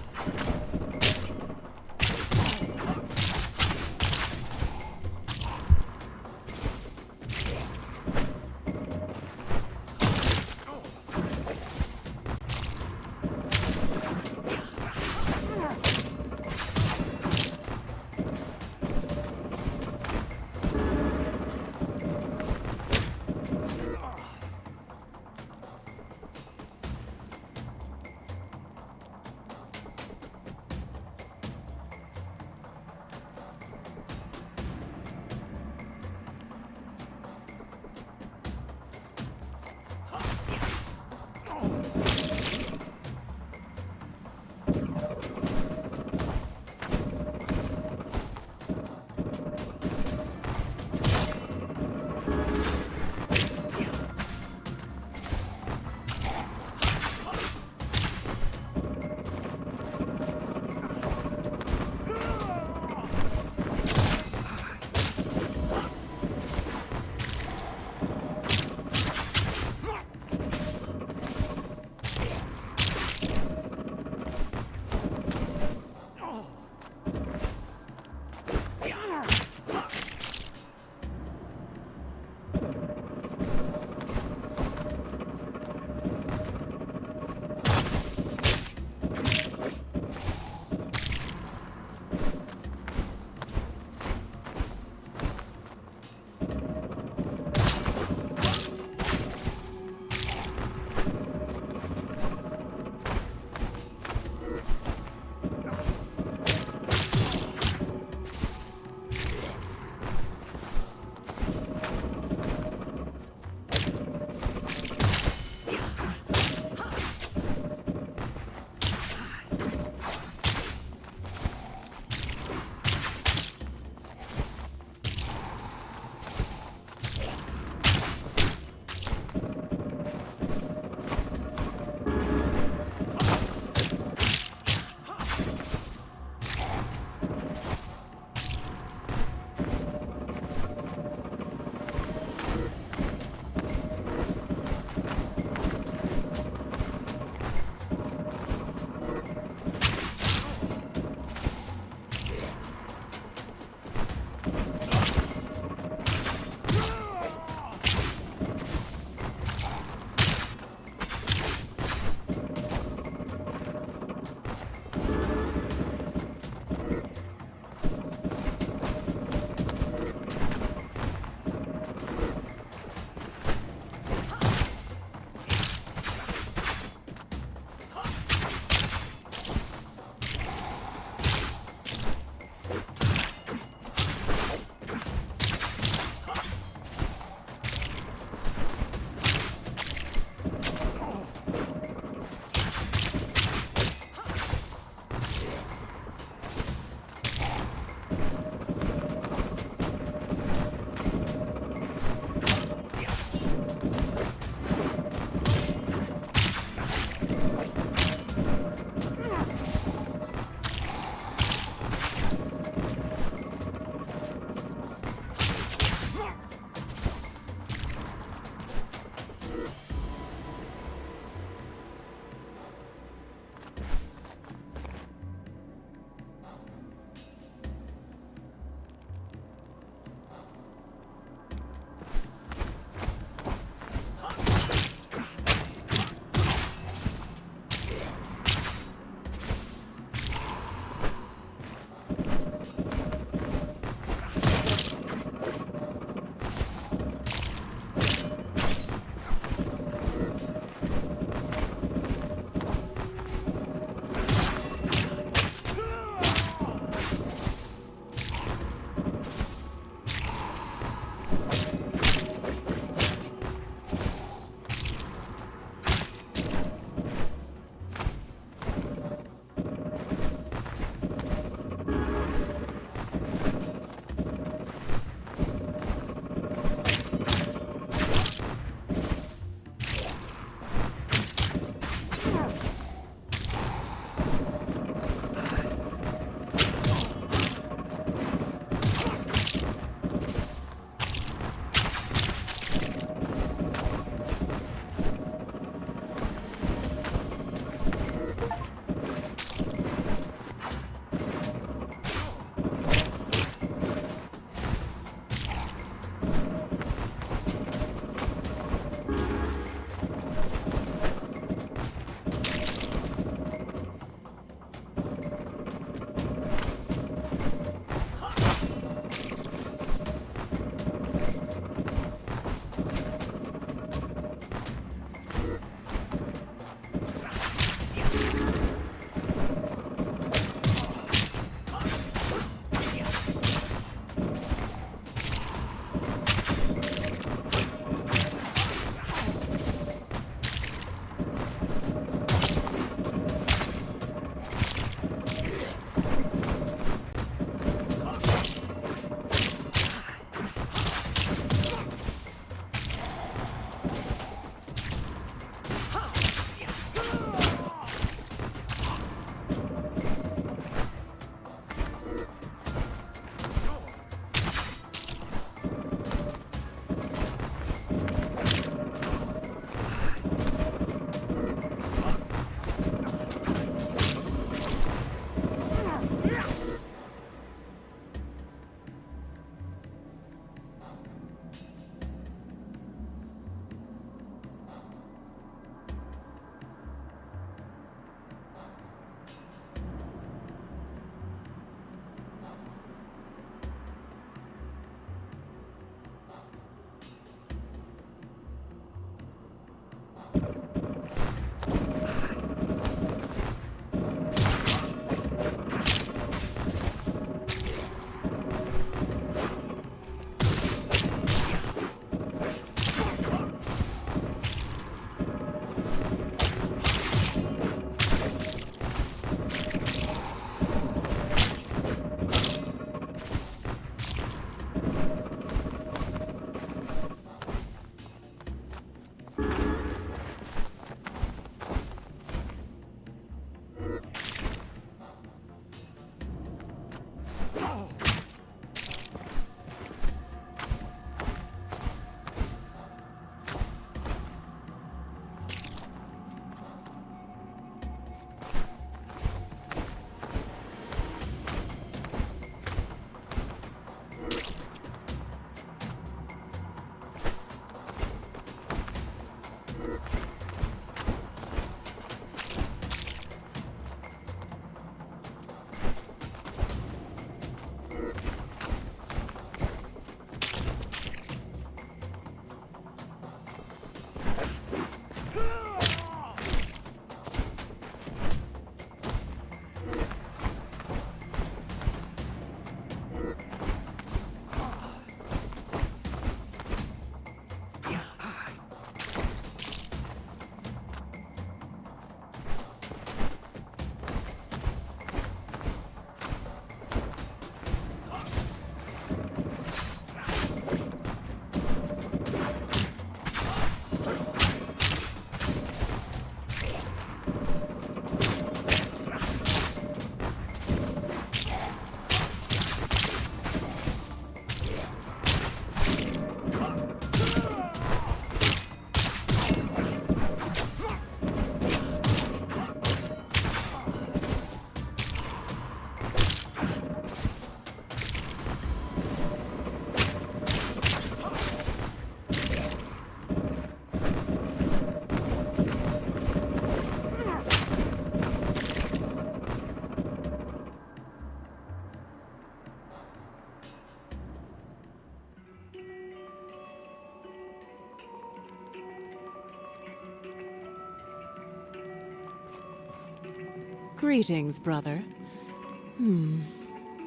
Greetings, brother.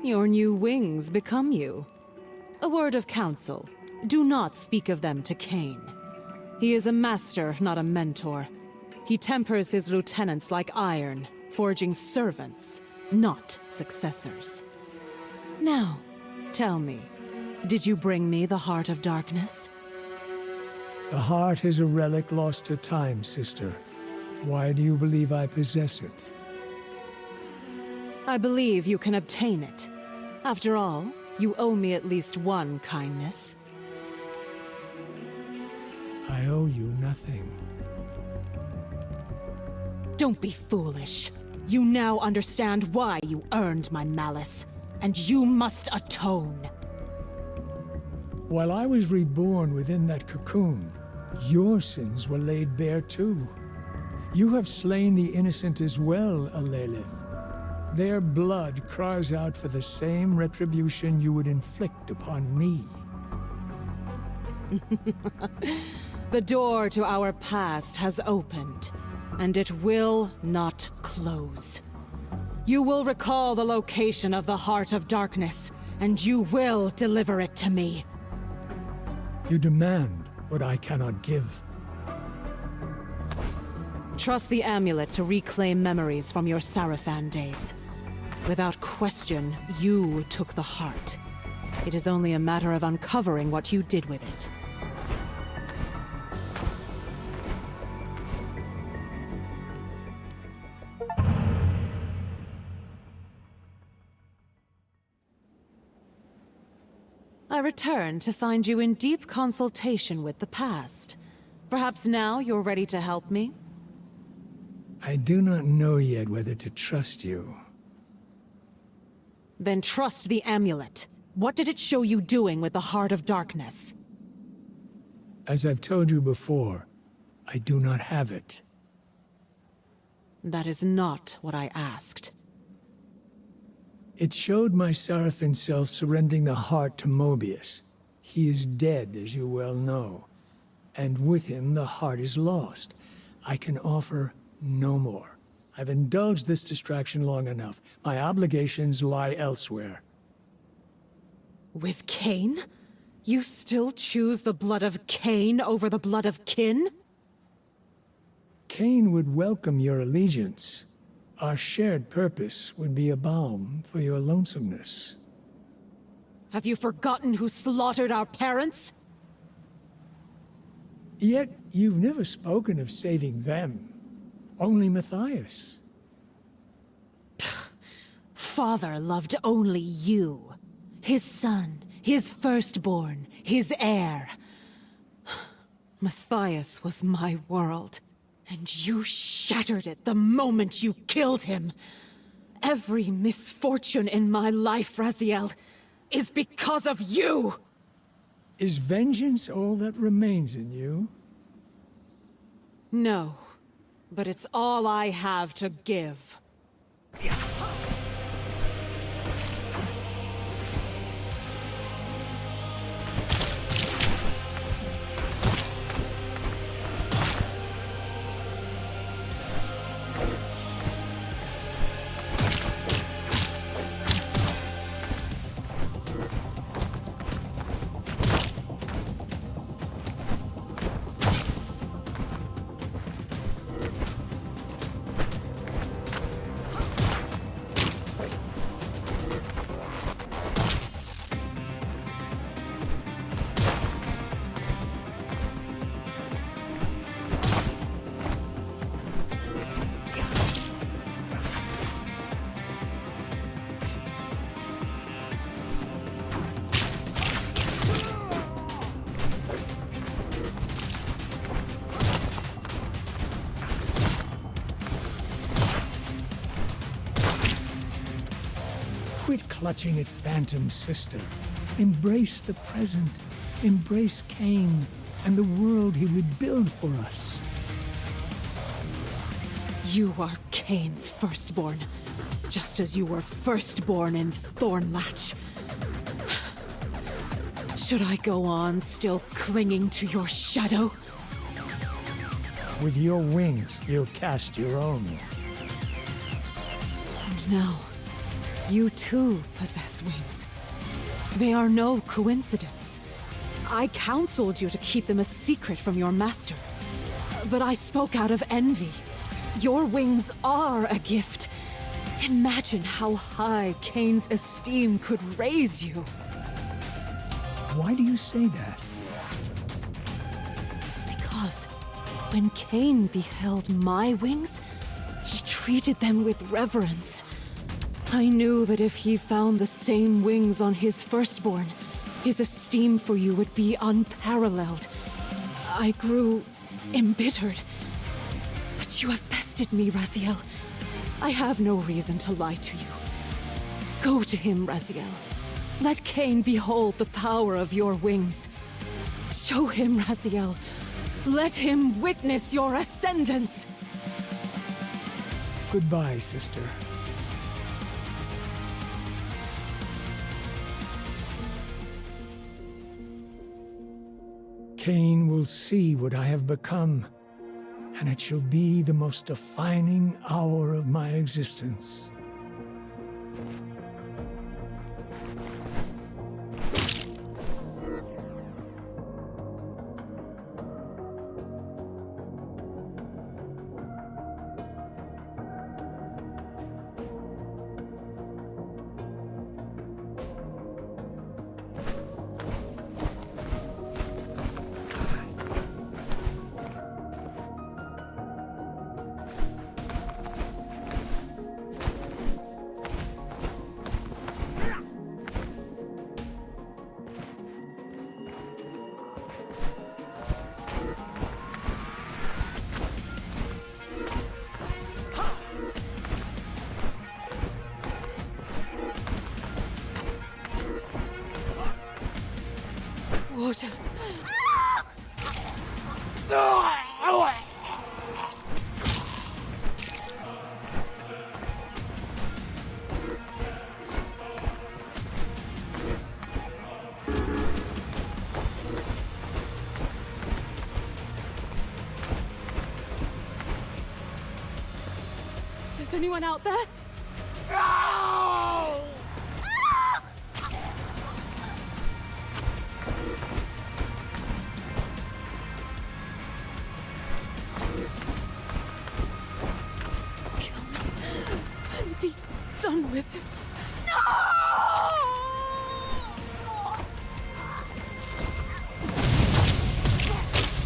Your new wings become you. A word of counsel. Do not speak of them to Cain. He is a master, not a mentor. He tempers his lieutenants like iron, forging servants, not successors. Now, tell me, did you bring me the Heart of Darkness? The heart is a relic lost to time, sister. Why do you believe I possess it? I believe you can obtain it. After all, you owe me at least one kindness. I owe you nothing. Don't be foolish. You now understand why you earned my malice, and you must atone. While I was reborn within that cocoon, your sins were laid bare too. You have slain the innocent as well, Alelith. Their blood cries out for the same retribution you would inflict upon me. The door to our past has opened, and it will not close. You will recall the location of the Heart of Darkness, and you will deliver it to me. You demand what I cannot give. Trust the amulet to reclaim memories from your Sarafan days. Without question, you took the heart. It is only a matter of uncovering what you did with it. I return to find you in deep consultation with the past. Perhaps now you're ready to help me? I do not know yet whether to trust you. Then trust the amulet. What did it show you doing with the Heart of Darkness? As I've told you before, I do not have it. That is not what I asked. It showed my Sarafan self surrendering the heart to Mobius. He is dead, as you well know. And with him, the heart is lost. I can offer no more. I've indulged this distraction long enough. My obligations lie elsewhere. With Cain? You still choose the blood of Cain over the blood of kin? Cain would welcome your allegiance. Our shared purpose would be a balm for your lonesomeness. Have you forgotten who slaughtered our parents? Yet you've never spoken of saving them. Only Matthias. Father loved only you. His son, his firstborn, his heir. Matthias was my world, and you shattered it the moment you killed him. Every misfortune in my life, Raziel, is because of you! Is vengeance all that remains in you? No, but it's all I have to give. Quit clutching at Phantom's sister. Embrace the present. Embrace Cain and the world he would build for us. You are Cain's firstborn, just as you were firstborn in Thornlatch. Should I go on still clinging to your shadow? With your wings, you'll cast your own. now, you too possess wings. They are no coincidence. I counseled you to keep them a secret from your master, but I spoke out of envy. Your wings are a gift. Imagine how high Kane's esteem could raise you. Why do you say that? Because when Kane beheld my wings, he treated them with reverence. I knew that if he found the same wings on his firstborn, his esteem for you would be unparalleled. I grew embittered. But you have bested me, Raziel. I have no reason to lie to you. Go to him, Raziel. Let Kane behold the power of your wings. Show him, Raziel. Let him witness your ascendance. Goodbye, sister. Kane will see what I have become, and it shall be the most defining hour of my existence. Water. Is anyone out there? Be done with it.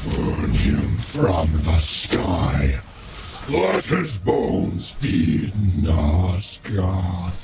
Burn him from the sky. Let his bones feed Nosgoth.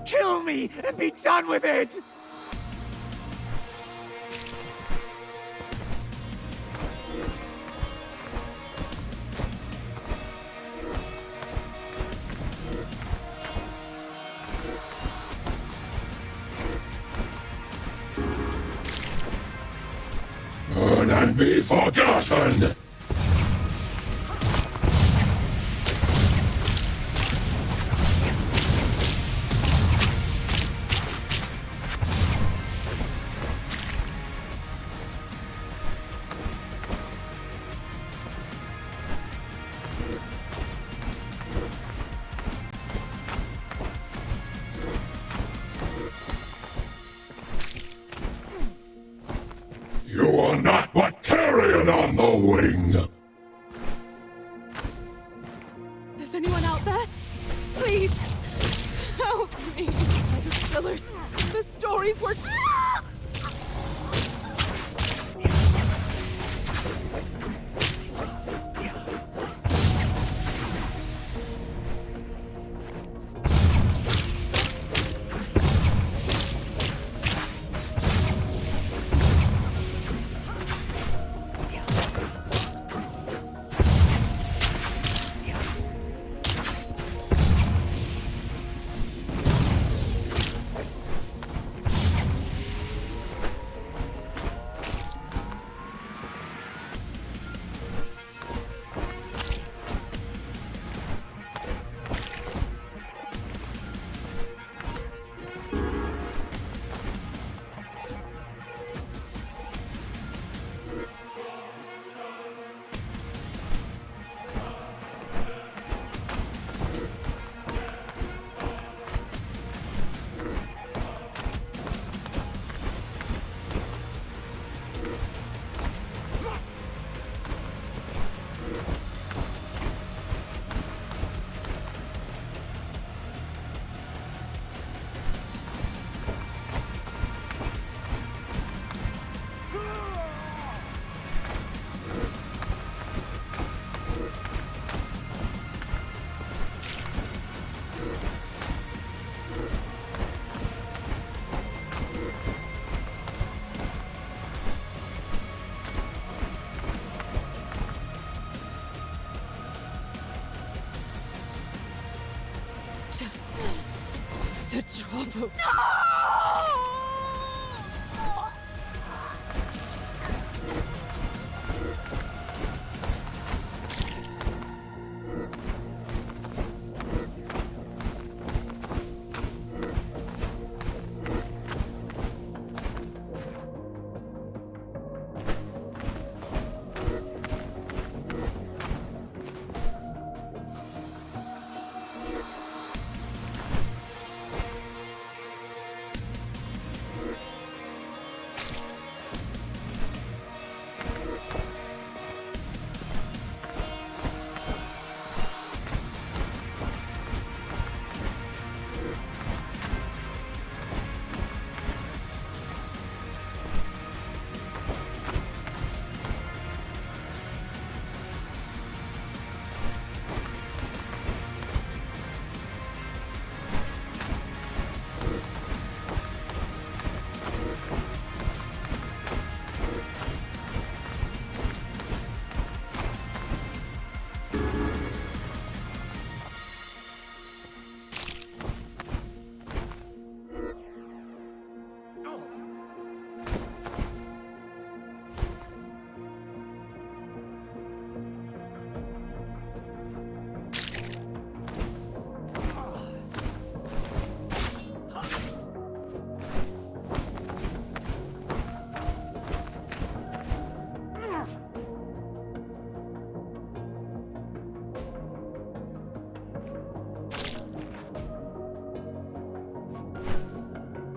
Kill me and be done with it! Burn and be forgotten! You are not but carrion on the wing! Is anyone out there? Please, help me. By the pillars, the stories were... invoke.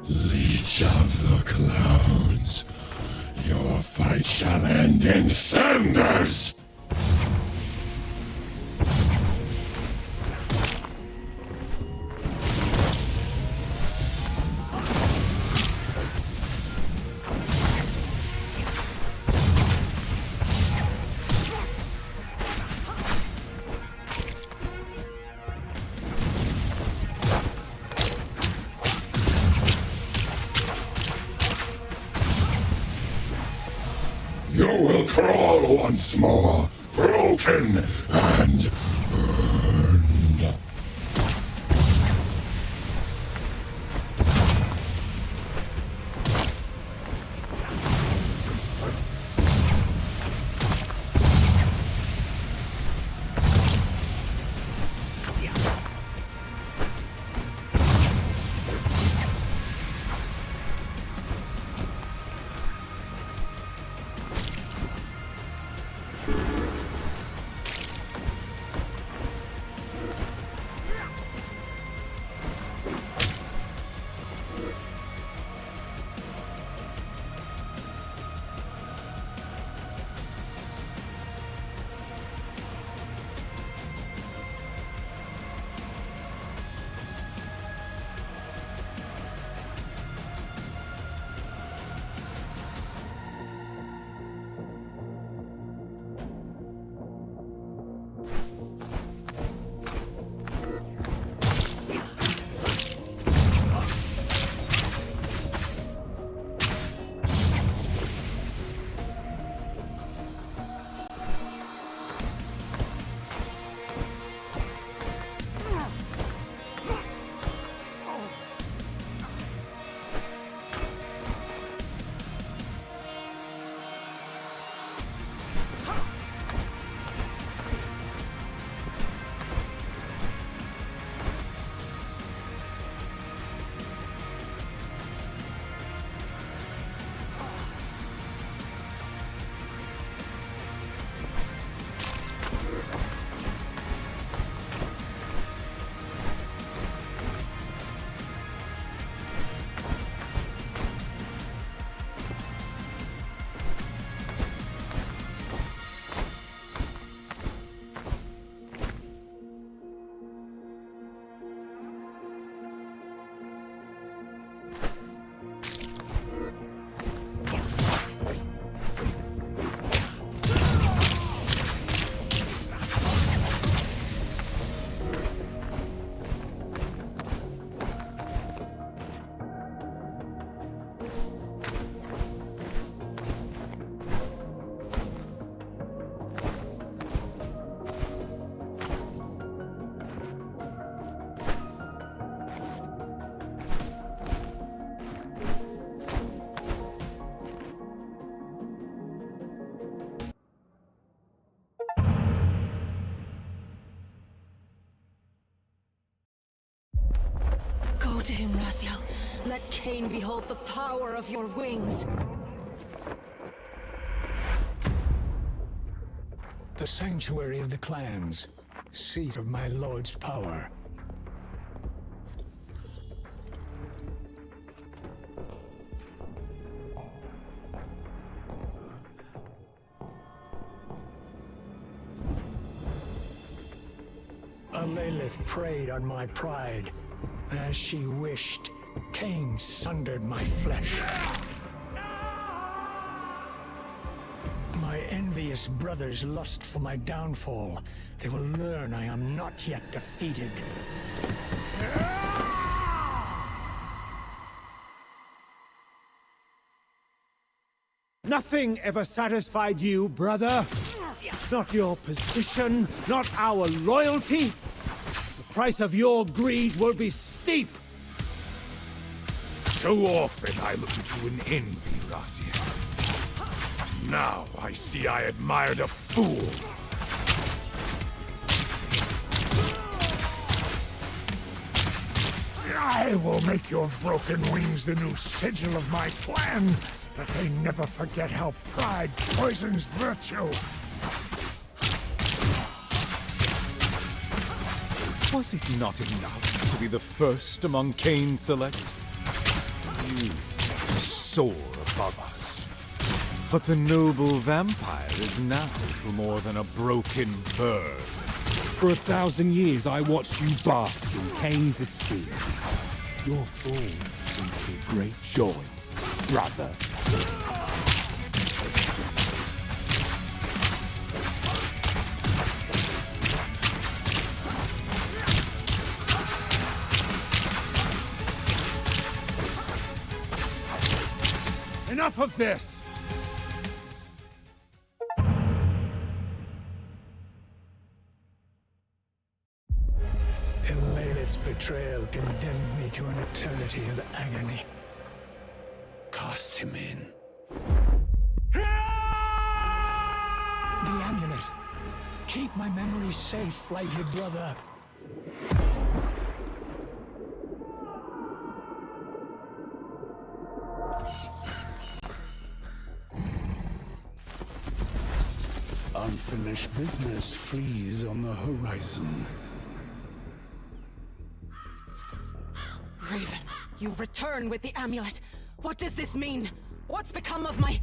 Leech of the clouds, your fight shall end in cinders! You will crawl once more, broken and burned. to him, Raziel. Let Cain behold the power of your wings. The sanctuary of the clans, seat of my lord's power. A Lilith preyed on my pride. As she wished, Cain sundered my flesh. My envious brothers lust for my downfall. They will learn I am not yet defeated. Nothing ever satisfied you, brother. Not your position, not our loyalty. The price of your greed will be steep. So often I look at you in envy, Raziel. Now I see I admired a fool. I will make your broken wings the new sigil of my clan, that they never forget how pride poisons virtue. Was it not enough to be the first among Cain's select? You soar above us. But the noble vampire is now little more than a broken bird. For 1,000 years I watched you bask in Cain's esteem. Your fall brings me great joy, brother. Enough of this! Lilith's betrayal condemned me to an eternity of agony. Cast him in. The amulet. Keep my memory safe, flighted brother. Unfinished business flees on the horizon. Raven, you return with the amulet. What does this mean? What's become of my...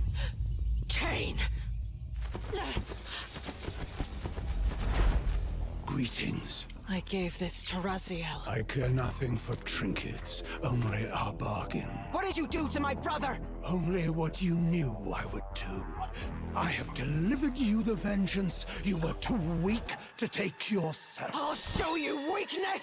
Cain? Greetings. I gave this to Raziel. I care nothing for trinkets, only our bargain. What did you do to my brother? Only what you knew I would do. I have delivered you the vengeance you were too weak to take yourself. I'll show you weakness!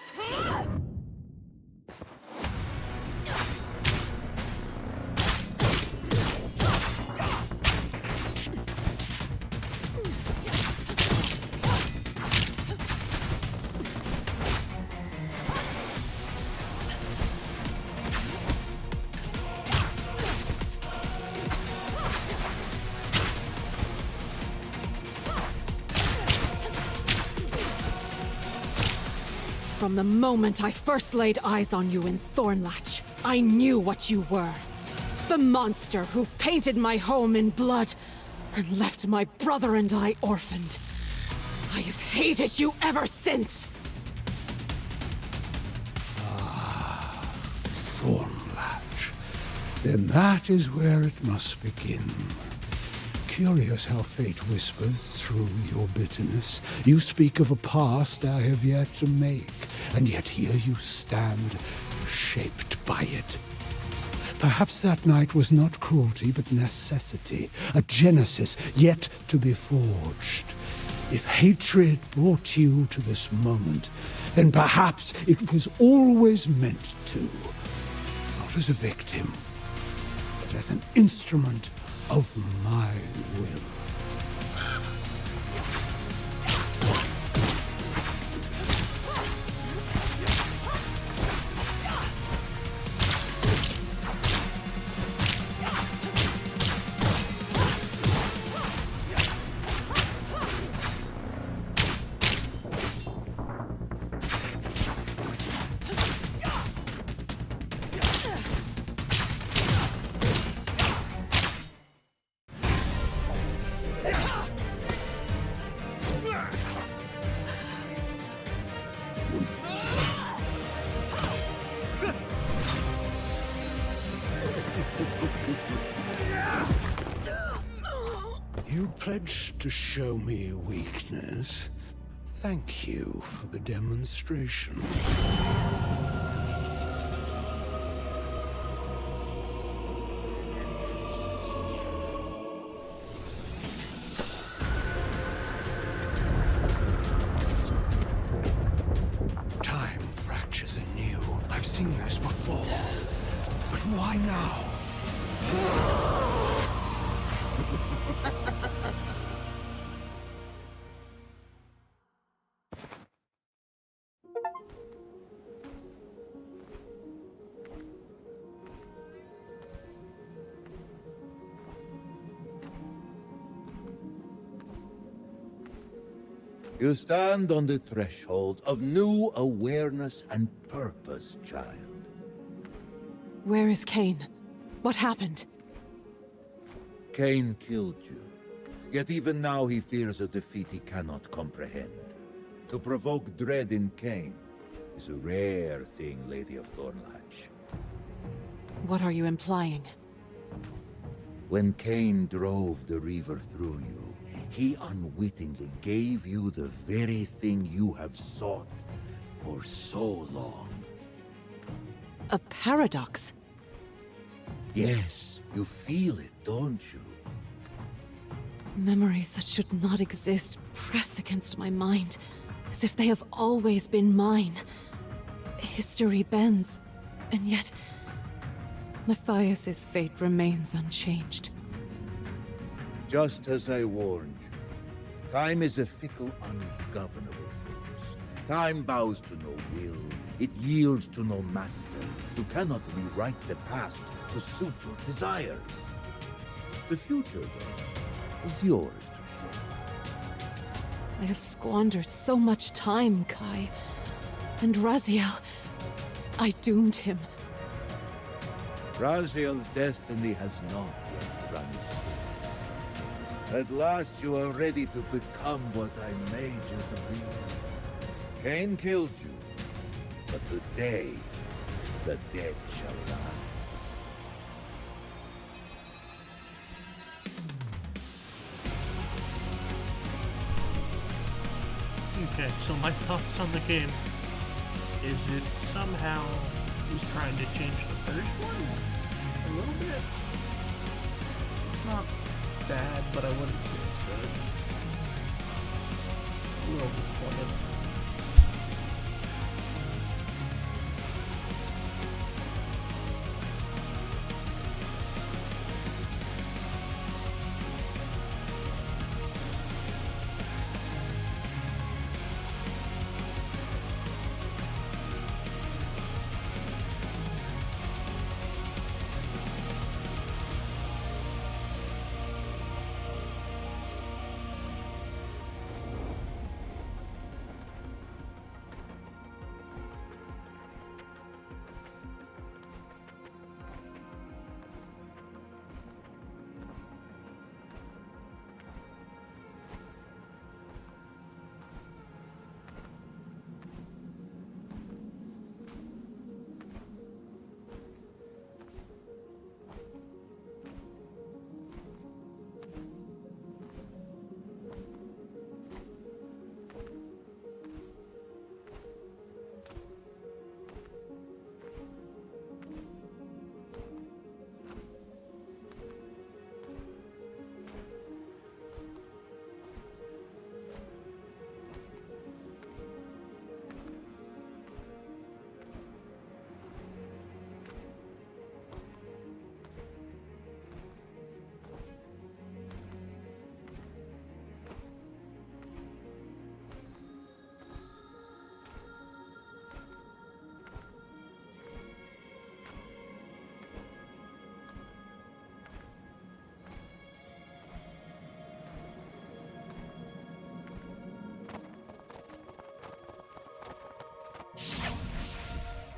From the moment I first laid eyes on you in Thornlatch, I knew what you were. The monster who painted my home in blood and left my brother and I orphaned. I have hated you ever since! Thornlatch. Then that is where it must begin. Curious how fate whispers through your bitterness. You speak of a past I have yet to make, and yet here you stand, shaped by it. Perhaps that night was not cruelty, but necessity, a genesis yet to be forged. If hatred brought you to this moment, then perhaps it was always meant to. Not as a victim, but as an instrument of my will. pledged to show me weakness. Thank you for the demonstration. Time fractures anew. I've seen this before. But why now? You stand on the threshold of new awareness and purpose, child. Where is Cain? What happened? Cain killed you. Yet even now he fears a defeat he cannot comprehend. To provoke dread in Cain is a rare thing, Lady of Thornlatch. What are you implying? When Cain drove the Reaver through you, he unwittingly gave you the very thing you have sought for so long. A paradox? Yes, you feel it, don't you? Memories that should not exist press against my mind, as if they have always been mine. History bends, and yet Matthias's fate remains unchanged. Just as I warned you, time is a fickle, ungovernable force. Time bows to no will. It yields to no master. You cannot rewrite the past to suit your desires. The future, though, is yours to shape. I have squandered so much time, Kai. And Raziel, I doomed him. Raziel's destiny has not yet run its course. At last you are ready to become what I made you to be. Cain killed you, but today the dead shall rise. Okay, so my thoughts on the game. Is it somehow who's trying to change the first one? A little bit. It's not bad, but I wouldn't say it's good. A little disappointed.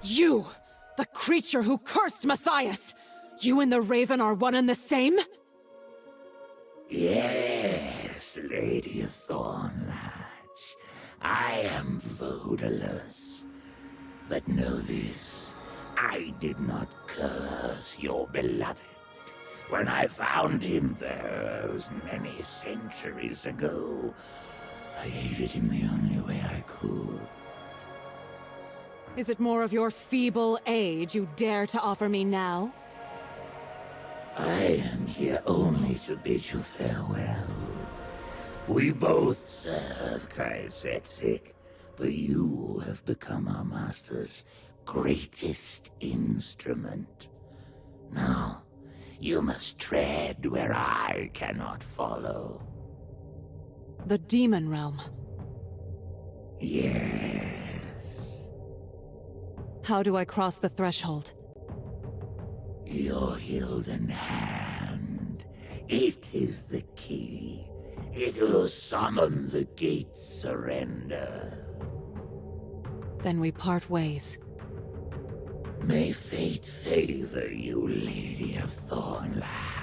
You! The creature who cursed Matthias! You and the Raven are one and the same? Yes, Lady of Thornlatch. I am foodless. But know this, I did not curse your beloved. When I found him those many centuries ago, I aided him the only way I could. Is it more of your feeble age you dare to offer me now? I am here only to bid you farewell. We both serve Kaisetzik, but you have become our master's greatest instrument. Now, you must tread where I cannot follow. The demon realm. Yes. How do I cross the threshold? Your Hilden hand. It is the key. It will summon the gate's surrender. Then we part ways. May fate favor you, Lady of Thornlatch.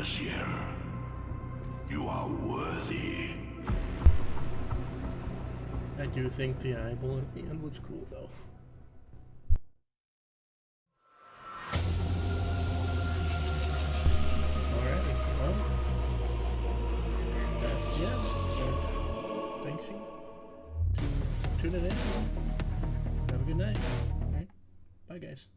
Vizier. You are worthy. I do think the eyeball at the end was cool, though. Alright, well, that's the end. So, thanks for tuning in. Have a good night. Alright, bye guys.